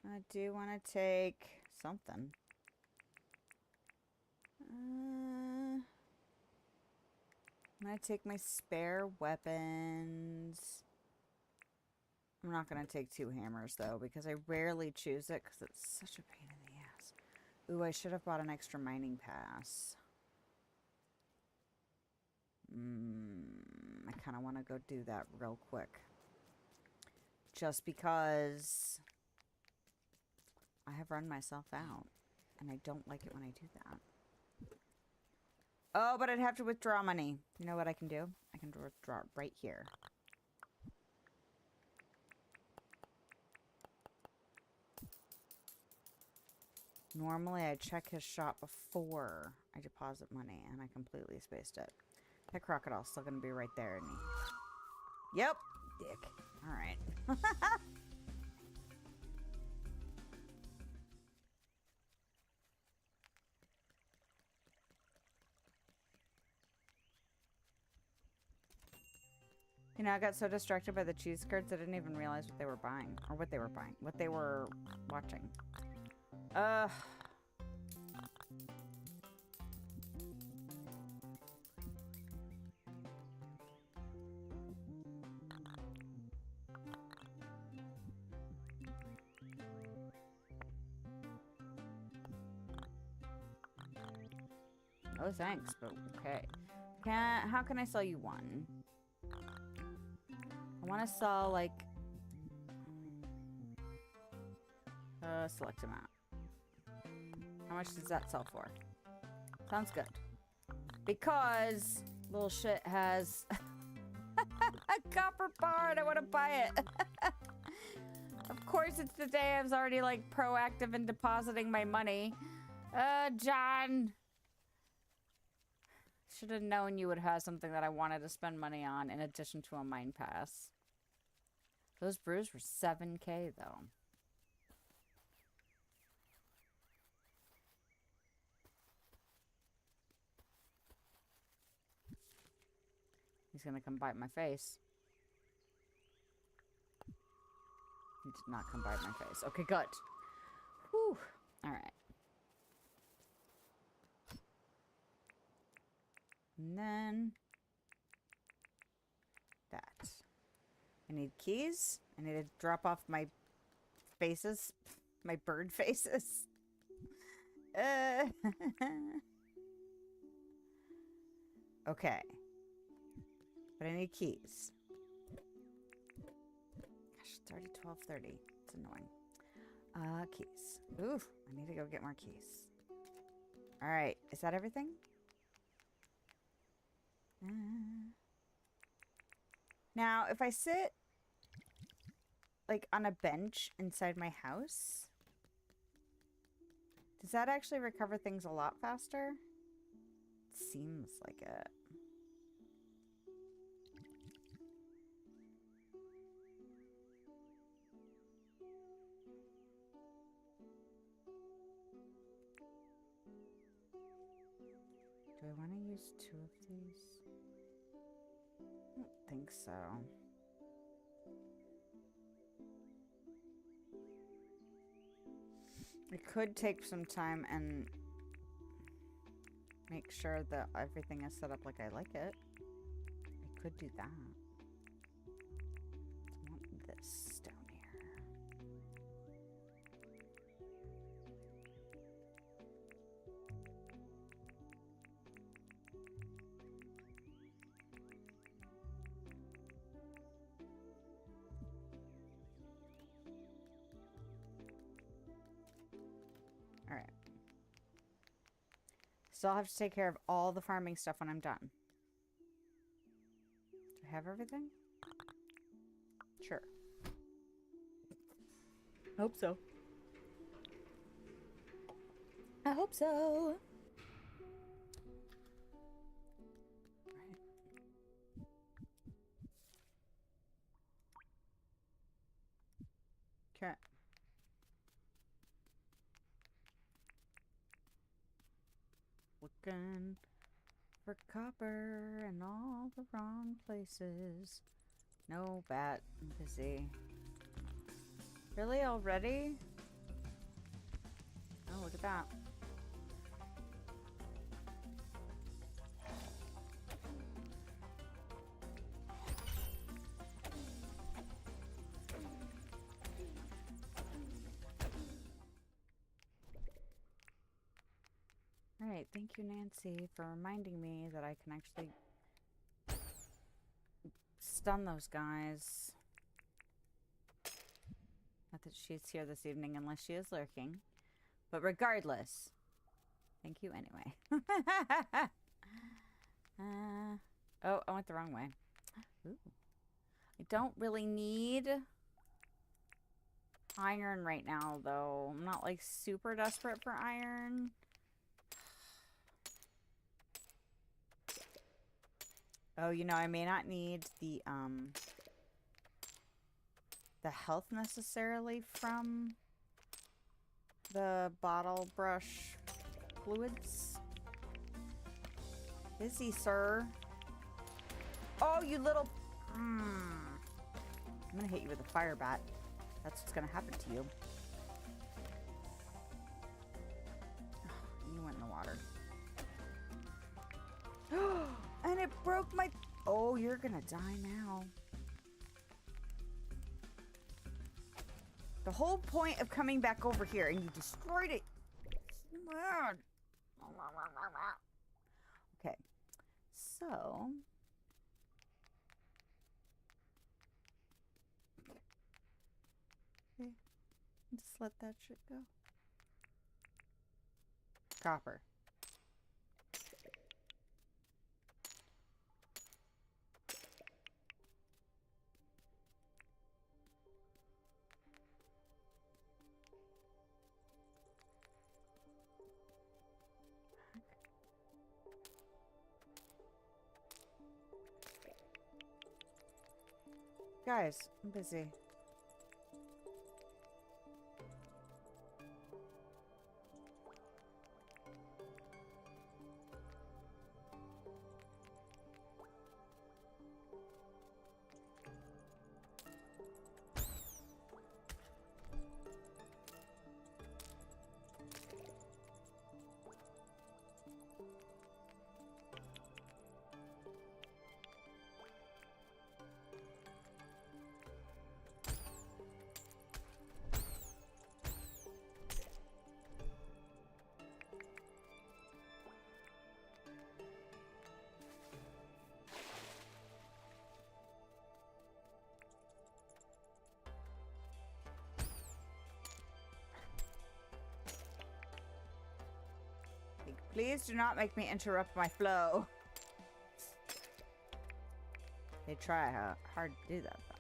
I do want to take something. I'm going to take my spare weapons. I'm not going to take 2 hammers, though, because I rarely choose it because it's such a pain in the ass. Ooh, I should have bought an extra mining pass. I kind of want to go do that real quick. Just because I have run myself out, and I don't like it when I do that. Oh, but I'd have to withdraw money. You know what I can do? I can withdraw it right here. Normally, I check his shop before I deposit money, and I completely spaced it. That crocodile's still going to be right there, isn't he? Yep. Dick. All right. You know, I got so distracted by the cheese curds, I didn't even realize what they were buying. Or what they were buying. What they were watching. Oh, thanks, but okay. How can I sell you one? I want to sell, like... select amount. How much does that sell for? Sounds good. Because little shit has a copper bar and I want to buy it. Of course, it's the day I was already, like, proactive in depositing my money. John. Should have known you would have something that I wanted to spend money on in addition to a mine pass. Those brews were 7K, though. He's gonna come bite my face. He did not come bite my face. Okay, good. Whew. Alright. And then... that. I need keys. I need to drop off my faces. My bird faces. Okay. But I need keys. Gosh, it's already 12:30. It's annoying. Keys. Oof, I need to go get more keys. Alright, is that everything? Now, if I sit, like, on a bench inside my house, does that actually recover things a lot faster? Seems like it. Do I want to use 2 of these? I don't think so. I could take some time and make sure that everything is set up like I like it. I could do that. I want this down here. All right. Still have to take care of all the farming stuff when I'm done. Do I have everything? Sure. Hope so. I hope so. Right. Okay. Looking for copper in all the wrong places. No, bat. I'm busy. Really already? Oh, look at that. Alright, thank you, Nancy, for reminding me that I can actually stun those guys. Not that she's here this evening unless she is lurking. But regardless, thank you anyway. Oh, I went the wrong way. Ooh. I don't really need iron right now, though. I'm not, like, super desperate for iron. Oh, you know, I may not need the health necessarily from the bottle brush fluids. Busy, sir. Oh, you little... I'm gonna hit you with a fire bat. That's what's gonna happen to you. You went in the water. And it broke my... Oh, you're gonna die now. The whole point of coming back over here, and you destroyed it. Okay. So... Just let that shit go. Copper. Guys, I'm busy. Please do not make me interrupt my flow. They try hard to do that, though.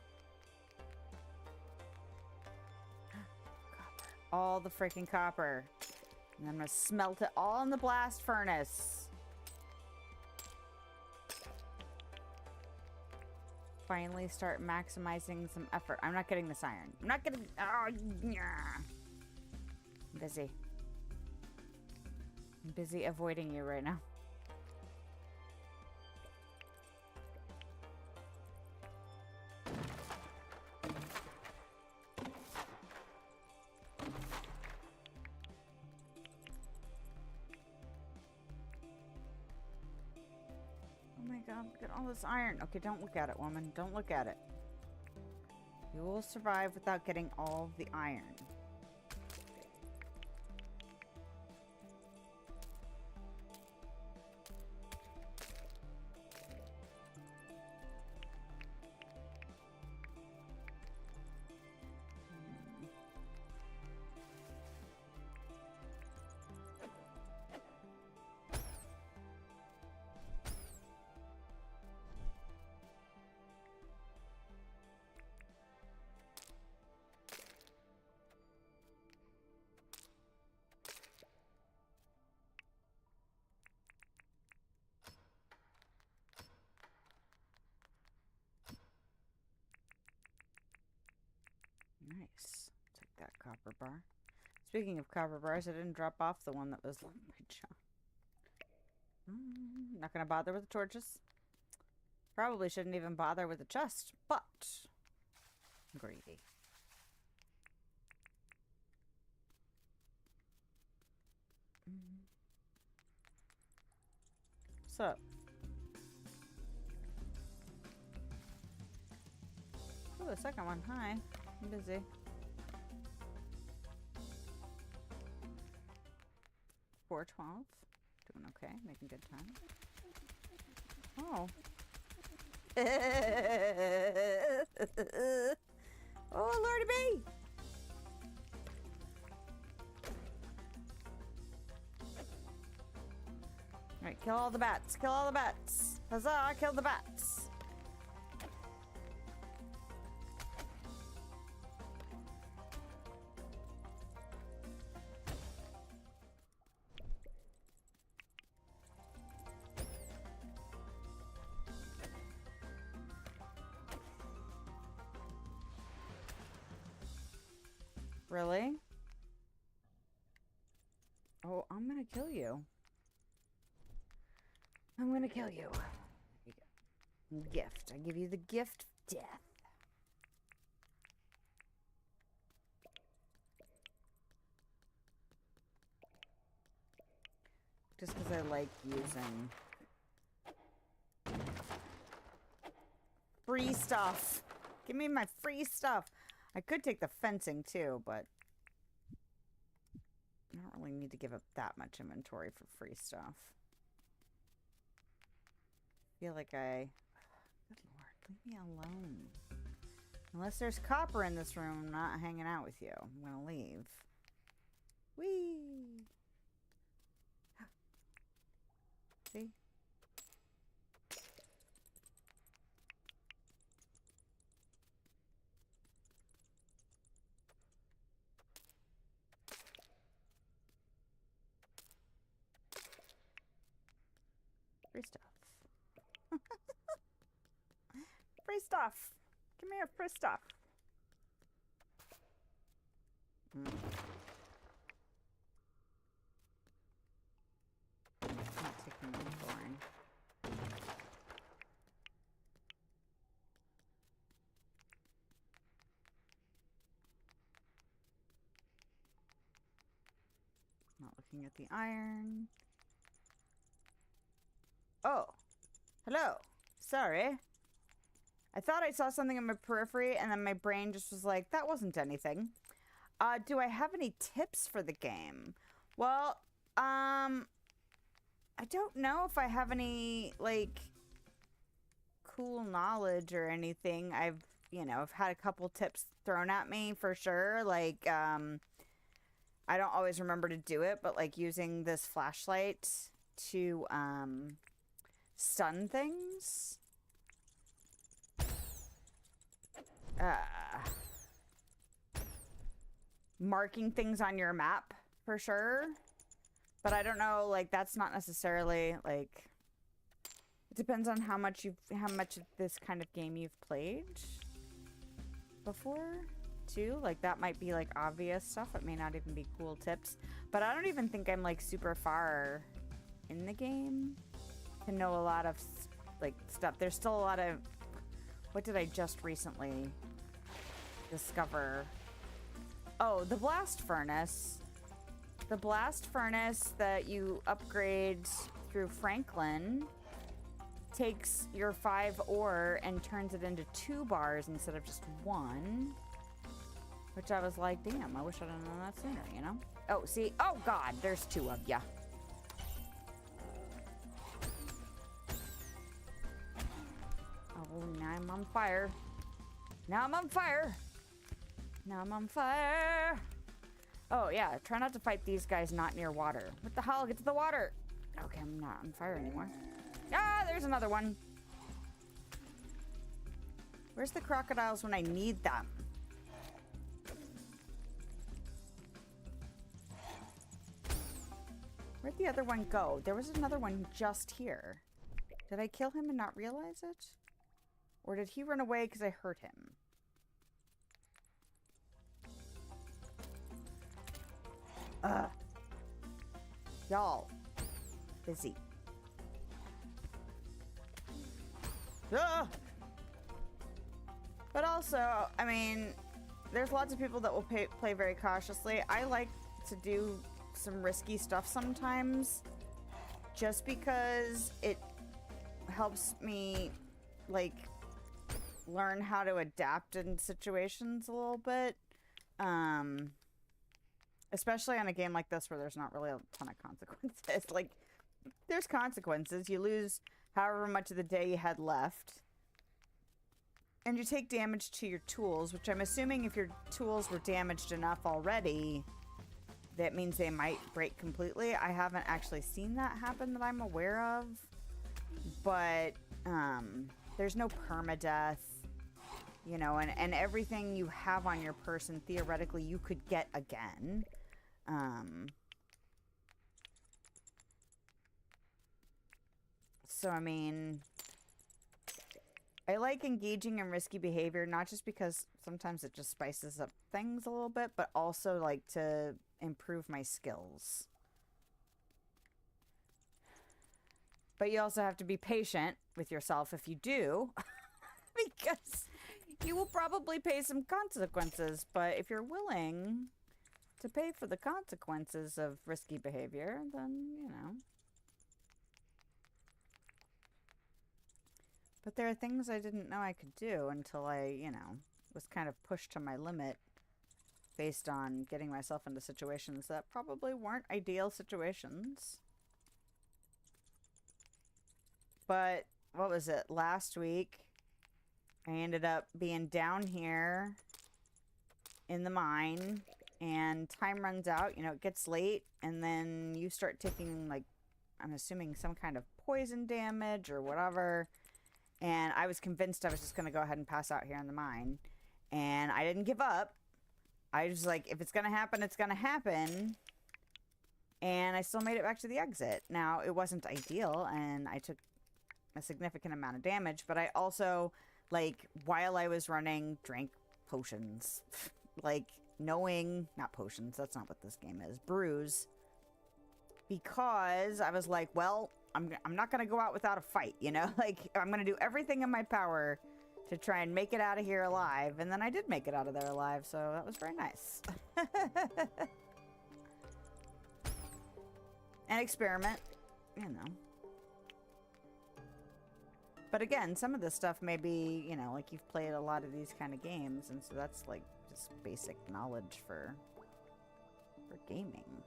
Copper. All the freaking copper. And I'm gonna smelt it all in the blast furnace. Finally start maximizing some effort. I'm not getting this iron. I'm not getting... Oh, yeah. I'm busy. I'm busy avoiding you right now. Oh my god, look at all this iron. Okay, don't look at it, woman. Don't look at it. You will survive without getting all of the iron. Nice. Take that copper bar. Speaking of copper bars, I didn't drop off the one that was left by John. Not gonna bother with the torches. Probably shouldn't even bother with the chest, but I'm greedy. What's up? Oh, the second one. Hi. I'm busy. $4.12. Doing okay. Making good time. Oh. Oh, Lordy B. Alright, kill all the bats. Kill all the bats. Huzzah, kill the bats. Really? Oh, I'm gonna kill you. I'm gonna kill you. There you go. Gift. I give you the gift of death. Just because I like using free stuff. Give me my free stuff. I could take the fencing too, but I don't really need to give up that much inventory for free stuff. I feel like I... Good lord, leave me alone. Unless there's copper in this room, I'm not hanging out with you. I'm gonna leave. Whee! See? Free stuff. Free stuff. Give me a free stuff. Mm. Not taking any boring. Not looking at the iron. Oh, hello. Sorry. I thought I saw something in my periphery, and then my brain just was like, that wasn't anything. Do I have any tips for the game? Well, I don't know if I have any, like, cool knowledge or anything. I've had a couple tips thrown at me for sure. Like, I don't always remember to do it, but, like, using this flashlight to, stun things. Marking things on your map for sure, but I don't know, like, that's not necessarily, like, it depends on how much of this kind of game you've played before too. Like, that might be like obvious stuff. It may not even be cool tips, but I don't even think I'm like super far in the game to know a lot of like stuff. There's still a lot of, what did I just recently discover? Oh, the blast furnace. The blast furnace that you upgrade through Franklin takes your 5 ore and turns it into 2 bars instead of just 1. Which I was like, damn, I wish I'd have known that sooner, you know? Oh, see? Oh, God, there's 2 of ya. Oh, now I'm on fire. Now I'm on fire. Now I'm on fire. Oh, yeah. Try not to fight these guys not near water. What the hell? Get to the water. Okay, I'm not on fire anymore. Ah, there's another one. Where's the crocodiles when I need them? Where'd the other one go? There was another one just here. Did I kill him and not realize it? Or did he run away because I hurt him? Y'all. Busy. But also, I mean, there's lots of people that will play very cautiously. I like to do some risky stuff sometimes just because it helps me, like, learn how to adapt in situations a little bit. Especially on a game like this where there's not really a ton of consequences. Like, there's consequences. You lose however much of the day you had left. And you take damage to your tools, which I'm assuming if your tools were damaged enough already, that means they might break completely. I haven't actually seen that happen that I'm aware of. But there's no permadeath, you know, and everything you have on your person, theoretically, you could get again. So, I mean, I like engaging in risky behavior, not just because sometimes it just spices up things a little bit, but also, like, to improve my skills. But you also have to be patient with yourself if you do, because you will probably pay some consequences. But if you're willing to pay for the consequences of risky behavior, then, you know. But there are things I didn't know I could do until I, you know, was kind of pushed to my limit based on getting myself into situations that probably weren't ideal situations. But, what was it, last week? I ended up being down here in the mine, and time runs out, you know, it gets late, and then you start taking, like, I'm assuming some kind of poison damage or whatever, and I was convinced I was just going to go ahead and pass out here in the mine, and I didn't give up. I was like, if it's going to happen, it's going to happen, and I still made it back to the exit. Now, it wasn't ideal, and I took a significant amount of damage, but I also, like, while I was running, drank potions. Like, knowing, not potions, that's not what this game is, brews, because I was like, well, I'm not going to go out without a fight, you know? Like, I'm going to do everything in my power to try and make it out of here alive, and then I did make it out of there alive, so that was very nice. An experiment, you know. But again, some of this stuff may be, you know, like you've played a lot of these kind of games, and so that's like just basic knowledge for gaming.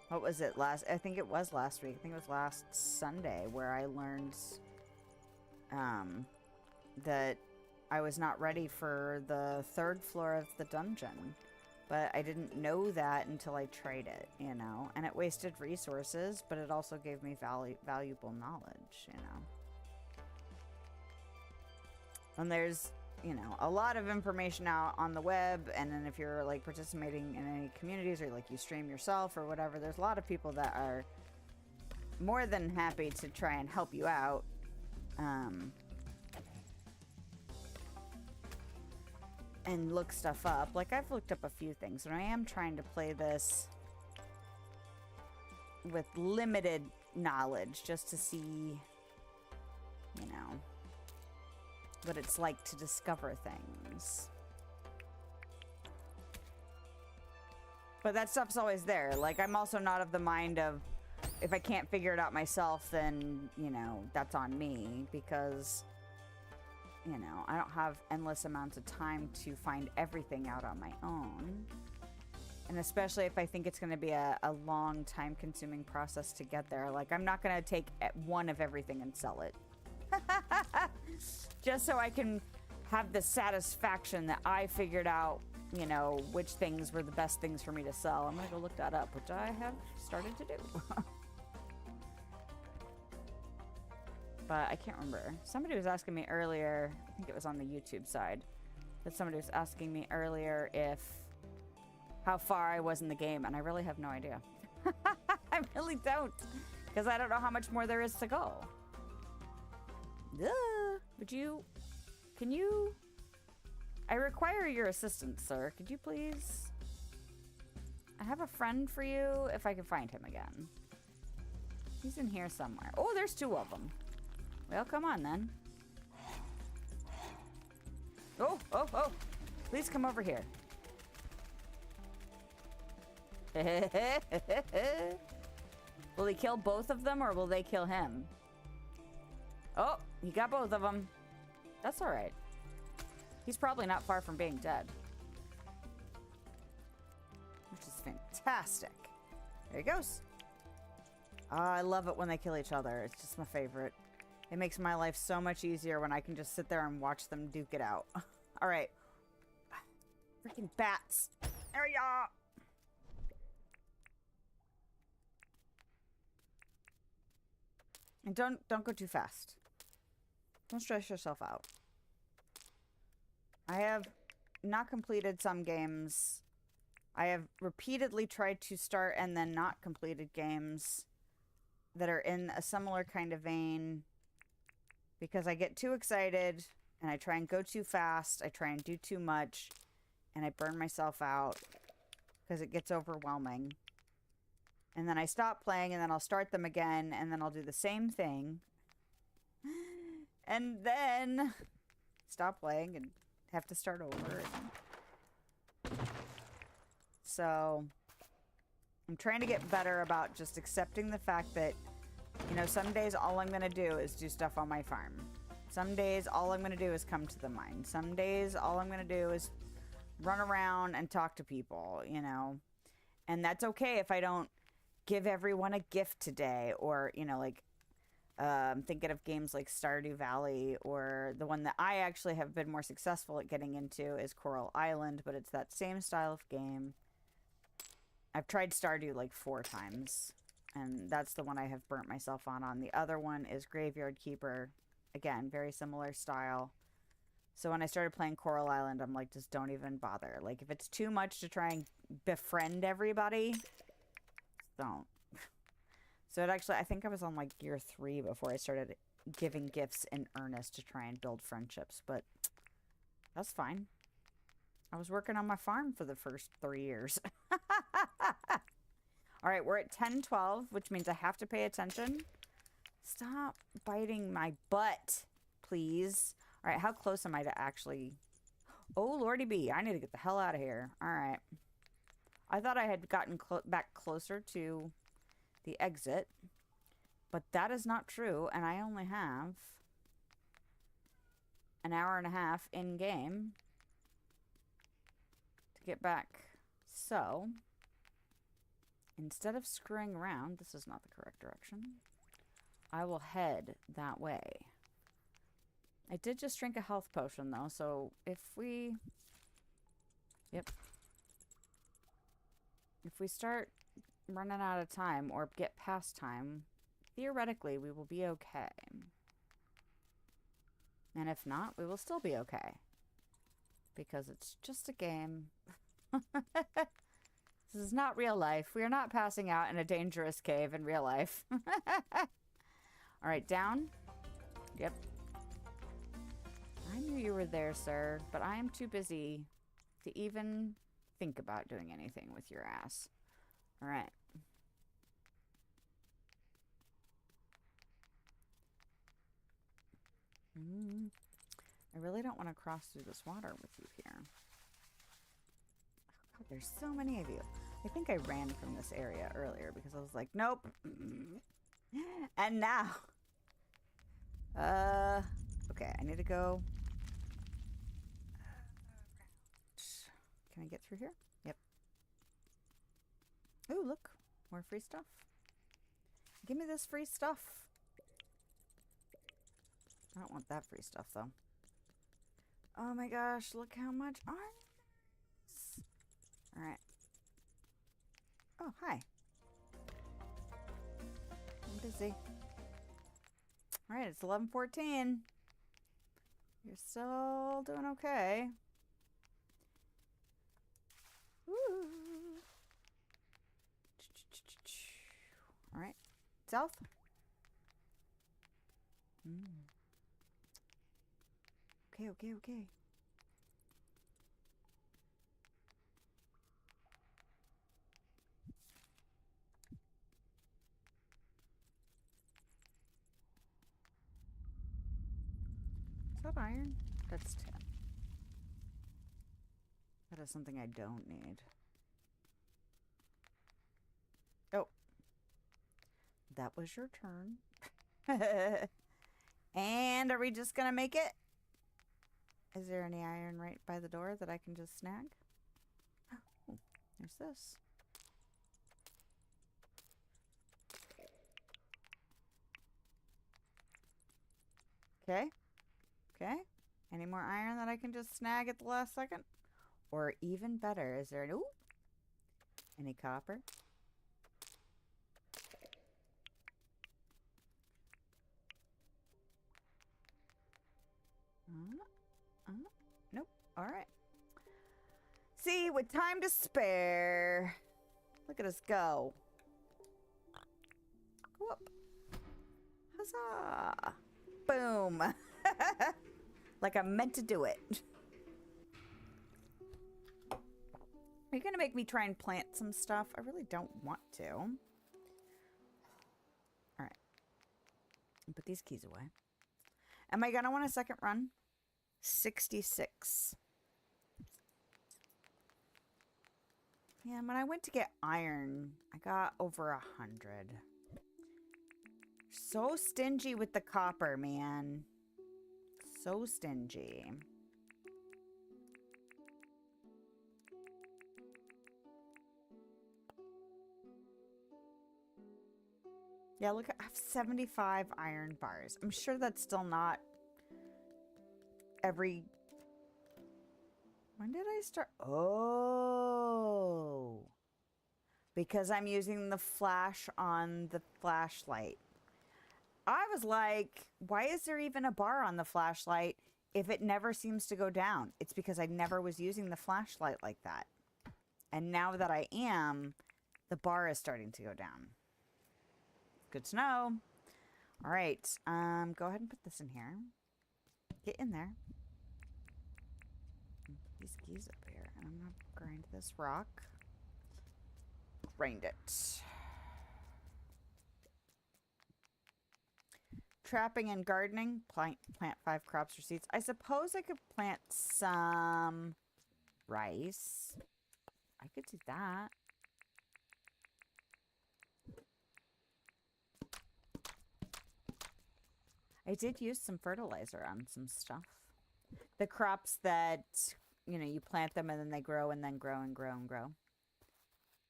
What was it I think it was last week. I think it was last Sunday where I learned that I was not ready for the 3rd floor of the dungeon. But I didn't know that until I tried it, you know. And it wasted resources, but it also gave me valuable knowledge, you know. And there's, you know, a lot of information out on the web. And then if you're, like, participating in any communities or, like, you stream yourself or whatever, there's a lot of people that are more than happy to try and help you out. And look stuff up. Like, I've looked up a few things, and I am trying to play this with limited knowledge just to see, you know, what it's like to discover things. But that stuff's always there. Like, I'm also not of the mind of, if I can't figure it out myself, then, you know, that's on me, because, you know, I don't have endless amounts of time to find everything out on my own. And especially if I think it's going to be a long, time-consuming process to get there. Like, I'm not going to take one of everything and sell it. Just so I can have the satisfaction that I figured out, you know, which things were the best things for me to sell. I'm going to go look that up, which I have started to do. But I can't remember. Somebody was asking me earlier, I think it was on the YouTube side, that somebody was asking me earlier how far I was in the game, and I really have no idea. I really don't, because I don't know how much more there is to go. I require your assistance, sir. Could you please? I have a friend for you, if I can find him again. He's in here somewhere. Oh, there's 2 of them. Well, come on, then. Oh, oh, oh. Please come over here. Will he kill both of them, or will they kill him? Oh, he got both of them. That's all right. He's probably not far from being dead. Which is fantastic. There he goes. Oh, I love it when they kill each other. It's just my favorite. It makes my life so much easier when I can just sit there and watch them duke it out. All right. Freaking bats. There we are. And don't go too fast. Don't stress yourself out. I have not completed some games. I have repeatedly tried to start and then not completed games that are in a similar kind of vein, because I get too excited and I try and go too fast. I try and do too much and I burn myself out because it gets overwhelming. And then I stop playing, and then I'll start them again, and then I'll do the same thing. And then stop playing and have to start over. So I'm trying to get better about just accepting the fact that, you know, some days all I'm going to do is do stuff on my farm. Some days all I'm going to do is come to the mine. Some days all I'm going to do is run around and talk to people, you know. And that's okay if I don't give everyone a gift today, or, you know, like, Thinking of games like Stardew Valley, or the one that I actually have been more successful at getting into is Coral Island, but it's that same style of game. I've tried Stardew like 4 times, and that's the one I have burnt myself on. The other one is Graveyard Keeper. Again, very similar style. So when I started playing Coral Island, I'm like, just don't even bother. Like, if it's too much to try and befriend everybody, don't. So it actually, I think I was on like year 3 before I started giving gifts in earnest to try and build friendships, but that's fine. I was working on my farm for the first 3 years. All right, we're at 10:12, which means I have to pay attention. Stop biting my butt, please. All right, how close am I to actually... Oh, Lordy B, I need to get the hell out of here. All right. I thought I had gotten back closer to the exit, but that is not true, and I only have an hour and a half in-game to get back. So, instead of screwing around, this is not the correct direction, I will head that way. I did just drink a health potion, though, so if we... Yep. If we start running out of time or get past time, theoretically, we will be okay. And if not, we will still be okay. Because it's just a game. This is not real life. We are not passing out in a dangerous cave in real life. All right, down. Yep. I knew you were there, sir, but I am too busy to even think about doing anything with your ass. All right. I really don't want to cross through this water with you here. Oh, God, there's so many of you. I think I ran from this area earlier because I was like, nope. And now. Okay, I need to go. Can I get through here? Yep. Oh, look. More free stuff. Give me this free stuff. I don't want that free stuff, though. Oh my gosh, look how much arms. Alright. Oh, hi. I'm busy. Alright, it's 11:14. You're still doing okay. Woo. Alright. South. Okay. Is that iron? That's tin. That is something I don't need. Oh. That was your turn. And are we just gonna make it? Is there any iron right by the door that I can just snag? Oh, there's this. Okay. Any more iron that I can just snag at the last second? Or even better, is there any copper? Nope. All right. See, with time to spare. Look at us go. Go up. Huzzah. Boom. Like I meant to do it. Are you going to make me try and plant some stuff? I really don't want to. All right. Put these keys away. Am I going to want a second run? 66. Yeah, when I went to get iron, I got over 100. So stingy with the copper, man. So stingy. Yeah, look, I have 75 iron bars. I'm sure that's still not every... When did I start? Oh. Because I'm using the flash on the flashlight. I was like, why is there even a bar on the flashlight if it never seems to go down? It's because I never was using the flashlight like that. And now that I am, the bar is starting to go down. Good to know. All right. Go ahead and put this in here. Get in there. These keys up here. And I'm going to grind this rock. Grind it. Trapping and gardening. Plant 5 crops or seeds. I suppose I could plant some rice. I could do that. I did use some fertilizer on some stuff. The crops that, you know, you plant them and then they grow and then grow and grow and grow.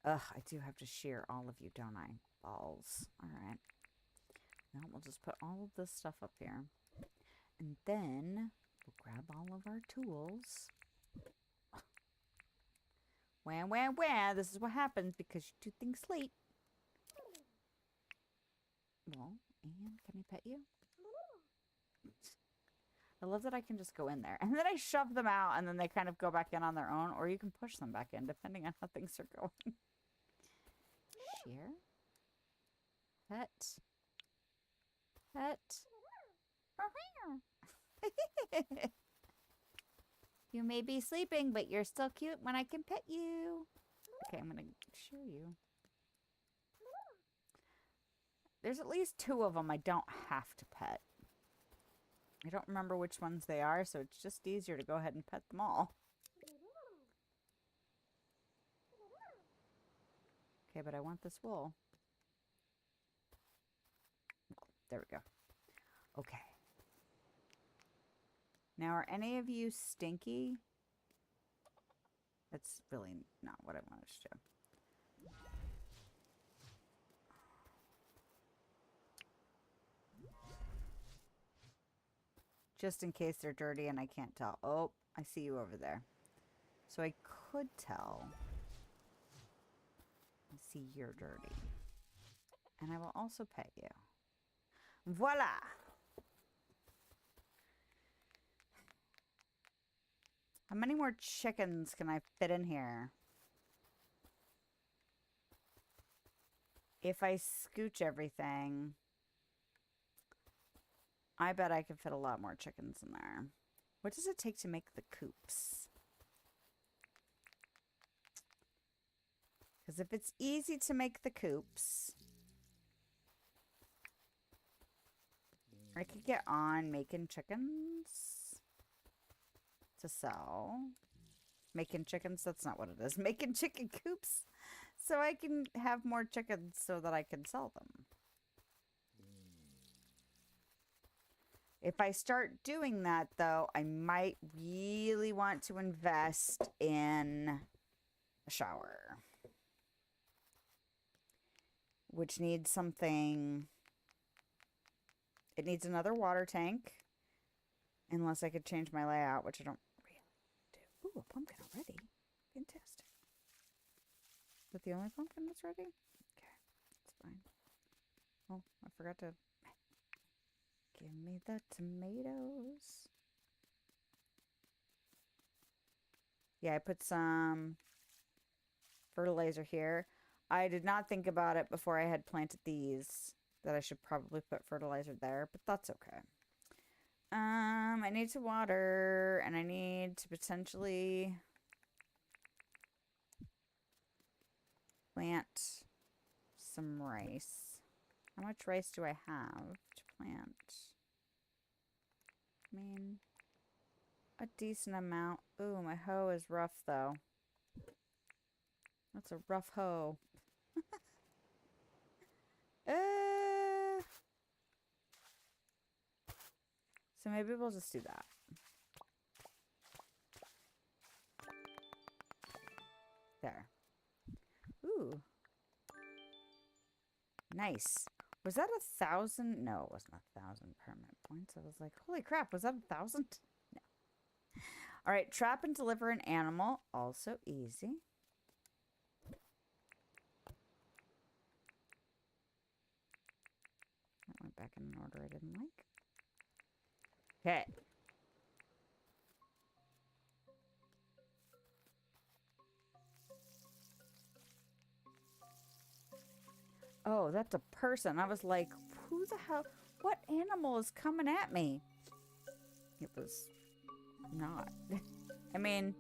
Ugh, I do have to shear all of you, don't I? Balls. All right. Now we'll just put all of this stuff up here. And then we'll grab all of our tools. Wah, wah, wah. This is what happens because you do things late. Well, and can I pet you? I love that I can just go in there. And then I shove them out and then they kind of go back in on their own. Or you can push them back in depending on how things are going. Shear. Pet. Pet. You may be sleeping, but you're still cute when I can pet you. Okay, I'm going to shear you. There's at least 2 of them I don't have to pet. I don't remember which ones they are, so it's just easier to go ahead and pet them all. Okay, but I want this wool. There we go. Okay. Now, are any of you stinky? That's really not what I wanted to do. Just in case they're dirty and I can't tell. Oh, I see you over there. So I could tell. I see you're dirty. And I will also pet you. Voila! How many more chickens can I fit in here? If I scooch everything, I bet I could fit a lot more chickens in there. What does it take to make the coops? Because if it's easy to make the coops, I could get on making chickens to sell. Making chickens, that's not what it is. Making chicken coops so I can have more chickens so that I can sell them. If I start doing that, though, I might really want to invest in a shower. Which needs something... It needs another water tank. Unless I could change my layout, which I don't really do. Ooh, a pumpkin already. Fantastic. Is that the only pumpkin that's ready? Okay, that's fine. Oh, I forgot to... Give me the tomatoes. Yeah, I put some fertilizer here. I did not think about it before I had planted these, that I should probably put fertilizer there, but that's okay. I need to water, and I need to potentially plant some rice. How much rice do I have to plant? I mean, a decent amount. Ooh, my hoe is rough, though. That's a rough hoe. So maybe we'll just do that. There. Ooh. Nice. Was that 1,000? No, it wasn't 1,000 permanent points. I was like, holy crap, was that 1,000? No. All right, trap and deliver an animal. Also easy. That went back in an order I didn't like. Okay. Oh, that's a person. I was like, who the hell? What animal is coming at me? It was not. I mean,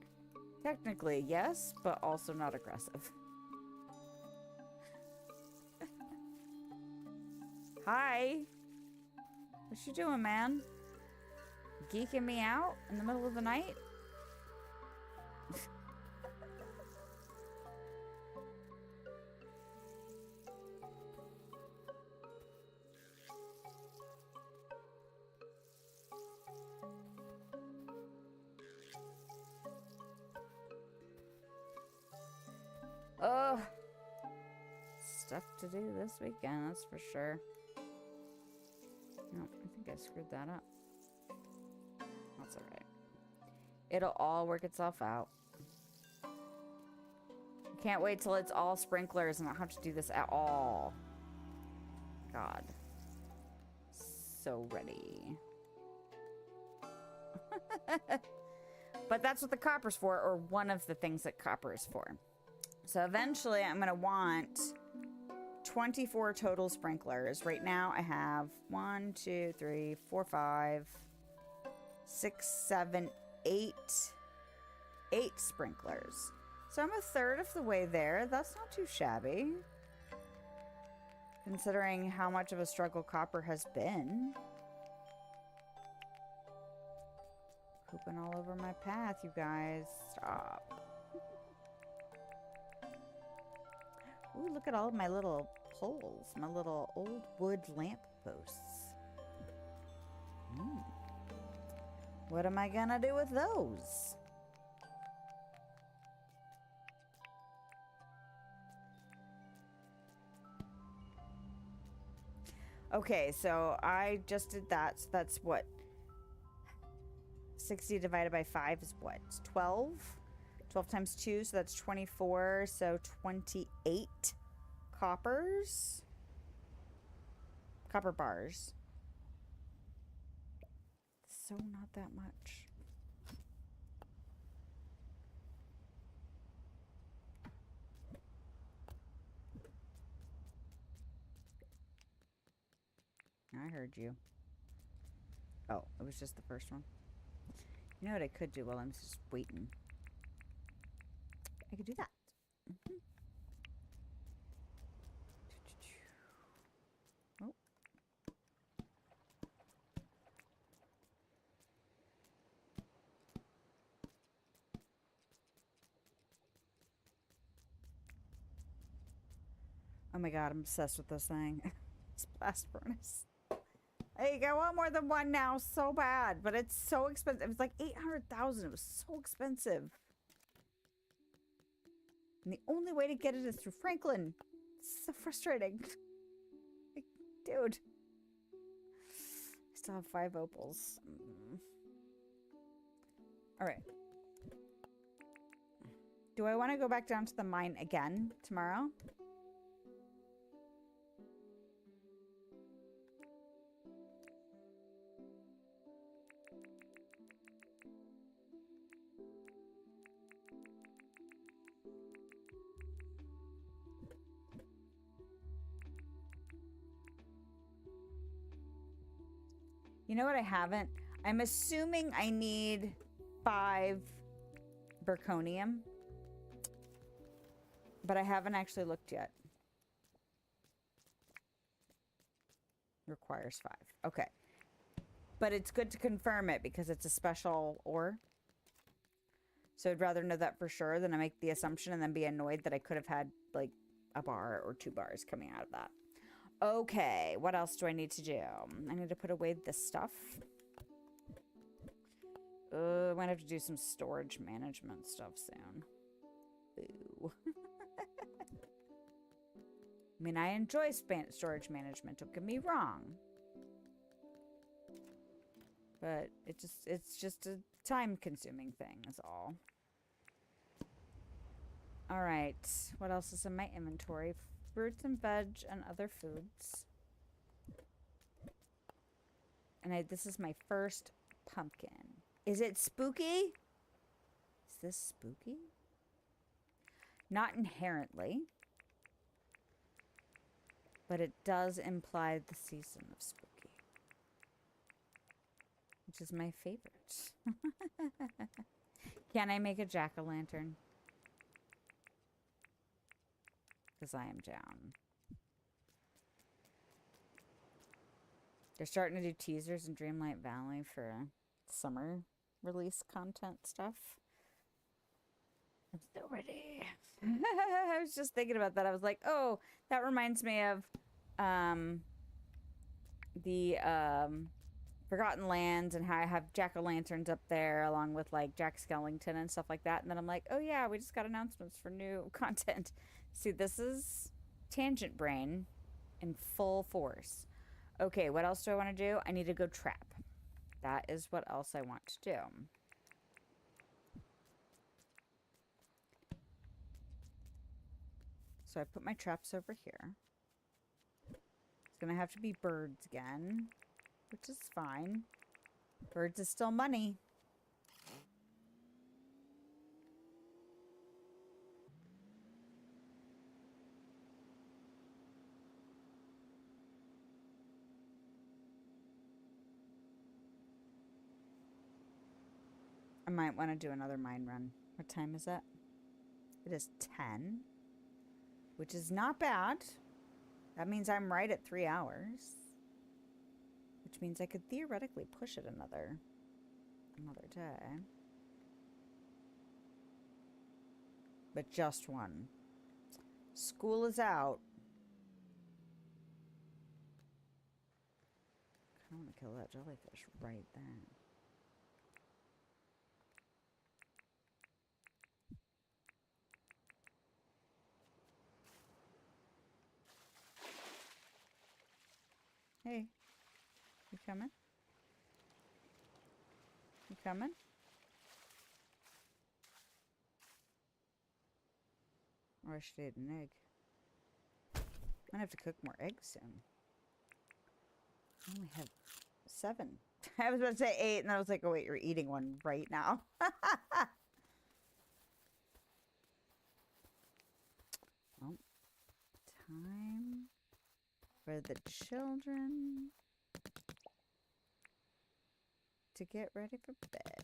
technically, yes, but also not aggressive. Hi. What you doing, man? Geeking me out in the middle of the night? Ugh. Stuff to do this weekend, that's for sure. No, I think I screwed that up. That's alright. It'll all work itself out. Can't wait till it's all sprinklers and I don't have to do this at all. God. So ready. But that's what the copper's for, or one of the things that copper is for. So eventually I'm going to want 24 total sprinklers. Right now I have 1, 2, 3, 4, 5, 6, 7, 8 sprinklers. So I'm a third of the way there. That's not too shabby, considering how much of a struggle copper has been. Pooping all over my path, you guys. Stop. Ooh, look at all of my little poles. My little old wood lamp posts. What am I gonna do with those? Okay, so I just did that. So that's what? 60 divided by 5 is what? 12? 12 times 2, so that's 24. So 28 coppers. Copper bars. So not that much. I heard you. Oh, it was just the first one. You know what I could do while I'm just waiting? I could do that. Oh. Oh my god, I'm obsessed with this thing. This blast furnace. Hey, I want more than one now so bad, but it's so expensive. It was like 800,000. It was so expensive. And the only way to get it is through Franklin. It's so frustrating. Like, dude. I still have 5 opals. Alright. Do I want to go back down to the mine again tomorrow? You know what I haven't? I'm assuming I need 5 Berconium. But I haven't actually looked yet. Requires 5. Okay. But it's good to confirm it because it's a special ore. So I'd rather know that for sure than I make the assumption and then be annoyed that I could have had like a bar or 2 bars coming out of that. Okay, what else do I need to do? I need to put away this stuff. I might have to do some storage management stuff soon. Boo. I mean, I enjoy storage management, don't get me wrong. But it's just a time-consuming thing, is all. Alright, what else is in my inventory? Fruits and veg and other foods. And this is my first pumpkin. Is it spooky? Is this spooky? Not inherently. But it does imply the season of spooky. Which is my favorite. Can I make a jack-o'-lantern? Because I am down. They're starting to do teasers in Dreamlight Valley for summer release content stuff. I'm so ready. I was just thinking about that. I was like, oh, that reminds me of the Forgotten Lands and how I have jack-o'-lanterns up there along with like Jack Skellington and stuff like that. And then I'm like, oh yeah, we just got announcements for new content. See, this is Tangent Brain in full force. Okay, what else do I want to do? I need to go trap. That is what else I want to do. So I put my traps over here. It's going to have to be birds again, which is fine. Birds is still money. I might want to do another mine run. What time is it? It is 10, which is not bad. That means I'm right at 3 hours, which means I could theoretically push it another day. But just one. School is out. I want to kill that jellyfish right then. Hey, you coming? You coming? Or I should eat an egg. I'm gonna have to cook more eggs soon. I only have 7. I was about to say 8, and I was like, oh wait, you're eating one right now. Well, time for the children to get ready for bed.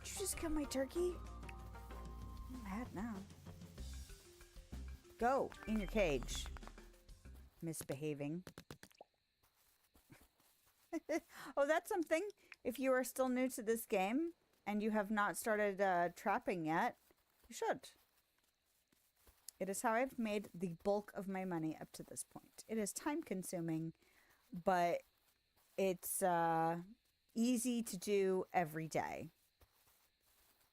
Did you just kill my turkey? I'm mad now. Go in your cage. Misbehaving. Oh, that's something. If you are still new to this game and you have not started trapping yet, you should. It is how I've made the bulk of my money up to this point. It is time consuming, but it's easy to do every day.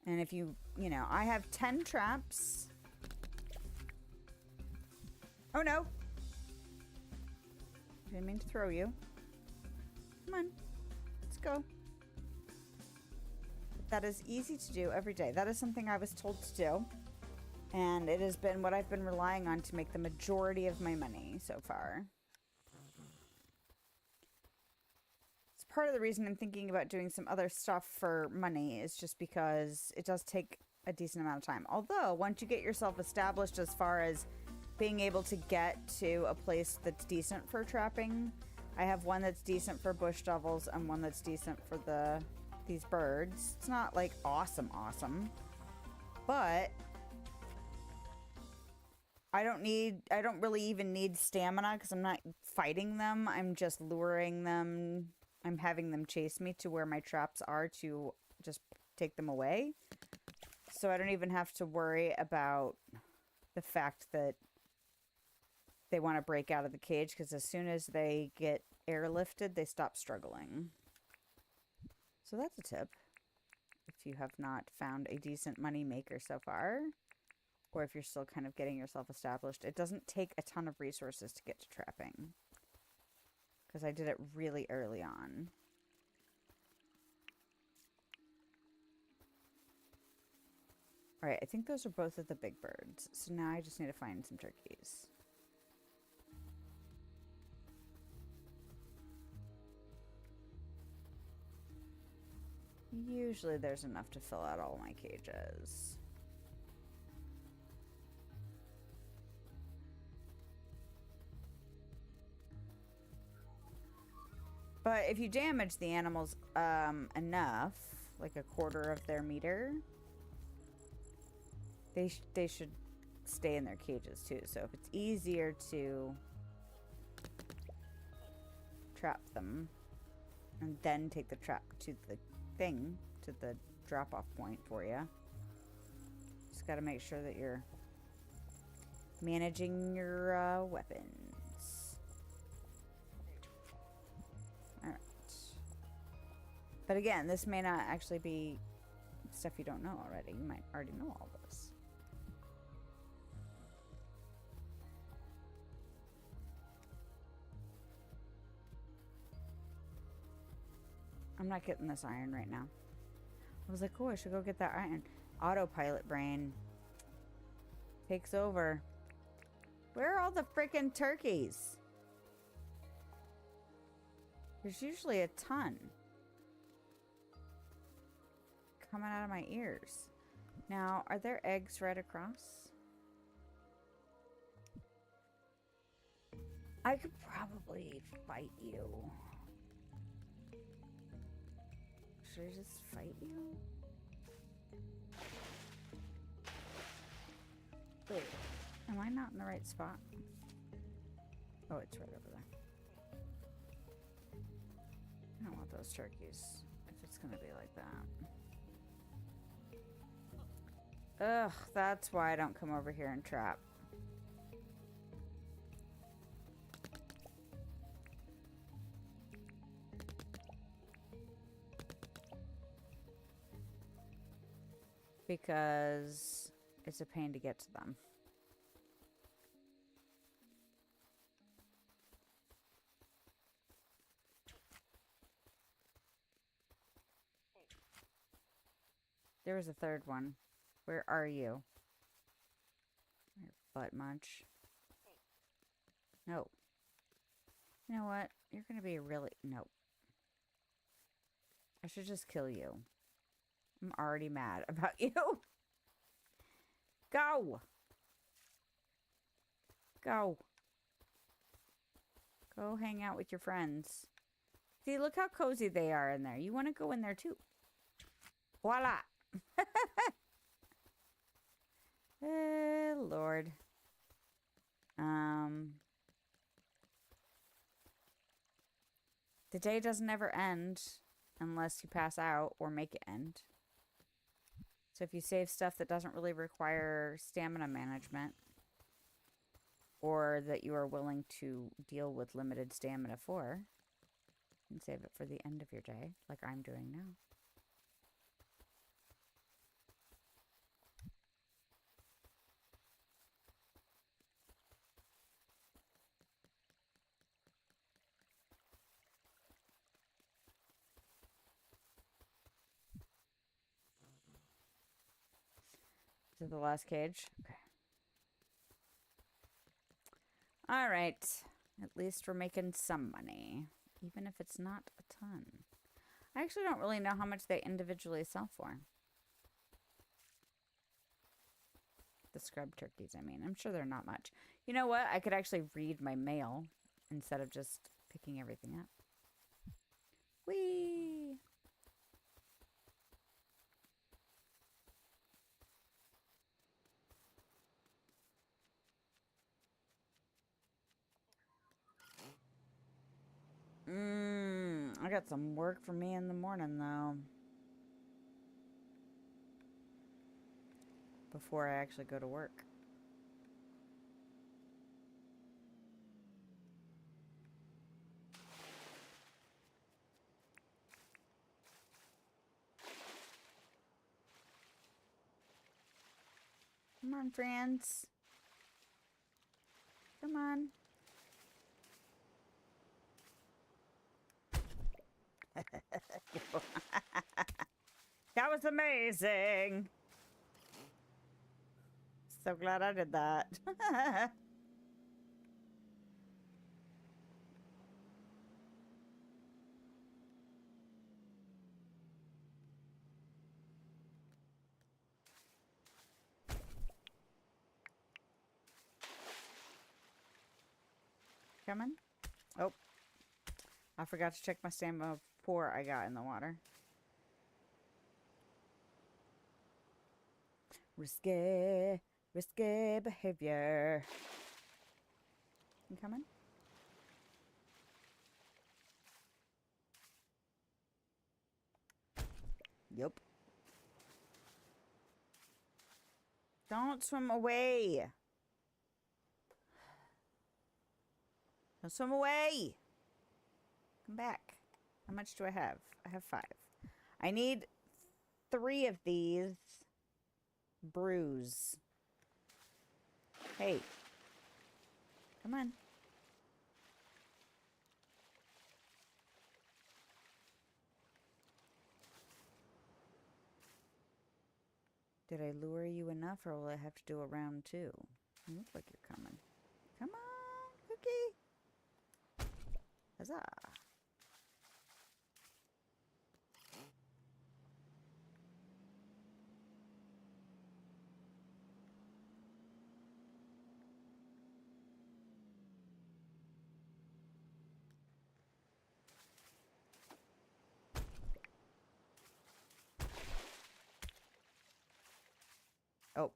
And if you know, I have 10 traps. Oh no. Didn't mean to throw you. Come on. Let's go. That is easy to do every day. That is something I was told to do. And it has been what I've been relying on to make the majority of my money so far. It's part of the reason I'm thinking about doing some other stuff for money is just because it does take a decent amount of time. Although, once you get yourself established as far as being able to get to a place that's decent for trapping, I have one that's decent for bush devils and one that's decent for these birds. It's not like awesome, but I don't really even need stamina because I'm not fighting them. I'm just luring them. I'm having them chase me to where my traps are to just take them away. So I don't even have to worry about the fact that they want to break out of the cage because as soon as they get airlifted, they stop struggling. So that's a tip. If you have not found a decent money maker so far, or if you're still kind of getting yourself established, it doesn't take a ton of resources to get to trapping. Because I did it really early on. Alright, I think those are both of the big birds. So now I just need to find some turkeys. Usually there's enough to fill out all my cages. But if you damage the animals enough, like a quarter of their meter, they should stay in their cages too. So if it's easier to trap them and then take the trap to the thing, to the drop-off point for you, just got to make sure that you're managing your weapons. Alright. But again, this may not actually be stuff you don't know already. You might already know all this. I'm not getting this iron right now. I was like, oh, I should go get that iron. Autopilot brain takes over. Where are all the freaking turkeys? There's usually a ton coming out of my ears. Now, are there eggs right across? I could probably fight you. Should I just fight you? Wait, am I not in the right spot? Oh, it's right over there. I don't want those turkeys if it's gonna be like that. Ugh, that's why I don't come over here and trap. Because it's a pain to get to them. There was a third one. Where are you? Your butt munch. No. You know what? You're gonna be really... No. I should just kill you. I'm already mad about you. Go! Go. Go hang out with your friends. See, look how cozy they are in there. You want to go in there too. Voila! Lord. The day doesn't ever end unless you pass out or make it end. So if you save stuff that doesn't really require stamina management, or that you are willing to deal with limited stamina for, you can save it for the end of your day, like I'm doing now. Is it the last cage? Okay. All right. At least we're making some money, even if it's not a ton. I actually don't really know how much they individually sell for. The scrub turkeys, I mean. I'm sure they're not much. You know what? I could actually read my mail instead of just picking everything up. Whee! I got some work for me in the morning, though. Before I actually go to work. on, friends. Come on. That was amazing. So glad I did that. Coming? Oh. I forgot to check my stamina before I got in the water. Risky behavior. You coming? Yep. Don't swim away. Don't swim away. Come back. How much do I have? I have 5. I need 3 of these. Bruise. Hey. Come on. Did I lure you enough, or will I have to do a round 2? You look like you're coming. Come on, Cookie. Huzzah. Oh.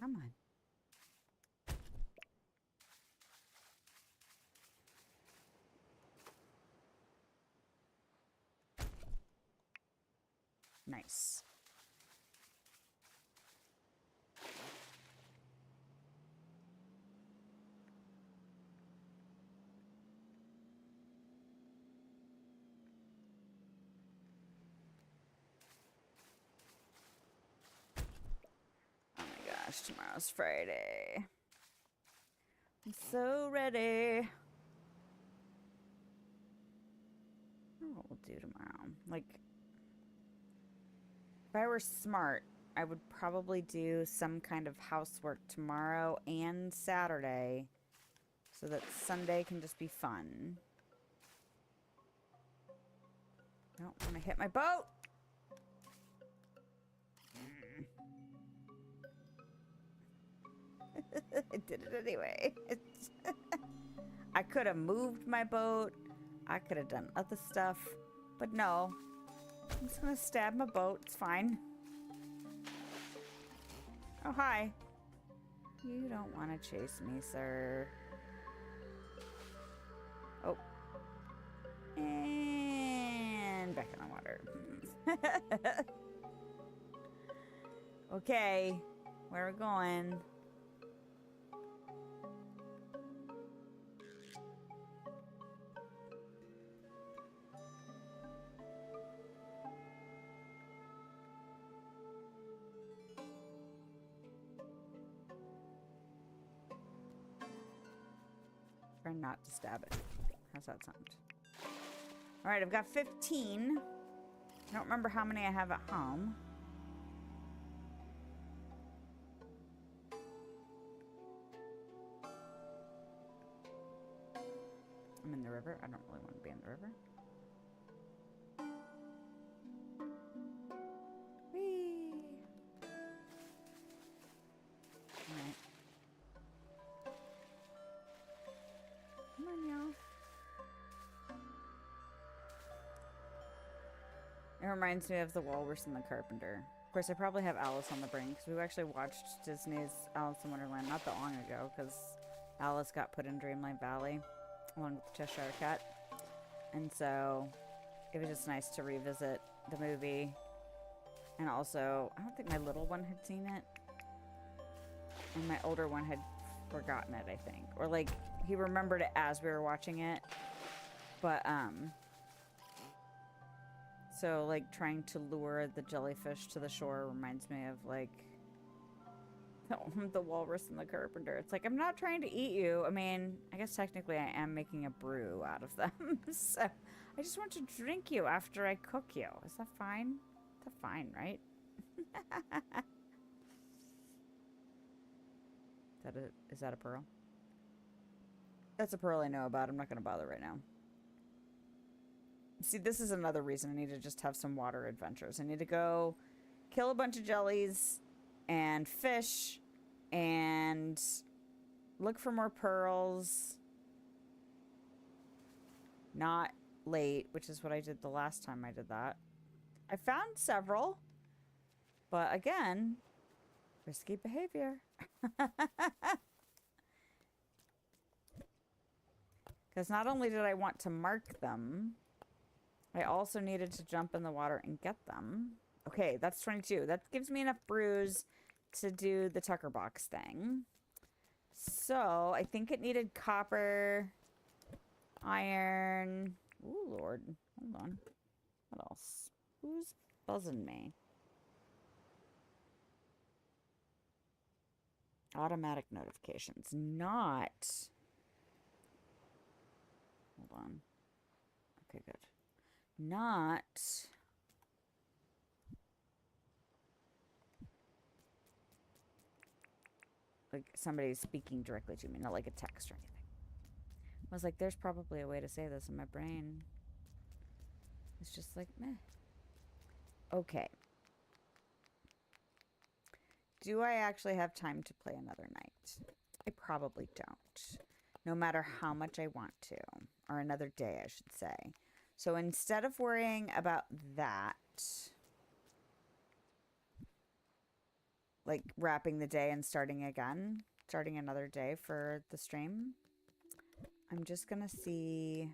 Come on. Nice. Oh my gosh, tomorrow's Friday. I'm so ready. What we'll do tomorrow. Like, if I were smart, I would probably do some kind of housework tomorrow and Saturday so that Sunday can just be fun. I don't want to hit my boat. I did it anyway. I could have moved my boat. I could have done other stuff. But no. I'm just going to stab my boat. It's fine. Oh, hi. You don't want to chase me, sir. Oh. And back in the water. Okay. Where are we going? Try not to stab it. How's that sound? Alright, I've got 15. I don't remember how many I have at home. I'm in the river. I don't really want to be in the river. Whee! Alright. Come on, y'all. It reminds me of The Walrus and the Carpenter. Of course, I probably have Alice on the Brain because we actually watched Disney's Alice in Wonderland not that long ago because Alice got put in Dreamlight Valley along with the Cheshire Cat. And so it was just nice to revisit the movie. And also, I don't think my little one had seen it. And my older one had forgotten it, I think. Or like, he remembered it as we were watching it. But, So, like, trying to lure the jellyfish to the shore reminds me of, like, the walrus and the carpenter. It's like, I'm not trying to eat you. I mean, I guess technically I am making a brew out of them. So, I just want to drink you after I cook you. Is that fine? That's fine, right? Is that a pearl? That's a pearl I know about. I'm not going to bother right now. See, this is another reason I need to just have some water adventures. I need to go kill a bunch of jellies and fish and look for more pearls. Not late, which is what I did the last time I did that. I found several, but again, risky behavior. Because not only did I want to mark them, I also needed to jump in the water and get them. Okay, that's 22. That gives me enough brews to do the Tucker box thing. So, I think it needed copper, iron. Ooh, Lord. Hold on. What else? Who's buzzing me? Automatic notifications. Not. Hold on. Okay, good. Not. Like somebody speaking directly to me, not like a text or anything. I was like, there's probably a way to say this in my brain. It's just like, meh. Okay. Do I actually have time to play another night? I probably don't. No matter how much I want to. Or another day, I should say. So instead of worrying about that, like wrapping the day and starting again, starting another day for the stream, I'm just gonna see.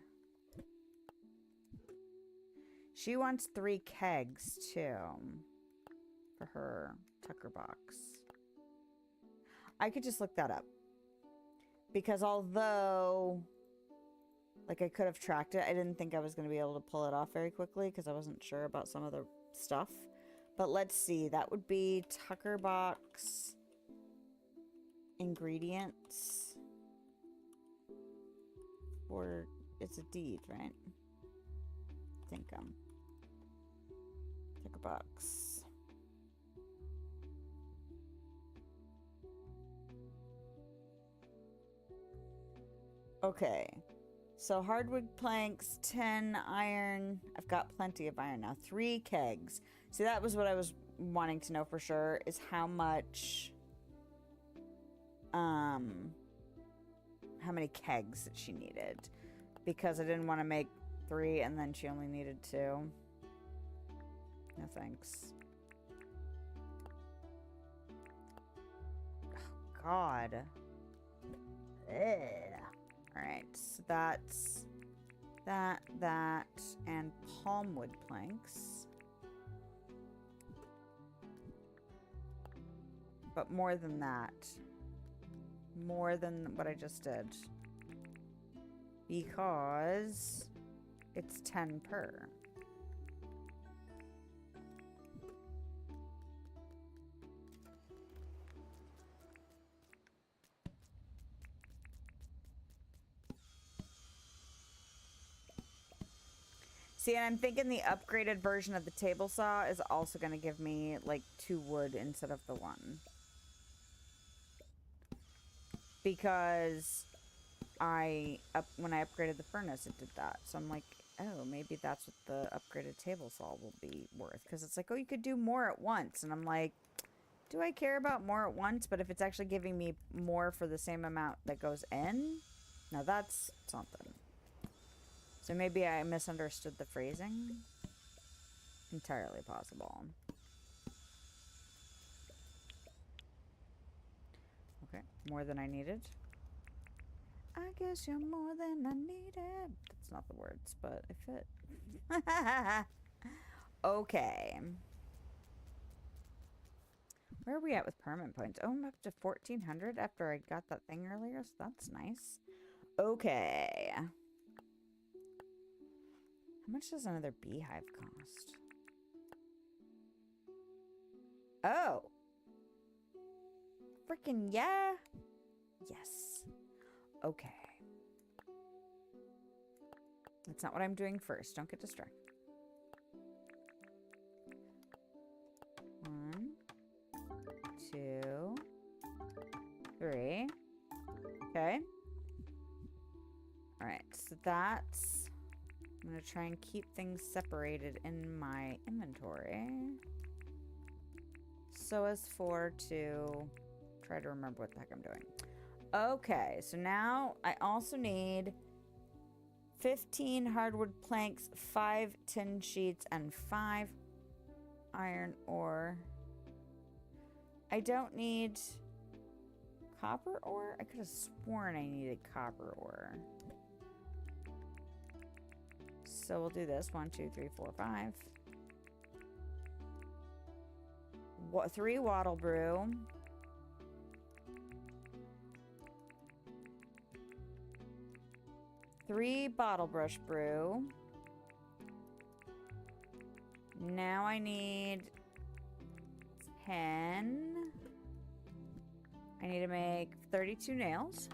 She wants 3 kegs too for her Tucker box. I could just look that up. Because although, like, I could have tracked it, I didn't think I was going to be able to pull it off very quickly because I wasn't sure about some of the stuff. But let's see. That would be Tucker box ingredients. Or it's a deed, right? Dinkum. Tucker box. Okay. So hardwood planks, 10 iron. I've got plenty of iron now. 3 kegs. See, that was what I was wanting to know for sure, is how much, how many kegs that she needed. Because I didn't want to make 3 and then she only needed 2. No thanks. Oh, God. Ugh. Alright, so that's that, and palmwood planks. But more than that. More than what I just did. Because it's 10 per. See, and I'm thinking the upgraded version of the table saw is also going to give me, like, 2 wood instead of the 1. Because when I upgraded the furnace, it did that. So I'm like, oh, maybe that's what the upgraded table saw will be worth. Because it's like, oh, you could do more at once. And I'm like, do I care about more at once? But if it's actually giving me more for the same amount that goes in, now that's something. So maybe I misunderstood the phrasing. Entirely possible. Okay, more than I needed. I guess you're more than I needed. That's not the words, but it fit. Okay. Where are we at with permanent points? Oh, I'm up to 1,400 after I got that thing earlier, so that's nice. Okay. How much does another beehive cost? Oh. Freaking yeah. Yes. Okay. That's not what I'm doing first. Don't get distracted. 1, 2, 3. Okay. All right. So that's... I'm going to try and keep things separated in my inventory. So as for to try to remember what the heck I'm doing. Okay. So now I also need 15 hardwood planks, 5 tin sheets, and 5 iron ore. I don't need copper ore? I could have sworn I needed copper ore. So we'll do this. 1, 2, 3, 4, 5. 3 wattle brew. 3 bottle brush brew. Now I need 10. I need to make 32 nails.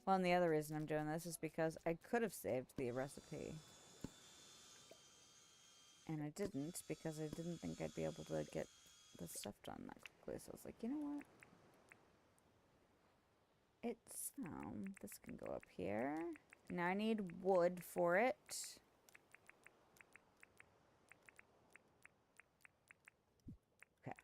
Well, and the other reason I'm doing this is because I could have saved the recipe. And I didn't, because I didn't think I'd be able to get the stuff done that quickly. So I was like, you know what? It's, this can go up here. Now I need wood for it. Okay.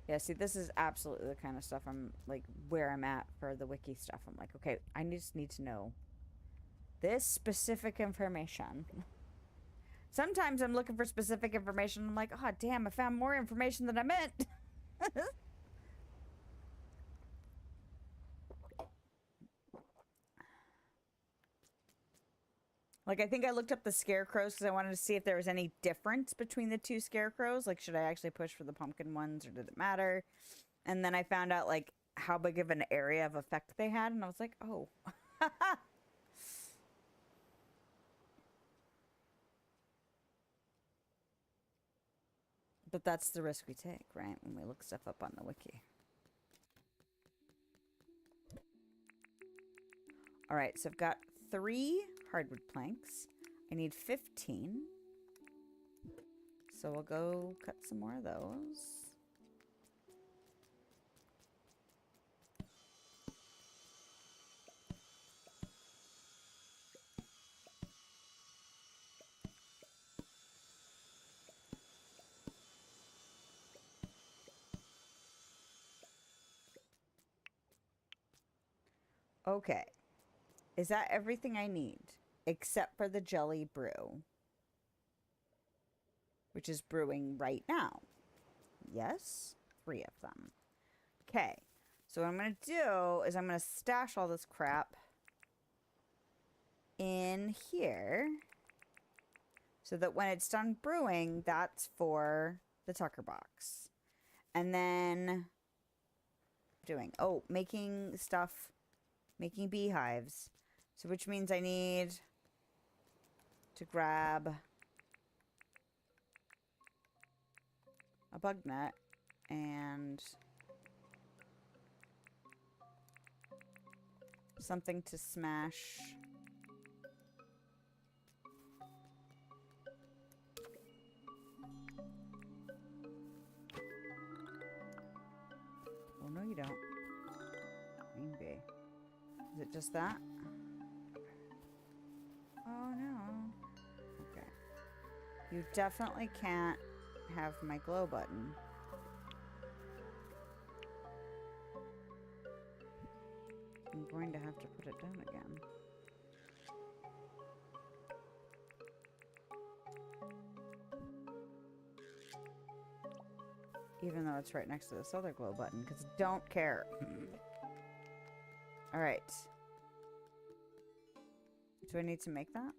Yeah, see, this is absolutely the kind of stuff I'm, like, where I'm at for the wiki stuff. I'm like, okay, I just need to know this specific information. Sometimes I'm looking for specific information. I'm like, oh, damn, I found more information than I meant. Like, I think I looked up the scarecrows because I wanted to see if there was any difference between the 2 scarecrows. Like, should I actually push for the pumpkin ones or did it matter? And then I found out, like, how big of an area of effect they had. And I was like, oh. But that's the risk we take, right? When we look stuff up on the wiki. All right, so I've got 3 hardwood planks. I need 15. So we'll go cut some more of those. Okay. Is that everything I need? Except for the jelly brew. Which is brewing right now. Yes? 3 of them. Okay. So what I'm going to do is I'm going to stash all this crap in here. So that when it's done brewing, that's for the Tucker box. And then making stuff, making beehives. So which means I need to grab a bug net and something to smash. Oh, no, you don't. Green bee. Is it just that? Oh, no. Okay. You definitely can't have my glow button. I'm going to have to put it down again. Even though it's right next to this other glow button, because I don't care. Alright. Do I need to make that?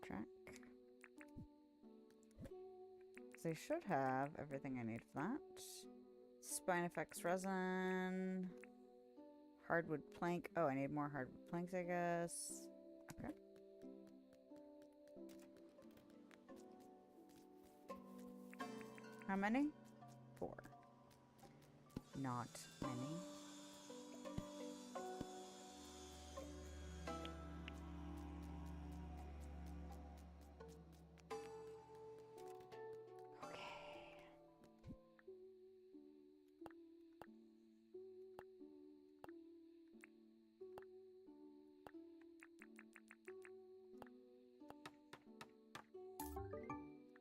Track. So I should have everything I need for that. Spine effects resin. Hardwood plank. Oh, I need more hardwood planks, I guess. Okay. How many? 4. Not many.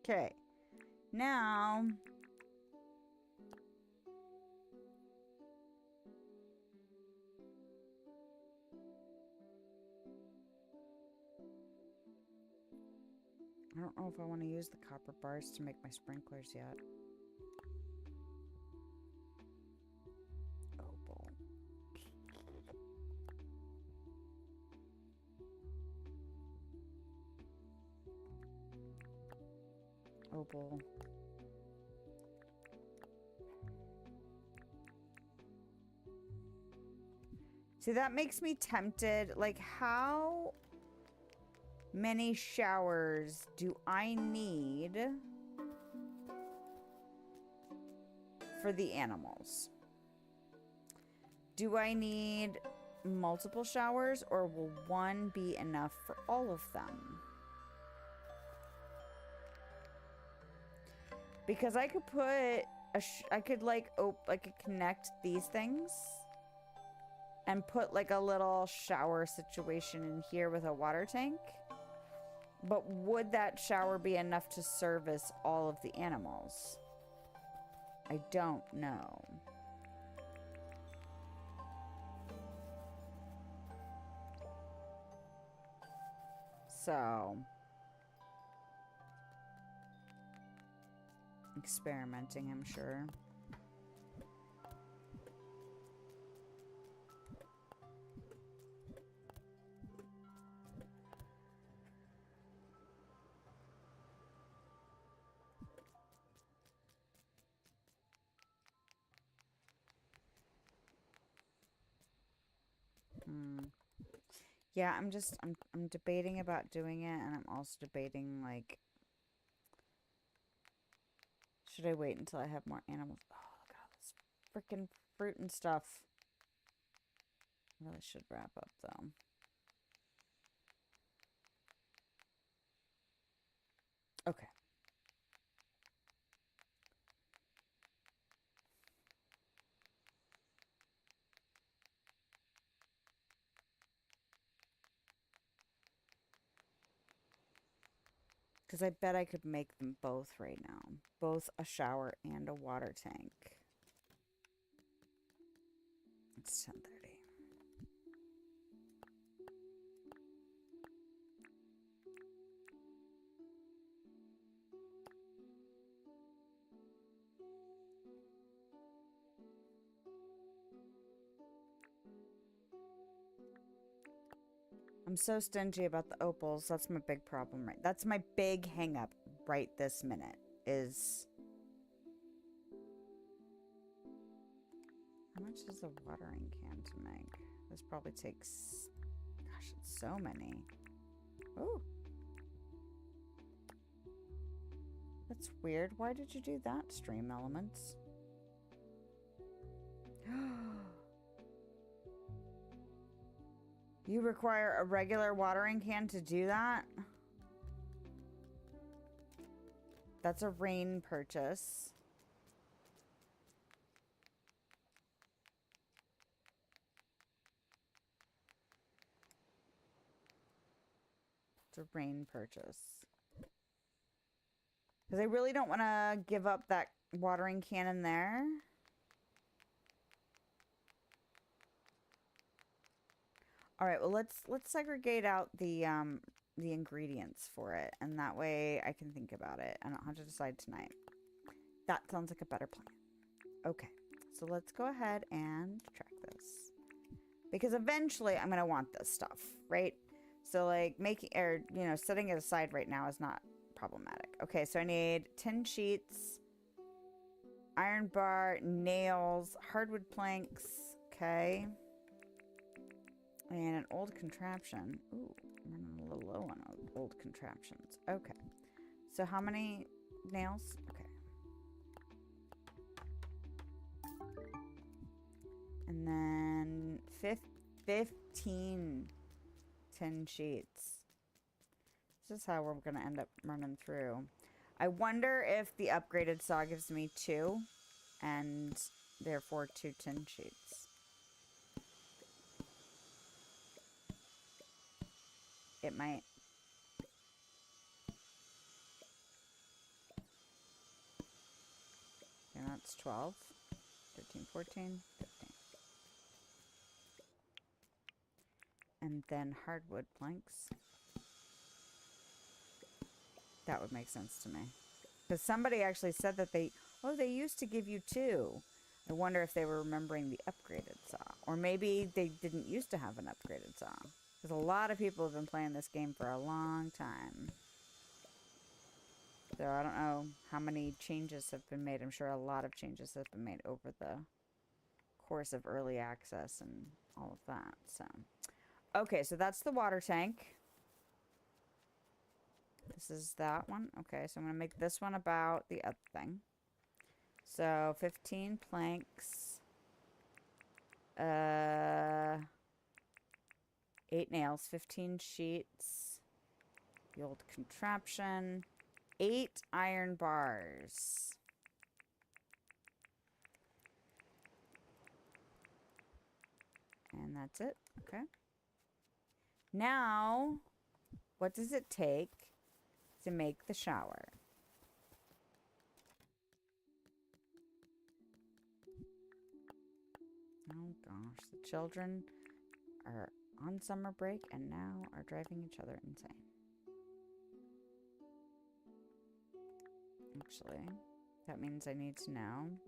Okay. Now, I don't know if I want to use the copper bars to make my sprinklers yet. Opal. Opal. See, that makes me tempted. Like, how many showers do I need for the animals? Do I need multiple showers, or will one be enough for all of them? Because I could put I could like I could connect these things and put like a little shower situation in here with a water tank. But would that shower be enough to service all of the animals? I don't know. So, experimenting, I'm sure. Yeah, I'm debating about doing it, and I'm also debating, like, should I wait until I have more animals? Oh, look at all this freaking fruit and stuff. I really should wrap up, though. Okay. Because I bet I could make them both right now. Both a shower and a water tank. It's 10:30. I'm so stingy about the opals. That's my big problem, right? That's my big hang up right this minute is... How much is a watering can to make? This probably takes... Gosh, it's so many. Oh. That's weird. Why did you do that, Stream Elements? You require a regular watering can to do that? That's a rain purchase. It's a rain purchase. Because I really don't want to give up that watering can in there. All right, well, let's segregate out the ingredients for it, and that way I can think about it. I don't have to decide tonight. That sounds like a better plan. Okay, So let's go ahead and track this. Because eventually I'm going to want this stuff, right? So like making, or, you know, setting it aside right now is not problematic. Okay, so I need 10 sheets, iron bar, nails, hardwood planks. Okay. And an old contraption. Ooh, I'm running a little low on old contraptions. Okay. So how many nails? Okay. And then 15 10 sheets. This is how we're going to end up running through. I wonder if the upgraded saw gives me 2 and therefore 2 10 sheets. It might. And that's 12, 13, 14, 15. And then hardwood planks. That would make sense to me. Because somebody actually said that they used to give you 2. I wonder if they were remembering the upgraded saw. Or maybe they didn't used to have an upgraded saw. Because a lot of people have been playing this game for a long time. So I don't know how many changes have been made. I'm sure a lot of changes have been made over the course of early access and all of that. So, okay, so that's the water tank. This is that one. Okay, so I'm going to make this one about the other thing. So 15 planks. 8 nails, 15 sheets. The old contraption. 8 iron bars. And that's it. Okay. Now, what does it take to make the shower? Oh gosh, the children are on summer break and now are driving each other insane. Actually, that means I need to know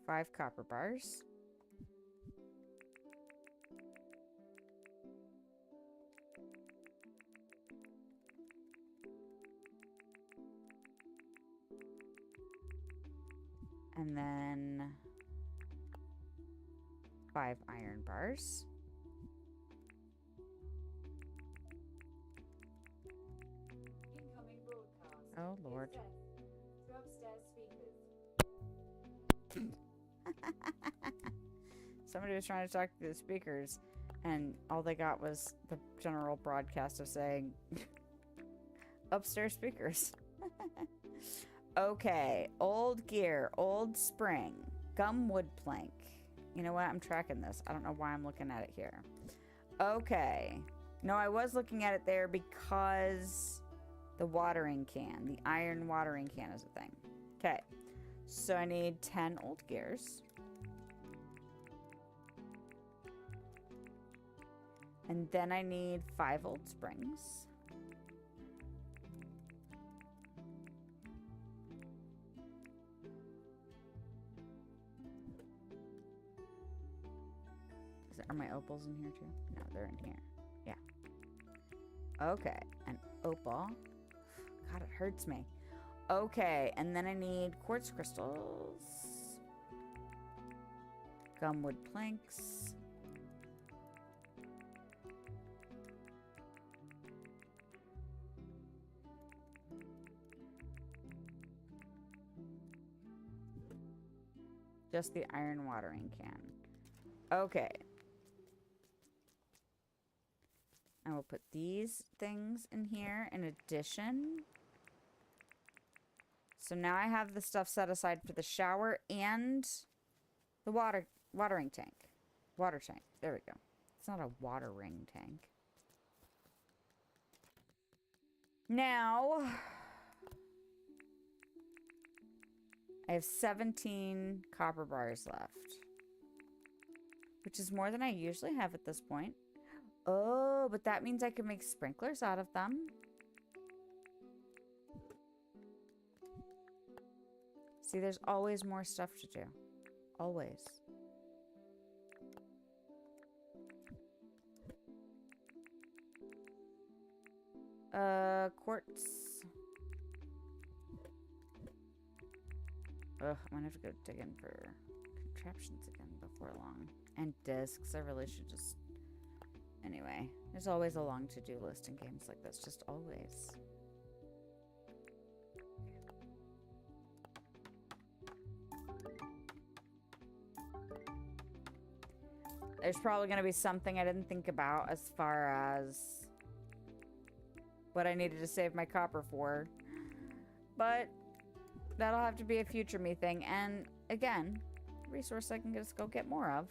5 copper bars. And then 5 iron bars. Incoming broadcast. Oh, Lord. To upstairs speakers. Somebody was trying to talk to the speakers, and all they got was the general broadcast of saying, upstairs speakers. Okay, old gear, old spring, gum wood plank. You know what? I'm tracking this. I don't know why I'm looking at it here. Okay. No, I was looking at it there because the watering can, the iron watering can is a thing. Okay. So I need 10 old gears. And then I need 5 old springs. Are my opals in here too? No, they're in here. Yeah. Okay, an opal. God, it hurts me. Okay, and then I need quartz crystals. Gumwood planks. Just the iron watering can. Okay. I will put these things in here in addition. So now I have the stuff set aside for the shower and the watering tank. Water tank. There we go. It's not a watering tank. Now, I have 17 copper bars left, which is more than I usually have at this point. Oh, but that means I can make sprinklers out of them. See, there's always more stuff to do. Always. Quartz. Ugh, I'm gonna have to go dig in for contraptions again before long. And discs, I really should just... Anyway, there's always a long to-do list in games like this, just always. There's probably gonna be something I didn't think about as far as what I needed to save my copper for. But that'll have to be a future me thing. And again, resource I can just go get more of.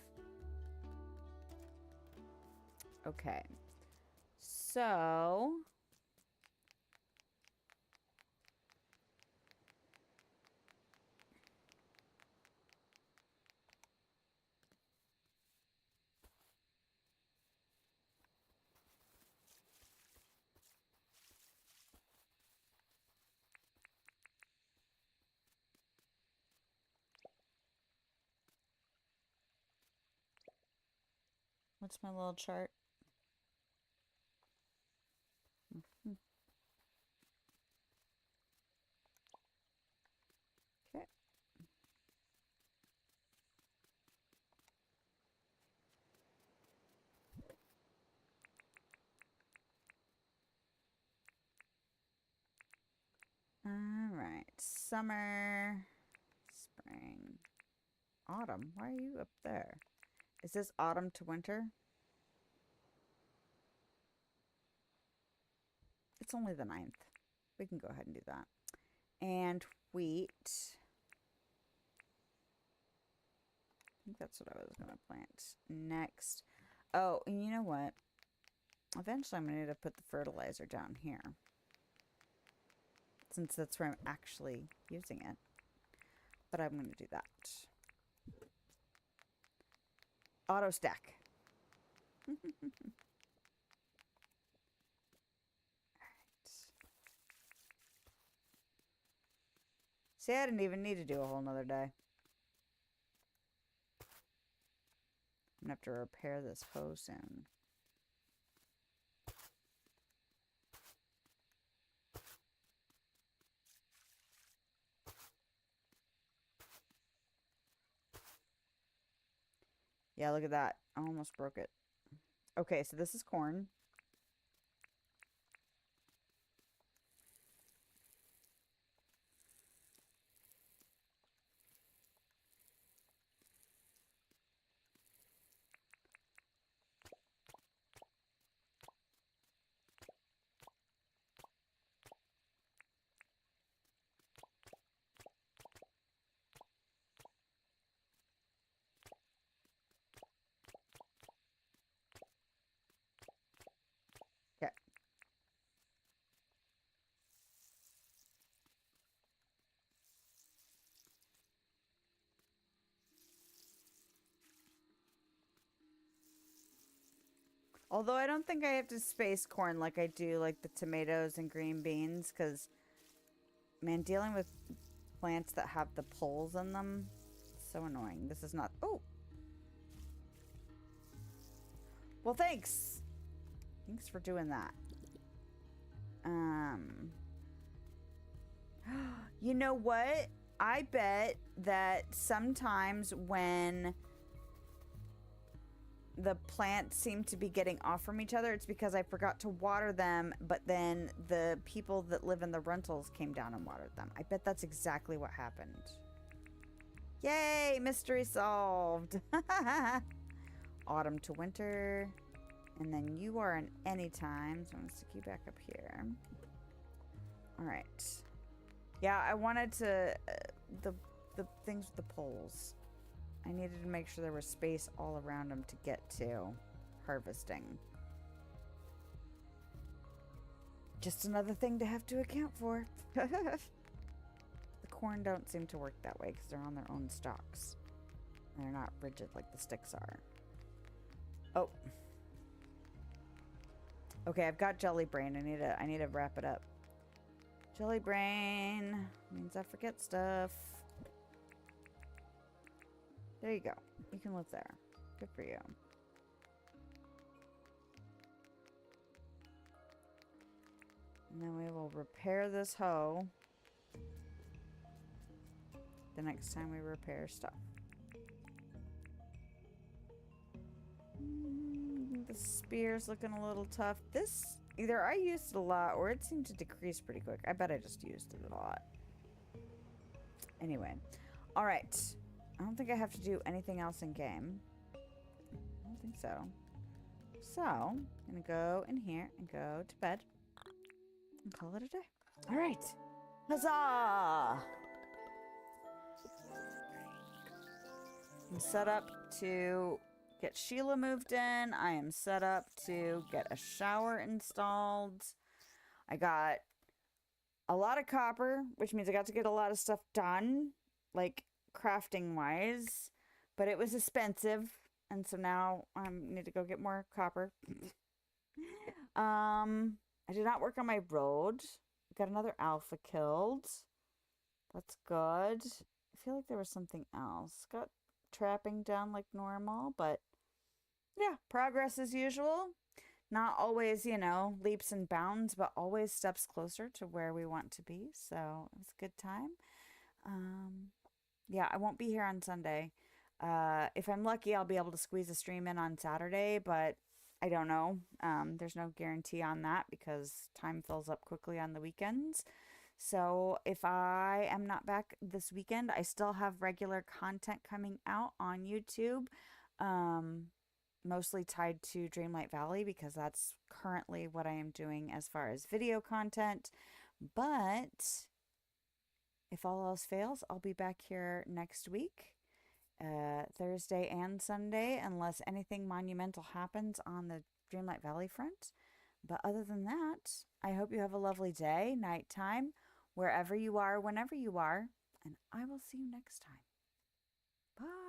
Okay. So... what's my little chart? Okay. All right. Summer, spring, autumn. Why are you up there? Is this autumn to winter? It's only the 9th. We can go ahead and do that. And wheat. I think that's what I was going to plant next. Oh, and you know what? Eventually I'm going to need to put the fertilizer down here, since that's where I'm actually using it. But I'm going to do that. Auto stack. Alright. See, I didn't even need to do a whole nother day. I'm gonna have to repair this hoe soon. Yeah, look at that. I almost broke it. Okay, so this is corn. Okay. Although I don't think I have to space corn like I do like the tomatoes and green beans, because, man, dealing with plants that have the poles in them, so annoying. This is not... Oh! Well, thanks! Thanks for doing that. You know what? I bet that sometimes when the plants seem to be getting off from each other, it's because I forgot to water them, but then the people that live in the rentals came down and watered them. I bet that's exactly what happened. Yay! Mystery solved! Autumn to winter. And then you are an anytime, so I'm going to stick you back up here. Alright. Yeah, I wanted to... the things with the poles. I needed to make sure there was space all around them to get to harvesting. Just another thing to have to account for. The corn don't seem to work that way because they're on their own stalks. And they're not rigid like the sticks are. Oh. Okay, I've got jelly brain. I need to wrap it up. Jelly brain means I forget stuff. There you go. You can live there. Good for you. And then we will repair this hoe the next time we repair stuff. The spear's looking a little tough. This, either I used it a lot or it seemed to decrease pretty quick. I bet I just used it a lot. Anyway. Alright. I don't think I have to do anything else in game. I don't think so. So, I'm going to go in here and go to bed. And call it a day. Alright. Huzzah! I'm set up to get Sheila moved in. I am set up to get a shower installed. I got a lot of copper, which means I got to get a lot of stuff done, like crafting wise, but it was expensive, and so now I need to go get more copper. I did not work on my road. Got another alpha killed. That's good. I feel like there was something else. Got trapping down like normal, but yeah, progress as usual. Not always, you know, leaps and bounds, but always steps closer to where we want to be. So it was a good time. Yeah, I won't be here on Sunday. If I'm lucky, I'll be able to squeeze a stream in on Saturday, but I don't know. There's no guarantee on that because time fills up quickly on the weekends. So if I am not back this weekend, I still have regular content coming out on YouTube, mostly tied to Dreamlight Valley because that's currently what I am doing as far as video content. But if all else fails, I'll be back here next week, Thursday and Sunday, unless anything monumental happens on the Dreamlight Valley front. But other than that, I hope you have a lovely day, nighttime, wherever you are, whenever you are, and I will see you next time. Bye.